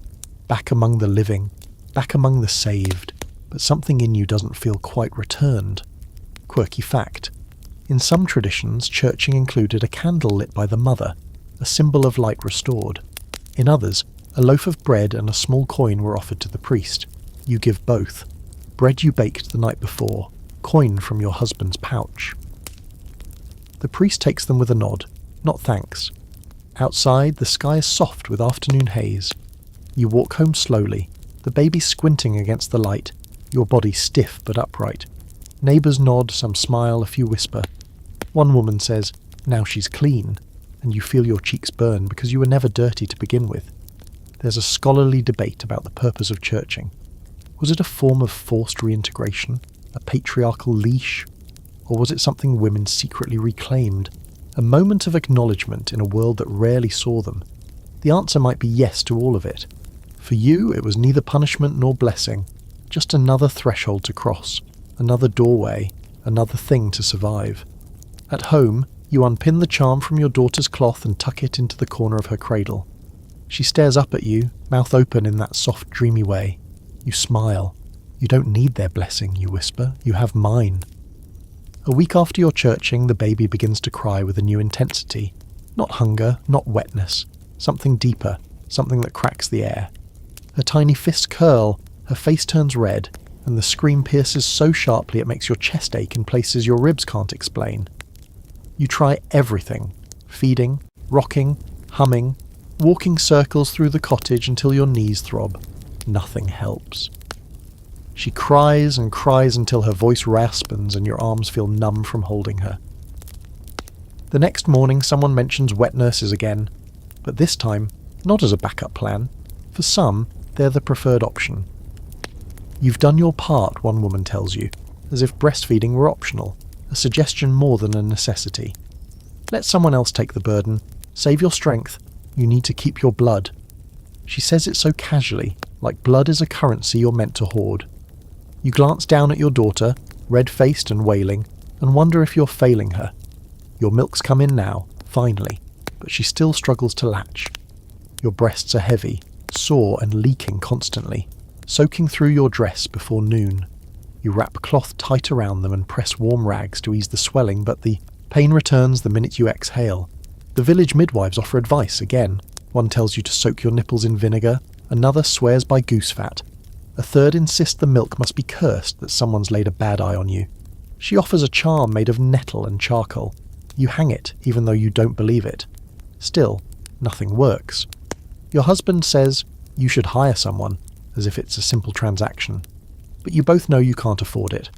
Back among the living, back among the saved, but something in you doesn't feel quite returned. Quirky fact. In some traditions, churching included a candle lit by the mother, a symbol of light restored. In others, a loaf of bread and a small coin were offered to the priest. You give both. Bread you baked the night before, coin from your husband's pouch. The priest takes them with a nod, not thanks. Outside, the sky is soft with afternoon haze. You walk home slowly, the baby squinting against the light, your body stiff but upright. Neighbours nod, some smile, a few whisper. One woman says, "Now she's clean," and you feel your cheeks burn because you were never dirty to begin with. There's a scholarly debate about the purpose of churching. Was it a form of forced reintegration, a patriarchal leash, or was it something women secretly reclaimed, a moment of acknowledgement in a world that rarely saw them? The answer might be yes to all of it. For you, it was neither punishment nor blessing, just another threshold to cross, another doorway, another thing to survive. At home, you unpin the charm from your daughter's cloth and tuck it into the corner of her cradle. She stares up at you, mouth open in that soft, dreamy way. You smile. You don't need their blessing, you whisper. You have mine. A week after your churching, the baby begins to cry with a new intensity. Not hunger, not wetness. Something deeper, something that cracks the air. Her tiny fists curl, her face turns red, and the scream pierces so sharply it makes your chest ache in places your ribs can't explain. You try everything. Feeding, rocking, humming, walking circles through the cottage until your knees throb. Nothing helps. She cries and cries until her voice raspens and your arms feel numb from holding her. The next morning someone mentions wet nurses again, but this time not as a backup plan. For some, they're the preferred option. You've done your part, one woman tells you, as if breastfeeding were optional, a suggestion more than a necessity. Let someone else take the burden. Save your strength. You need to keep your blood. She says it so casually, like blood is a currency you're meant to hoard. You glance down at your daughter, red-faced and wailing, and wonder if you're failing her. Your milk's come in now, finally, but she still struggles to latch. Your breasts are heavy, sore and leaking constantly, soaking through your dress before noon. You wrap cloth tight around them and press warm rags to ease the swelling, but the pain returns the minute you exhale. The village midwives offer advice again. One tells you to soak your nipples in vinegar, another swears by goose fat. A third insists the milk must be cursed that someone's laid a bad eye on you. She offers a charm made of nettle and charcoal. You hang it, even though you don't believe it. Still, nothing works. Your husband says you should hire someone, as if it's a simple transaction. But you both know you can't afford it.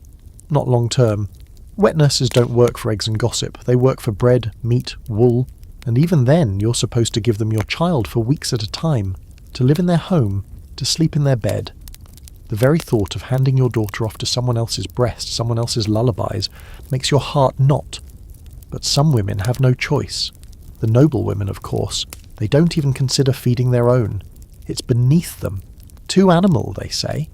Not long term. Wet nurses don't work for eggs and gossip. They work for bread, meat, wool, and even then you're supposed to give them your child for weeks at a time, to live in their home, to sleep in their bed. The very thought of handing your daughter off to someone else's breast, someone else's lullabies, makes your heart knot. But some women have no choice. The noble women, of course. They don't even consider feeding their own. It's beneath them. Too animal, they say.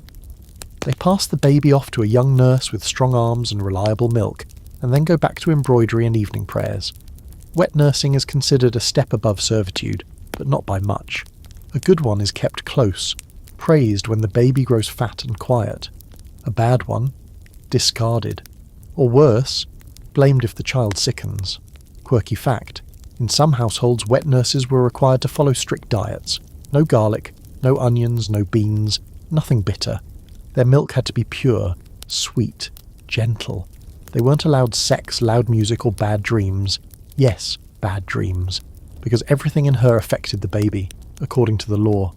They pass the baby off to a young nurse with strong arms and reliable milk, and then go back to embroidery and evening prayers. Wet nursing is considered a step above servitude, but not by much. A good one is kept close, praised when the baby grows fat and quiet. A bad one, discarded. Or worse, blamed if the child sickens. Quirky fact, in some households wet nurses were required to follow strict diets. No garlic, no onions, no beans, nothing bitter. Their milk had to be pure, sweet, gentle. They weren't allowed sex, loud music or bad dreams. Yes, bad dreams. Because everything in her affected the baby, according to the law.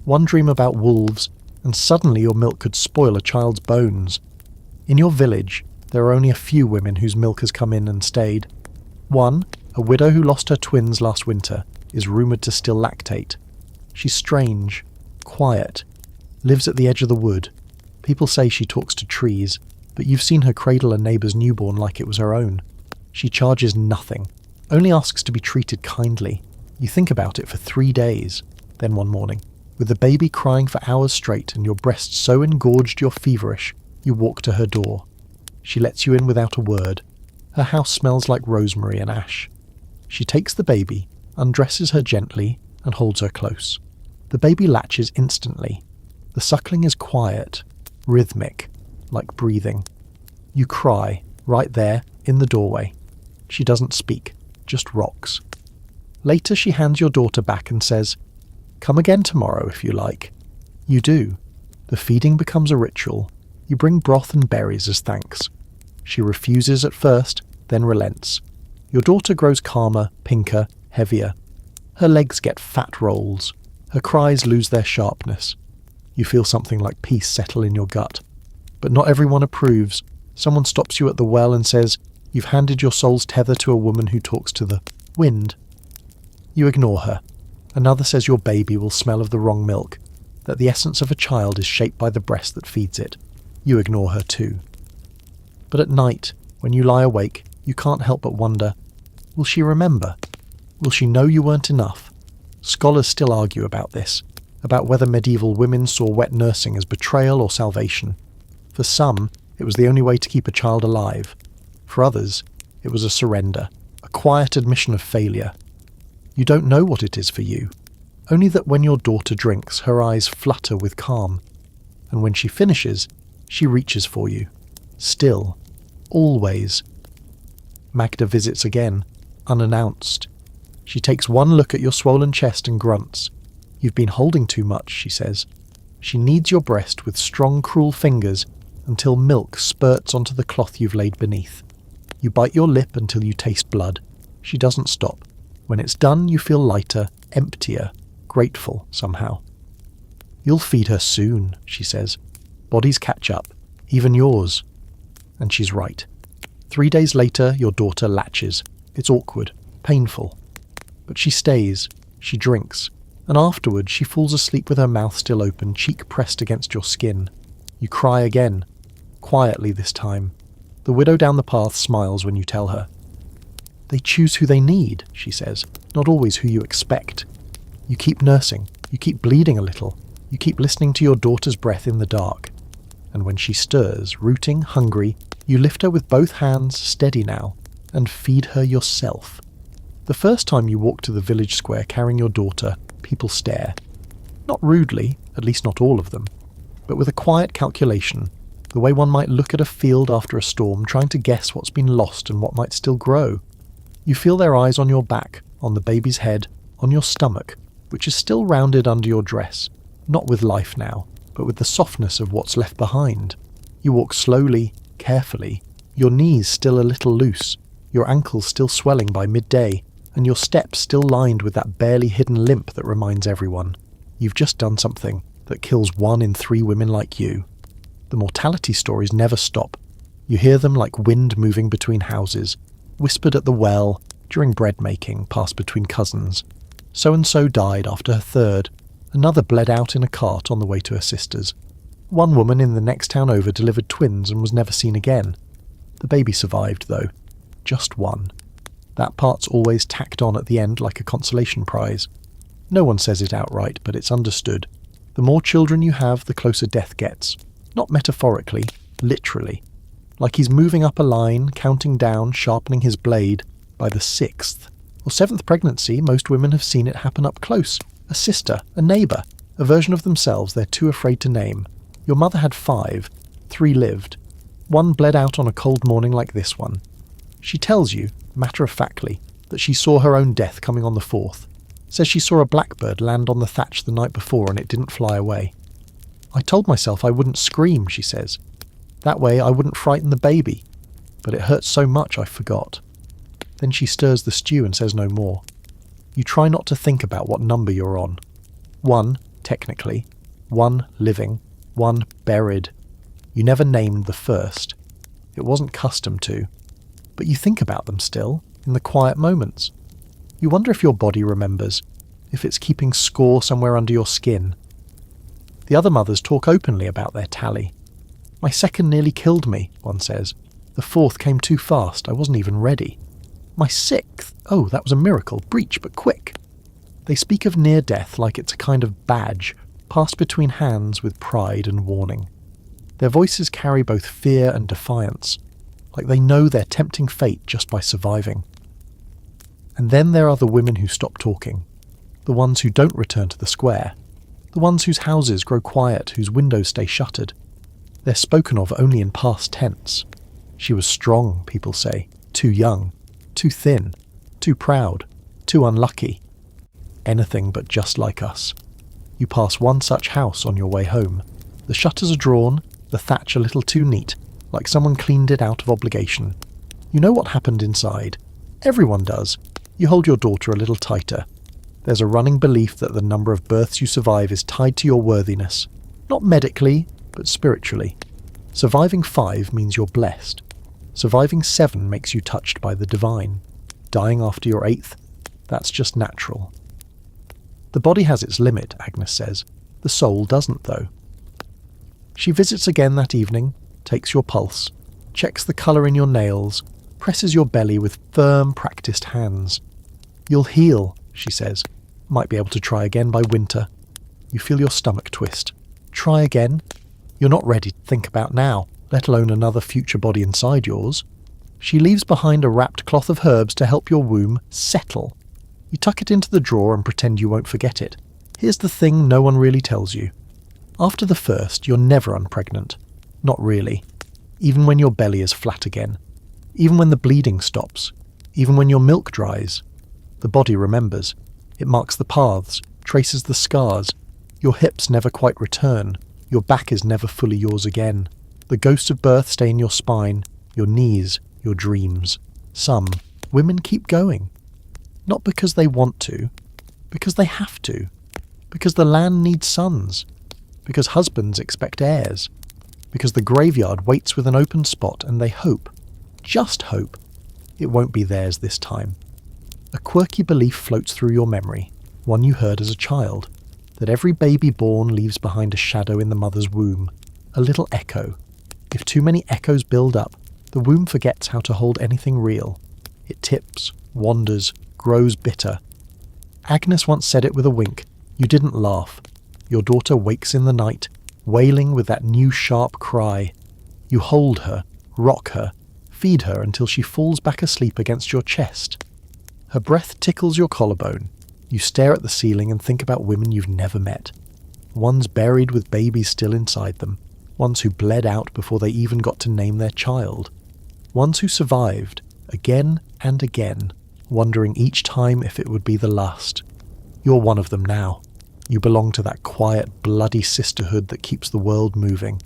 One dream about wolves, and suddenly your milk could spoil a child's bones. In your village, there are only a few women whose milk has come in and stayed. One, a widow who lost her twins last winter, is rumoured to still lactate. She's strange, quiet, lives at the edge of the wood. People say she talks to trees, but you've seen her cradle a neighbour's newborn like it was her own. She charges nothing, only asks to be treated kindly. You think about it for 3 days. Then one morning, with the baby crying for hours straight and your breast so engorged you're feverish, you walk to her door. She lets you in without a word. Her house smells like rosemary and ash. She takes the baby, undresses her gently, and holds her close. The baby latches instantly. The suckling is quiet, rhythmic, like breathing. You cry, right there, in the doorway. She doesn't speak, just rocks. Later she hands your daughter back and says, "Come again tomorrow if you like." You do. The feeding becomes a ritual. You bring broth and berries as thanks. She refuses at first, then relents. Your daughter grows calmer, pinker, heavier. Her legs get fat rolls. Her cries lose their sharpness. You feel something like peace settle in your gut. But not everyone approves. Someone stops you at the well and says, "You've handed your soul's tether to a woman who talks to the wind." You ignore her. Another says your baby will smell of the wrong milk, that the essence of a child is shaped by the breast that feeds it. You ignore her too. But at night, when you lie awake, you can't help but wonder, will she remember? Will she know you weren't enough? Scholars still argue about this, about whether medieval women saw wet nursing as betrayal or salvation. For some, it was the only way to keep a child alive. For others, it was a surrender, a quiet admission of failure. You don't know what it is for you, only that when your daughter drinks, her eyes flutter with calm, and when she finishes, she reaches for you. Still. Always. Magda visits again, unannounced. She takes one look at your swollen chest and grunts. "You've been holding too much," she says. She kneads your breast with strong, cruel fingers until milk spurts onto the cloth you've laid beneath. You bite your lip until you taste blood. She doesn't stop. When it's done, you feel lighter, emptier, grateful somehow. "You'll feed her soon," she says. "Bodies catch up, even yours." And she's right. 3 days later, your daughter latches. It's awkward, painful. But she stays, she drinks, and afterward she falls asleep with her mouth still open, cheek pressed against your skin. You cry again, quietly this time. The widow down the path smiles when you tell her. "They choose who they need," she says, "not always who you expect." You keep nursing, you keep bleeding a little, you keep listening to your daughter's breath in the dark. And when she stirs, rooting, hungry, you lift her with both hands, steady now, and feed her yourself. The first time you walk to the village square carrying your daughter, people stare. Not rudely, at least not all of them, but with a quiet calculation, the way one might look at a field after a storm, trying to guess what's been lost and what might still grow. You feel their eyes on your back, on the baby's head, on your stomach, which is still rounded under your dress, not with life now, but with the softness of what's left behind. You walk slowly, carefully, your knees still a little loose, your ankles still swelling by midday, and your steps still lined with that barely hidden limp that reminds everyone, you've just done something that kills 1 in 3 women like you. The mortality stories never stop. You hear them like wind moving between houses, whispered at the well, during bread making, passed between cousins. So-and-so died after her 3rd, another bled out in a cart on the way to her sister's. One woman in the next town over delivered twins and was never seen again. The baby survived, though. Just one. That part's always tacked on at the end like a consolation prize. No one says it outright, but it's understood. The more children you have, the closer death gets. Not metaphorically, literally. Like he's moving up a line, counting down, sharpening his blade. By the 6th, Or 7th pregnancy, most women have seen it happen up close. A sister, a neighbour, a version of themselves they're too afraid to name. Your mother had 5, 3 lived. 1 bled out on a cold morning like this one. She tells you, matter-of-factly, that she saw her own death coming on the 4th. Says she saw a blackbird land on the thatch the night before and it didn't fly away. I told myself I wouldn't scream, she says. That way I wouldn't frighten the baby. But it hurt so much I forgot. Then she stirs the stew and says no more. You try not to think about what number you're on. 1, technically. 1, living. 1, buried. You never named the first. It wasn't custom to. But you think about them still, in the quiet moments. You wonder if your body remembers, if it's keeping score somewhere under your skin. The other mothers talk openly about their tally. My 2nd nearly killed me, one says. The 4th came too fast, I wasn't even ready. My 6th, oh, that was a miracle, breech but quick. They speak of near death like it's a kind of badge, passed between hands with pride and warning. Their voices carry both fear and defiance, like they know they're tempting fate just by surviving. And then there are the women who stop talking, the ones who don't return to the square, the ones whose houses grow quiet, whose windows stay shuttered. They're spoken of only in past tense. She was strong, people say, too young, too thin, too proud, too unlucky. Anything but just like us. You pass one such house on your way home. The shutters are drawn, the thatch a little too neat, like someone cleaned it out of obligation. You know what happened inside. Everyone does. You hold your daughter a little tighter. There's a running belief that the number of births you survive is tied to your worthiness. Not medically, but spiritually. Surviving 5 means you're blessed. Surviving 7 makes you touched by the divine. Dying after your 8th, that's just natural. The body has its limit, Agnes says. The soul doesn't, though. She visits again that evening, takes your pulse, checks the colour in your nails, presses your belly with firm, practised hands. You'll heal, she says. Might be able to try again by winter. You feel your stomach twist. Try again? You're not ready to think about now, let alone another future body inside yours. She leaves behind a wrapped cloth of herbs to help your womb settle. You tuck it into the drawer and pretend you won't forget it. Here's the thing no one really tells you. After the first, you're never unpregnant. Not really. Even when your belly is flat again. Even when the bleeding stops. Even when your milk dries. The body remembers. It marks the paths, traces the scars. Your hips never quite return. Your back is never fully yours again. The ghosts of birth stay in your spine, your knees, your dreams. Some women keep going. Not because they want to, because they have to. Because the land needs sons. Because husbands expect heirs. Because the graveyard waits with an open spot and they hope, just hope, it won't be theirs this time. A quirky belief floats through your memory, one you heard as a child, that every baby born leaves behind a shadow in the mother's womb, a little echo. If too many echoes build up, the womb forgets how to hold anything real. It tips, wanders, grows bitter. Agnes once said it with a wink. You didn't laugh. Your daughter wakes in the night, wailing with that new sharp cry. You hold her, rock her, feed her until she falls back asleep against your chest. Her breath tickles your collarbone. You stare at the ceiling and think about women you've never met. Ones buried with babies still inside them. Ones who bled out before they even got to name their child. Ones who survived, again and again, wondering each time if it would be the last. You're one of them now. You belong to that quiet, bloody sisterhood that keeps the world moving.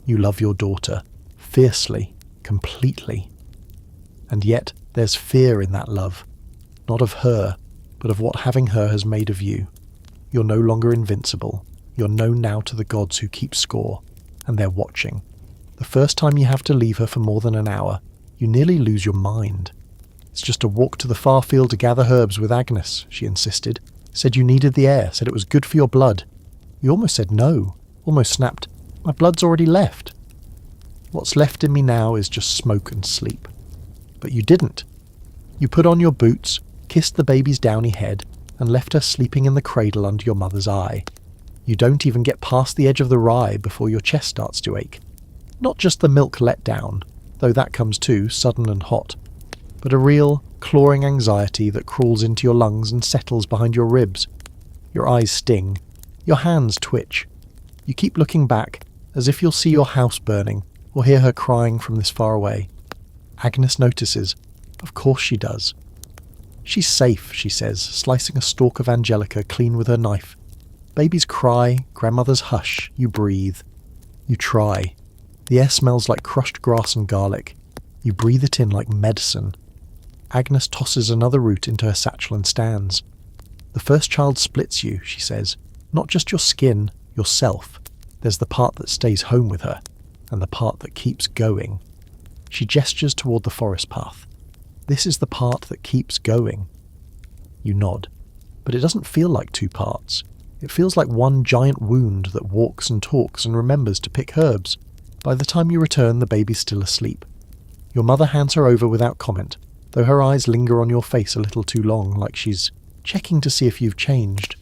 You love your daughter, fiercely, completely. And yet, there's fear in that love. Not of her, but of what having her has made of you. You're no longer invincible. You're known now to the gods who keep score, and they're watching. The first time you have to leave her for more than an hour, you nearly lose your mind. It's just a walk to the far field to gather herbs with Agnes, she insisted. Said you needed the air, said it was good for your blood. You almost said no, almost snapped, my blood's already left. What's left in me now is just smoke and sleep. But you didn't. You put on your boots, kissed the baby's downy head, and left her sleeping in the cradle under your mother's eye. You don't even get past the edge of the rye before your chest starts to ache. Not just the milk let down, though that comes too, sudden and hot, but a real, clawing anxiety that crawls into your lungs and settles behind your ribs. Your eyes sting. Your hands twitch. You keep looking back, as if you'll see your house burning or hear her crying from this far away. Agnes notices. Of course she does. She's safe, she says, slicing a stalk of angelica clean with her knife. Babies cry, grandmothers hush, you breathe. You try. The air smells like crushed grass and garlic. You breathe it in like medicine. Agnes tosses another root into her satchel and stands. The first child splits you, she says. Not just your skin, yourself. There's the part that stays home with her, and the part that keeps going. She gestures toward the forest path. This is the part that keeps going. You nod, but it doesn't feel like two parts. It feels like one giant wound that walks and talks and remembers to pick herbs. By the time you return, the baby's still asleep. Your mother hands her over without comment, though her eyes linger on your face a little too long, like she's checking to see if you've changed.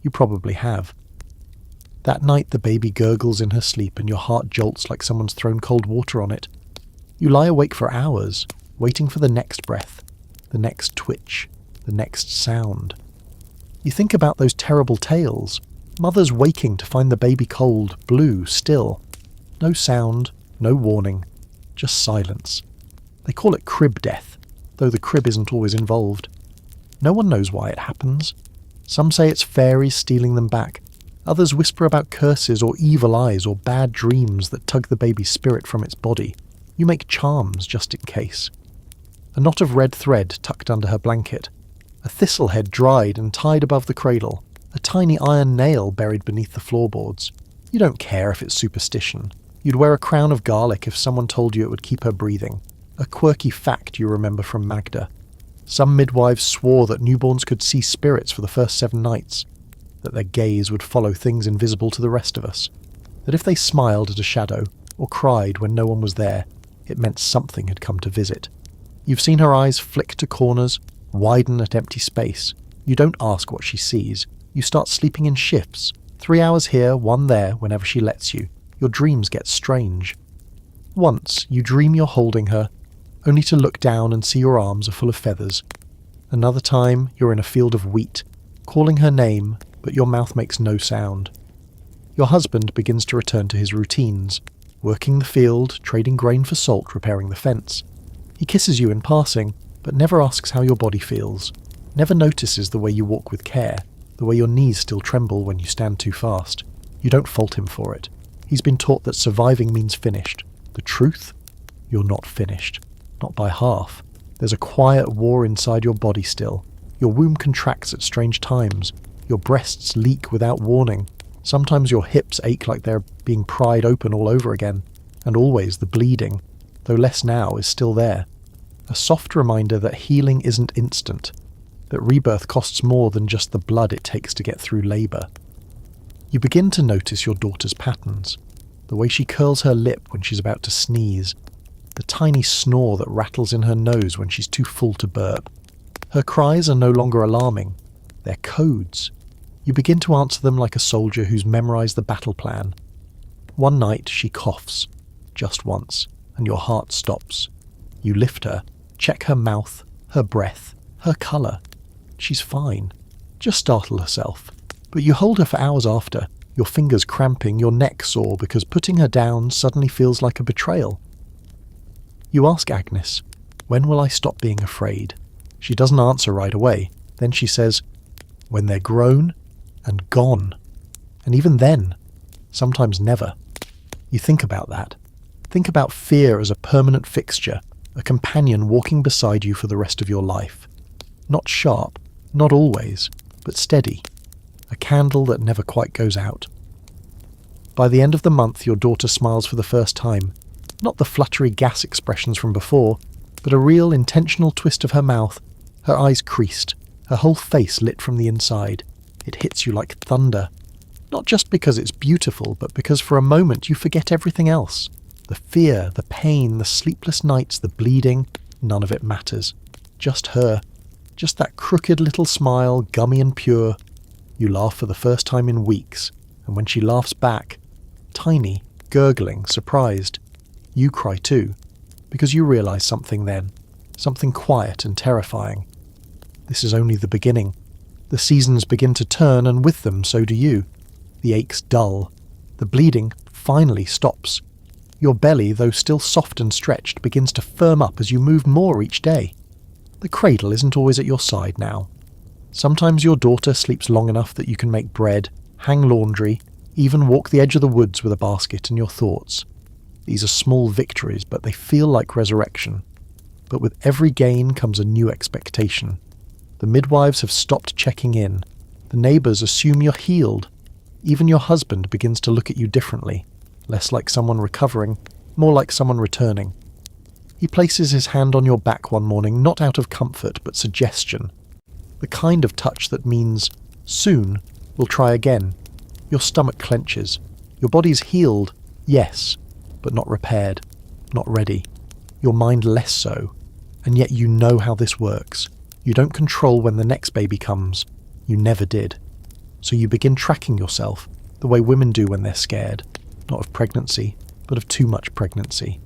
You probably have. That night the baby gurgles in her sleep and your heart jolts like someone's thrown cold water on it. You lie awake for hours, waiting for the next breath, the next twitch, the next sound. You think about those terrible tales, mothers waking to find the baby cold, blue, still. No sound, no warning, just silence. They call it crib death, though the crib isn't always involved. No one knows why it happens. Some say it's fairies stealing them back. Others whisper about curses or evil eyes or bad dreams that tug the baby's spirit from its body. You make charms just in case. A knot of red thread tucked under her blanket. A thistle head dried and tied above the cradle. A tiny iron nail buried beneath the floorboards. You don't care if it's superstition. You'd wear a crown of garlic if someone told you it would keep her breathing. A quirky fact you remember from Magda. Some midwives swore that newborns could see spirits for the first 7 nights, that their gaze would follow things invisible to the rest of us, that if they smiled at a shadow or cried when no one was there, it meant something had come to visit. You've seen her eyes flick to corners, widen at empty space. You don't ask what she sees. You start sleeping in shifts, 3 hours here, 1 there, whenever she lets you. Your dreams get strange. Once you dream you're holding her, only to look down and see your arms are full of feathers. Another time you're in a field of wheat, calling her name, but your mouth makes no sound. Your husband begins to return to his routines, working the field, trading grain for salt, repairing the fence. He kisses you in passing, but never asks how your body feels, never notices the way you walk with care, the way your knees still tremble when you stand too fast. You don't fault him for it. He's been taught that surviving means finished. The truth? You're not finished. Not by half. There's a quiet war inside your body still. Your womb contracts at strange times. Your breasts leak without warning. Sometimes your hips ache like they're being pried open all over again. And always the bleeding, though less now, is still there. A soft reminder that healing isn't instant. That rebirth costs more than just the blood it takes to get through labour. You begin to notice your daughter's patterns. The way she curls her lip when she's about to sneeze. The tiny snore that rattles in her nose when she's too full to burp. Her cries are no longer alarming. They're codes. You begin to answer them like a soldier who's memorized the battle plan. One night she coughs, just once, and your heart stops. You lift her, check her mouth, her breath, her colour. She's fine. Just startle herself. But you hold her for hours after, your fingers cramping, your neck sore because putting her down suddenly feels like a betrayal. You ask Agnes, when will I stop being afraid? She doesn't answer right away. Then she says, when they're grown and gone. And even then, sometimes never. You think about that. Think about fear as a permanent fixture, a companion walking beside you for the rest of your life. Not sharp, not always, but steady. A candle that never quite goes out. By the end of the month, your daughter smiles for the first time. Not the fluttery gas expressions from before, but a real intentional twist of her mouth, her eyes creased, her whole face lit from the inside. It hits you like thunder. Not just because it's beautiful, but because for a moment you forget everything else. The fear, the pain, the sleepless nights, the bleeding, none of it matters. Just her. Just that crooked little smile, gummy and pure. You laugh for the first time in weeks, and when she laughs back, tiny, gurgling, surprised, you cry too, because you realise something then. something quiet and terrifying. This is only the beginning. The seasons begin to turn, and with them so do you. The aches dull. The bleeding finally stops. Your belly, though still soft and stretched, begins to firm up as you move more each day. The cradle isn't always at your side now. Sometimes your daughter sleeps long enough that you can make bread, hang laundry, even walk the edge of the woods with a basket and your thoughts. These are small victories, but they feel like resurrection. But with every gain comes a new expectation. The midwives have stopped checking in. The neighbours assume you're healed. Even your husband begins to look at you differently, less like someone recovering, more like someone returning. He places his hand on your back one morning, not out of comfort, but suggestion. The kind of touch that means, soon, we'll try again. Your stomach clenches. Your body's healed, yes, but not repaired, not ready. Your mind less so. And yet you know how this works. You don't control when the next baby comes. You never did. So you begin tracking yourself, the way women do when they're scared. Not of pregnancy, but of too much pregnancy.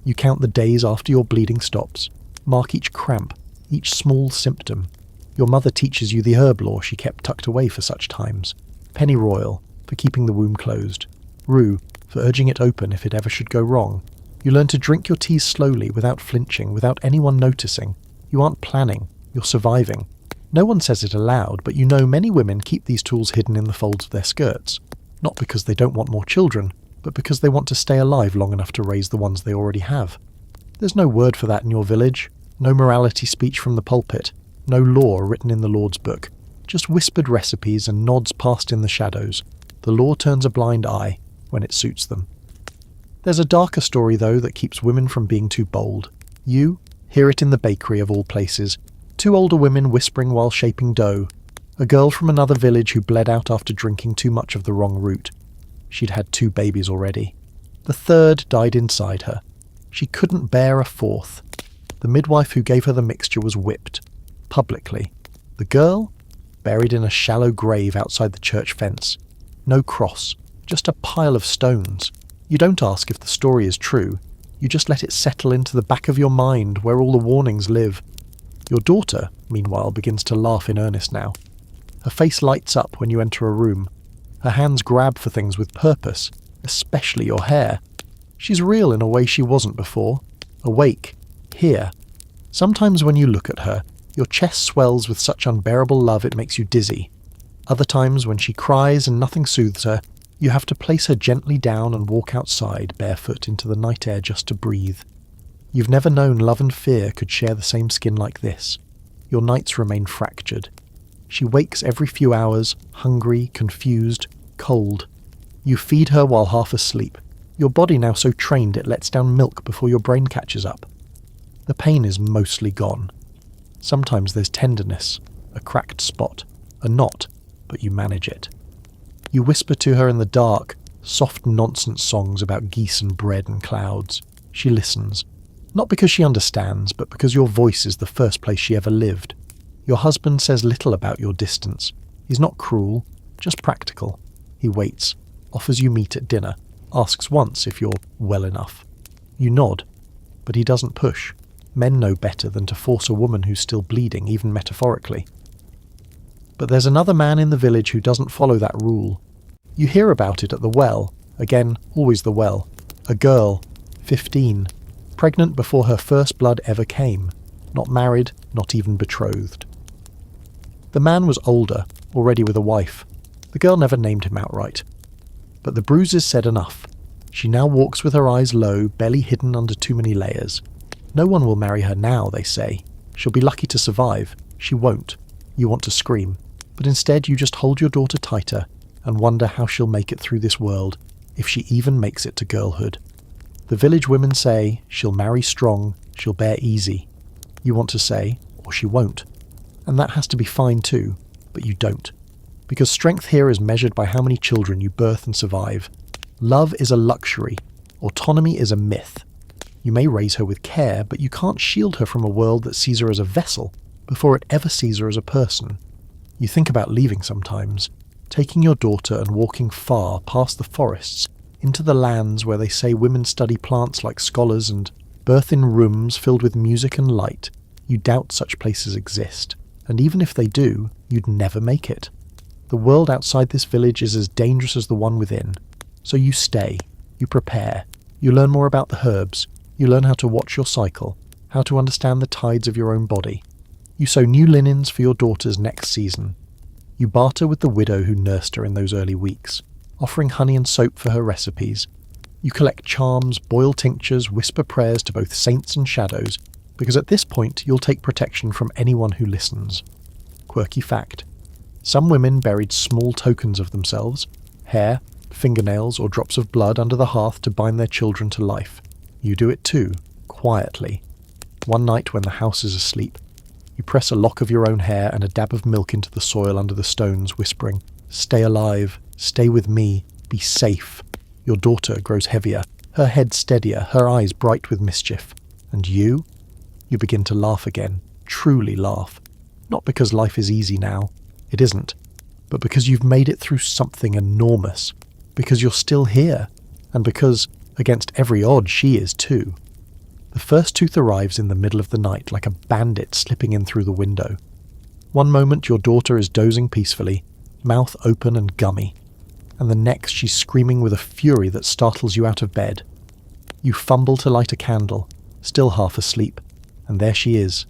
You count the days after your bleeding stops. Mark each cramp, each small symptom. Your mother teaches you the herb lore she kept tucked away for such times. Pennyroyal, for keeping the womb closed. Rue, for urging it open if it ever should go wrong. You learn to drink your teas slowly, without flinching, without anyone noticing. You aren't planning, you're surviving. No one says it aloud, but you know many women keep these tools hidden in the folds of their skirts. Not because they don't want more children, but because they want to stay alive long enough to raise the ones they already have. There's no word for that in your village, no morality speech from the pulpit, no law written in the Lord's book, just whispered recipes and nods passed in the shadows. The law turns a blind eye when it suits them. There's a darker story, though, that keeps women from being too bold. You hear it in the bakery of all places. Two older women whispering while shaping dough. A girl from another village who bled out after drinking too much of the wrong root. She'd had 2 babies already. The third died inside her. She couldn't bear a fourth. The midwife who gave her the mixture was whipped. Publicly. The girl? Buried in a shallow grave outside the church fence. No cross. Just a pile of stones. You don't ask if the story is true. You just let it settle into the back of your mind where all the warnings live. Your daughter, meanwhile, begins to laugh in earnest now. Her face lights up when you enter a room. Her hands grab for things with purpose, especially your hair. She's real in a way she wasn't before. Awake. Here. Sometimes when you look at her, your chest swells with such unbearable love it makes you dizzy. Other times when she cries and nothing soothes her, you have to place her gently down and walk outside barefoot into the night air just to breathe. You've never known love and fear could share the same skin like this. Your nights remain fractured. She wakes every few hours, hungry, confused, cold. You feed her while half asleep. Your body now so trained it lets down milk before your brain catches up. The pain is mostly gone. Sometimes there's tenderness, a cracked spot, a knot, but you manage it. You whisper to her in the dark, soft nonsense songs about geese and bread and clouds. She listens. Not because she understands, but because your voice is the first place she ever lived. Your husband says little about your distance. He's not cruel, just practical. He waits, offers you meat at dinner, asks once if you're well enough. You nod, but he doesn't push. Men know better than to force a woman who's still bleeding, even metaphorically. But there's another man in the village who doesn't follow that rule. You hear about it at the well. Again, always the well. A girl, 15, pregnant before her first blood ever came. Not married, not even betrothed. The man was older, already with a wife. The girl never named him outright. But the bruises said enough. She now walks with her eyes low, belly hidden under too many layers. No one will marry her now, they say. She'll be lucky to survive. She won't. You want to scream. But instead you just hold your daughter tighter and wonder how she'll make it through this world, if she even makes it to girlhood. The village women say, she'll marry strong, she'll bear easy. You want to say, or she won't. And that has to be fine too, but you don't. Because strength here is measured by how many children you birth and survive. Love is a luxury. Autonomy is a myth. You may raise her with care, but you can't shield her from a world that sees her as a vessel before it ever sees her as a person. You think about leaving sometimes, taking your daughter and walking far past the forests into the lands where they say women study plants like scholars and birth in rooms filled with music and light, You doubt such places exist, and even if they do, you'd never make it. The world outside this village is as dangerous as the one within. So you stay, you prepare, you learn more about the herbs, you learn how to watch your cycle, how to understand the tides of your own body. You sew new linens for your daughter's next season. You barter with the widow who nursed her in those early weeks, offering honey and soap for her recipes. You collect charms, boil tinctures, whisper prayers to both saints and shadows, because at this point you'll take protection from anyone who listens. Quirky fact. Some women buried small tokens of themselves, hair, fingernails, or drops of blood under the hearth to bind their children to life. You do it too, quietly. One night when the house is asleep, you press a lock of your own hair and a dab of milk into the soil under the stones, whispering, "Stay alive, stay with me, be safe." Your daughter grows heavier, her head steadier, her eyes bright with mischief. And you? You begin to laugh again, truly laugh. Not because life is easy now, it isn't, but because you've made it through something enormous, because you're still here, and because, against every odds, she is too. The first tooth arrives in the middle of the night like a bandit slipping in through the window. One moment your daughter is dozing peacefully, mouth open and gummy, and the next she's screaming with a fury that startles you out of bed. You fumble to light a candle, still half asleep, and there she is,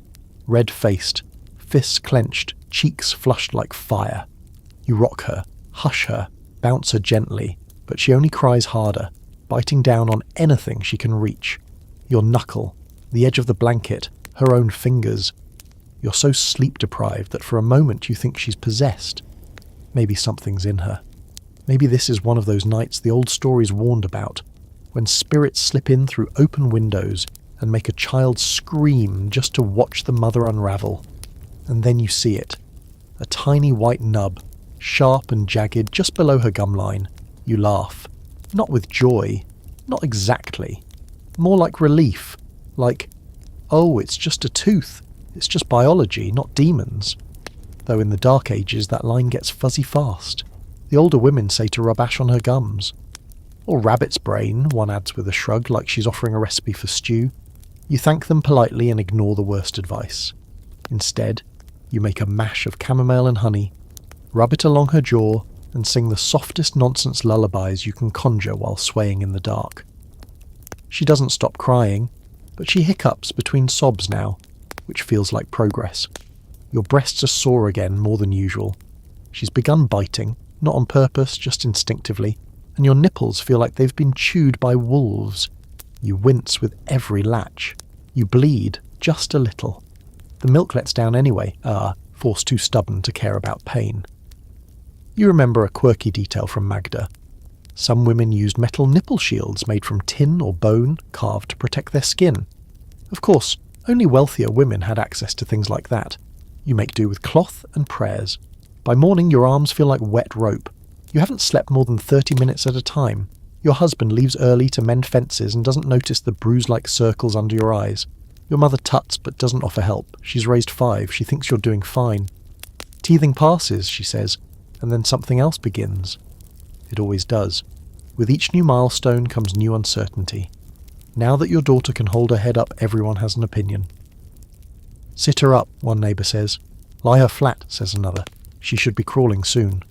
red-faced, fists clenched, cheeks flushed like fire. You rock her, hush her, bounce her gently, but she only cries harder, biting down on anything she can reach. Your knuckle, the edge of the blanket, her own fingers. You're so sleep-deprived that for a moment you think she's possessed. Maybe something's in her. Maybe this is one of those nights the old stories warned about, when spirits slip in through open windows and make a child scream just to watch the mother unravel. And then you see it. A tiny white nub, sharp and jagged just below her gum line. You laugh. Not with joy. Not exactly. More like relief. Like, oh, it's just a tooth. It's just biology, not demons. Though in the Dark Ages that line gets fuzzy fast. The older women say to rub ash on her gums. Or rabbit's brain, one adds with a shrug, like she's offering a recipe for stew. You thank them politely and ignore the worst advice. Instead, you make a mash of chamomile and honey, rub it along her jaw, and sing the softest nonsense lullabies you can conjure while swaying in the dark. She doesn't stop crying, but she hiccups between sobs now, which feels like progress. Your breasts are sore again more than usual. She's begun biting, not on purpose, just instinctively, and your nipples feel like they've been chewed by wolves. You wince with every latch. You bleed, just a little. The milk lets down anyway, force too stubborn to care about pain. You remember a quirky detail from Magda. Some women used metal nipple shields made from tin or bone, carved to protect their skin. Of course, only wealthier women had access to things like that. You make do with cloth and prayers. By morning your arms feel like wet rope. You haven't slept more than 30 minutes at a time. Your husband leaves early to mend fences and doesn't notice the bruise-like circles under your eyes. Your mother tuts but doesn't offer help. She's raised 5. She thinks you're doing fine. Teething passes, she says, and then something else begins. It always does. With each new milestone comes new uncertainty. Now that your daughter can hold her head up, everyone has an opinion. Sit her up, one neighbour says. Lie her flat, says another. She should be crawling soon.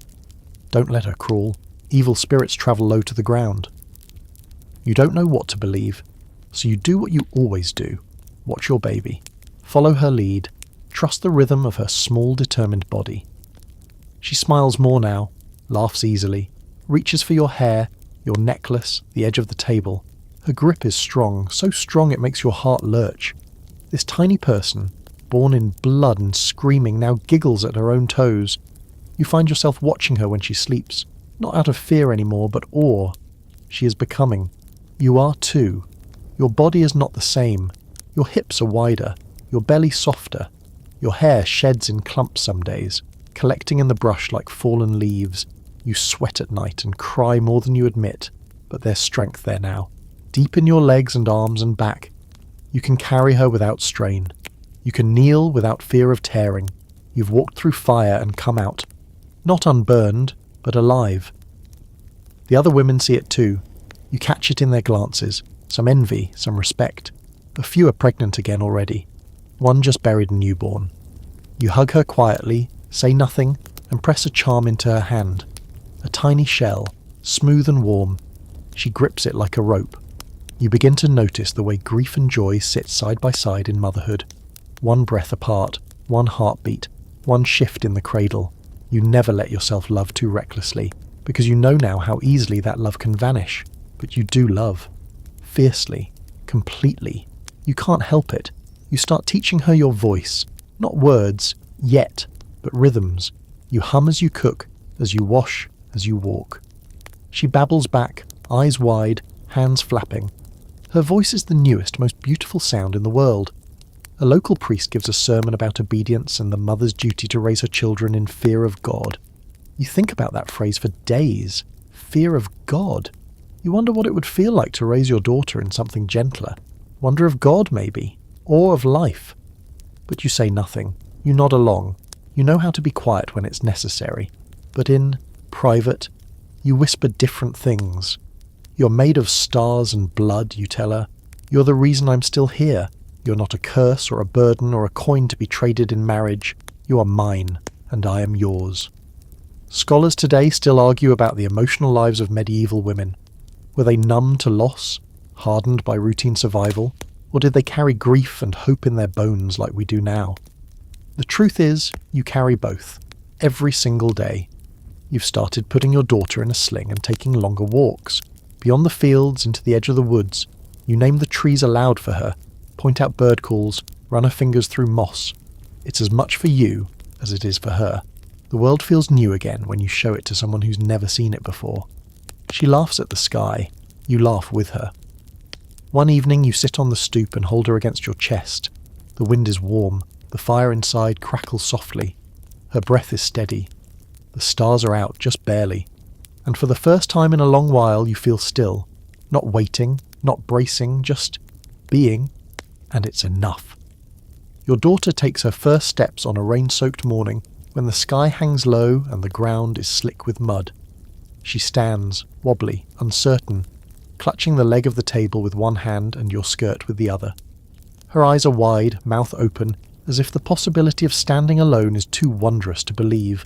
Don't let her crawl. Evil spirits travel low to the ground. You don't know what to believe, so you do what you always do. Watch your baby. Follow her lead. Trust the rhythm of her small, determined body. She smiles more now, laughs easily, reaches for your hair, your necklace, the edge of the table. Her grip is strong, so strong it makes your heart lurch. This tiny person, born in blood and screaming, now giggles at her own toes. You find yourself watching her when she sleeps, not out of fear anymore, but awe. She is becoming. You are too. Your body is not the same. Your hips are wider, your belly softer. Your hair sheds in clumps some days, collecting in the brush like fallen leaves. You sweat at night and cry more than you admit, but there's strength there now, deep in your legs and arms and back. You can carry her without strain. You can kneel without fear of tearing. You've walked through fire and come out, not unburned, but alive. The other women see it too. You catch it in their glances, some envy, some respect. A few are pregnant again already. One just buried a newborn. You hug her quietly, say nothing, and press a charm into her hand. A tiny shell, smooth and warm. She grips it like a rope. You begin to notice the way grief and joy sit side by side in motherhood. One breath apart, one heartbeat, one shift in the cradle. You never let yourself love too recklessly, because you know now how easily that love can vanish. But you do love. Fiercely. Completely. You can't help it. You start teaching her your voice. Not words, yet, but rhythms. You hum as you cook, as you wash, as you walk. She babbles back, eyes wide, hands flapping. Her voice is the newest, most beautiful sound in the world. A local priest gives a sermon about obedience and the mother's duty to raise her children in fear of God. You think about that phrase for days. Fear of God. You wonder what it would feel like to raise your daughter in something gentler. Wonder of God, maybe. Or of life. But you say nothing. You nod along. You know how to be quiet when it's necessary. But in private, you whisper different things. You're made of stars and blood, you tell her. You're the reason I'm still here. You're not a curse or a burden or a coin to be traded in marriage. You are mine, and I am yours. Scholars today still argue about the emotional lives of medieval women. Were they numb to loss, hardened by routine survival, or did they carry grief and hope in their bones like we do now? The truth is, you carry both, every single day. You've started putting your daughter in a sling and taking longer walks, beyond the fields into the edge of the woods. You name the trees aloud for her, point out bird calls, run her fingers through moss. It's as much for you as it is for her. The world feels new again when you show it to someone who's never seen it before. She laughs at the sky. You laugh with her. One evening you sit on the stoop and hold her against your chest. The wind is warm. The fire inside crackles softly. Her breath is steady. The stars are out, just barely. And for the first time in a long while you feel still. Not waiting, not bracing, just being. And it's enough. Your daughter takes her first steps on a rain-soaked morning when the sky hangs low and the ground is slick with mud. She stands, wobbly, uncertain, clutching the leg of the table with one hand and your skirt with the other. Her eyes are wide, mouth open, as if the possibility of standing alone is too wondrous to believe.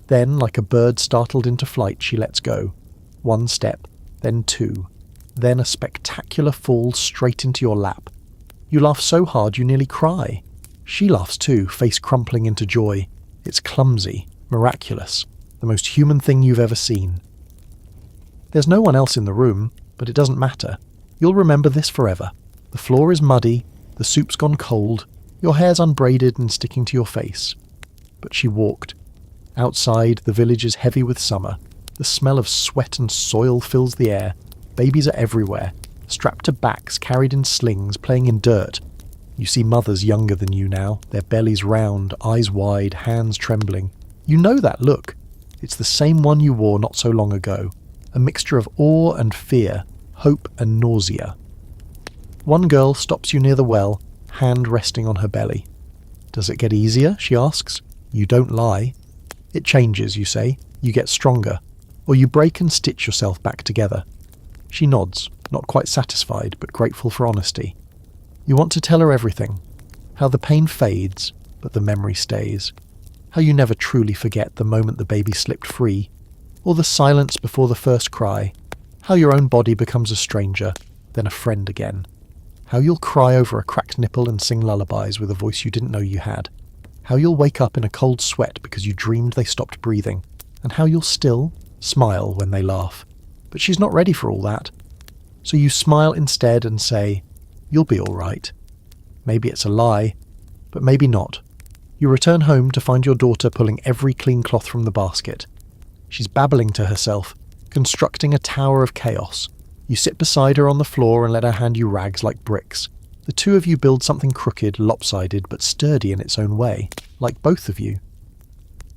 Then, like a bird startled into flight, she lets go. One step, then two, then a spectacular fall straight into your lap. You laugh so hard you nearly cry. She laughs too, face crumpling into joy. It's clumsy, miraculous, the most human thing you've ever seen. There's no one else in the room, but it doesn't matter. You'll remember this forever. The floor is muddy, the soup's gone cold, your hair's unbraided and sticking to your face. But she walked. Outside, the village is heavy with summer. The smell of sweat and soil fills the air. Babies are everywhere, strapped to backs, carried in slings, playing in dirt. You see mothers younger than you now, their bellies round, eyes wide, hands trembling. You know that look. It's the same one you wore not so long ago. A mixture of awe and fear, hope and nausea. One girl stops you near the well, hand resting on her belly. Does it get easier? She asks. You don't lie. It changes, you say. You get stronger. Or you break and stitch yourself back together. She nods, not quite satisfied, but grateful for honesty. You want to tell her everything. How the pain fades, but the memory stays. How you never truly forget the moment the baby slipped free, or the silence before the first cry. How your own body becomes a stranger, then a friend again. How you'll cry over a cracked nipple and sing lullabies with a voice you didn't know you had. How you'll wake up in a cold sweat because you dreamed they stopped breathing. And how you'll still smile when they laugh. But she's not ready for all that. So you smile instead and say, "You'll be all right." Maybe it's a lie, but maybe not. You return home to find your daughter pulling every clean cloth from the basket. She's babbling to herself, constructing a tower of chaos. You sit beside her on the floor and let her hand you rags like bricks. The two of you build something crooked, lopsided, but sturdy in its own way, like both of you.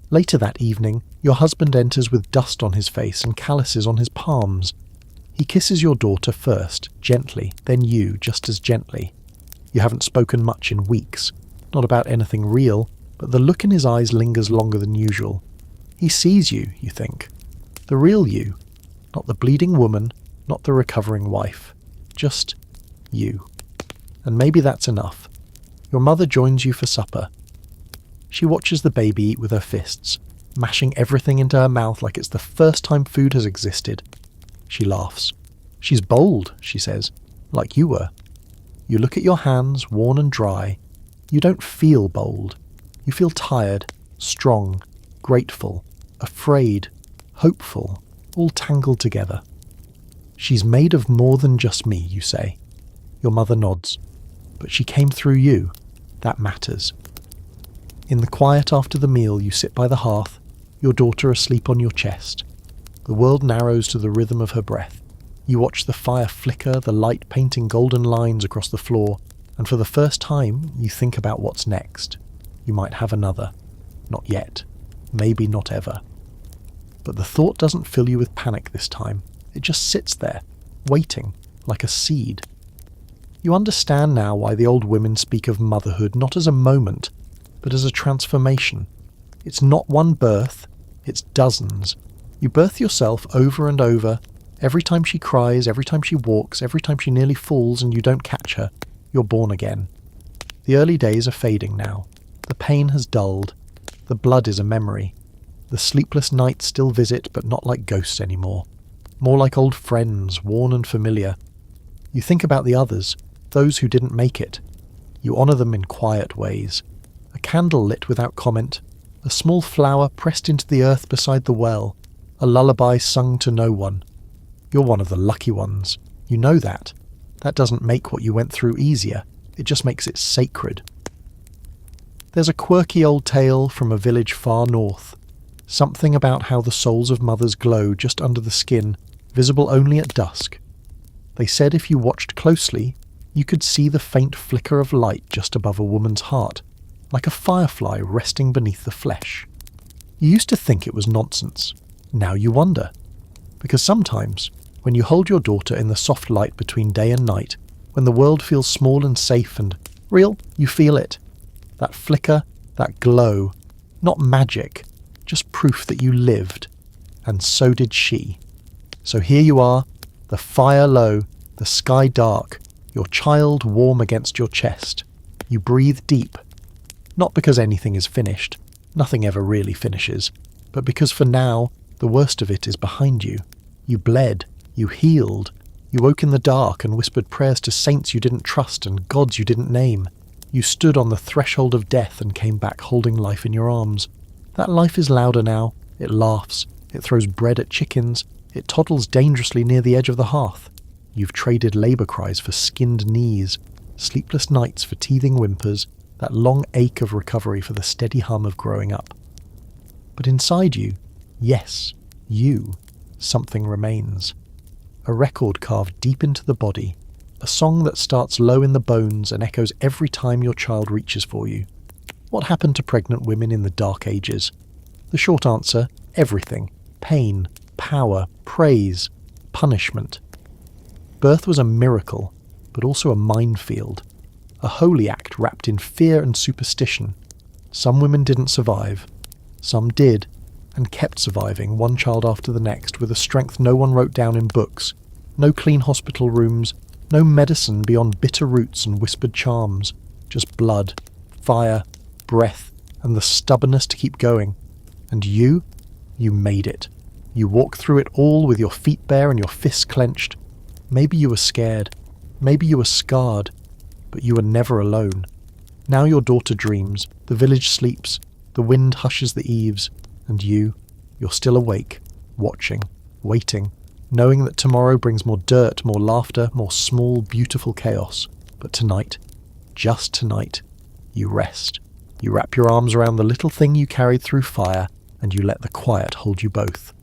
Later that evening, your husband enters with dust on his face and calluses on his palms. He kisses your daughter first, gently, then you, just as gently. You haven't spoken much in weeks, not about anything real, but the look in his eyes lingers longer than usual. He sees you, you think. The real you. Not the bleeding woman, not the recovering wife. Just you. And maybe that's enough. Your mother joins you for supper. She watches the baby eat with her fists, mashing everything into her mouth like it's the first time food has existed. She laughs. She's bold, she says, like you were. You look at your hands, worn and dry. You don't feel bold. You feel tired, strong, grateful, afraid, hopeful, all tangled together. She's made of more than just me, you say. Your mother nods. But she came through you. That matters. In the quiet after the meal, you sit by the hearth, your daughter asleep on your chest. The world narrows to the rhythm of her breath. You watch the fire flicker, the light painting golden lines across the floor, and for the first time, you think about what's next. You might have another. Not yet. Maybe not ever. But the thought doesn't fill you with panic this time. It just sits there, waiting, like a seed. You understand now why the old women speak of motherhood not as a moment, but as a transformation. It's not one birth, it's dozens. You birth yourself over and over. Every time she cries, every time she walks, every time she nearly falls and you don't catch her, you're born again. The early days are fading now. The pain has dulled. The blood is a memory. The sleepless nights still visit, but not like ghosts anymore. More like old friends, worn and familiar. You think about the others, those who didn't make it. You honour them in quiet ways. A candle lit without comment. A small flower pressed into the earth beside the well. A lullaby sung to no one. You're one of the lucky ones. You know that. That doesn't make what you went through easier. It just makes it sacred. There's a quirky old tale from a village far north. Something about how the souls of mothers glow just under the skin, visible only at dusk. They said if you watched closely, you could see the faint flicker of light just above a woman's heart, like a firefly resting beneath the flesh. You used to think it was nonsense. Now you wonder. Because sometimes, when you hold your daughter in the soft light between day and night, when the world feels small and safe and real, you feel it. That flicker, that glow. Not magic, just proof that you lived. And so did she. So here you are, the fire low, the sky dark, your child warm against your chest. You breathe deep. Not because anything is finished. Nothing ever really finishes. But because for now, the worst of it is behind you. You bled. You healed. You woke in the dark and whispered prayers to saints you didn't trust and gods you didn't name. You stood on the threshold of death and came back holding life in your arms. That life is louder now. It laughs. It throws bread at chickens. It toddles dangerously near the edge of the hearth. You've traded labour cries for skinned knees, sleepless nights for teething whimpers, that long ache of recovery for the steady hum of growing up. But inside you, yes, you, something remains. A record carved deep into the body, a song that starts low in the bones and echoes every time your child reaches for you. What happened to pregnant women in the Dark Ages? The short answer, everything. Pain, power, praise, punishment. Birth was a miracle, but also a minefield. A holy act wrapped in fear and superstition. Some women didn't survive. Some did, and kept surviving, one child after the next, with a strength no one wrote down in books. No clean hospital rooms, no medicine beyond bitter roots and whispered charms. Just blood, fire, breath, and the stubbornness to keep going. And you made it. You walked through it all with your feet bare and your fists clenched. Maybe you were scared. Maybe you were scarred. But you were never alone. Now your daughter dreams. The village sleeps. The wind hushes the eaves. And you're still awake, watching, waiting, knowing that tomorrow brings more dirt, more laughter, more small, beautiful chaos. But tonight, just tonight, you rest. You wrap your arms around the little thing you carried through fire, and you let the quiet hold you both.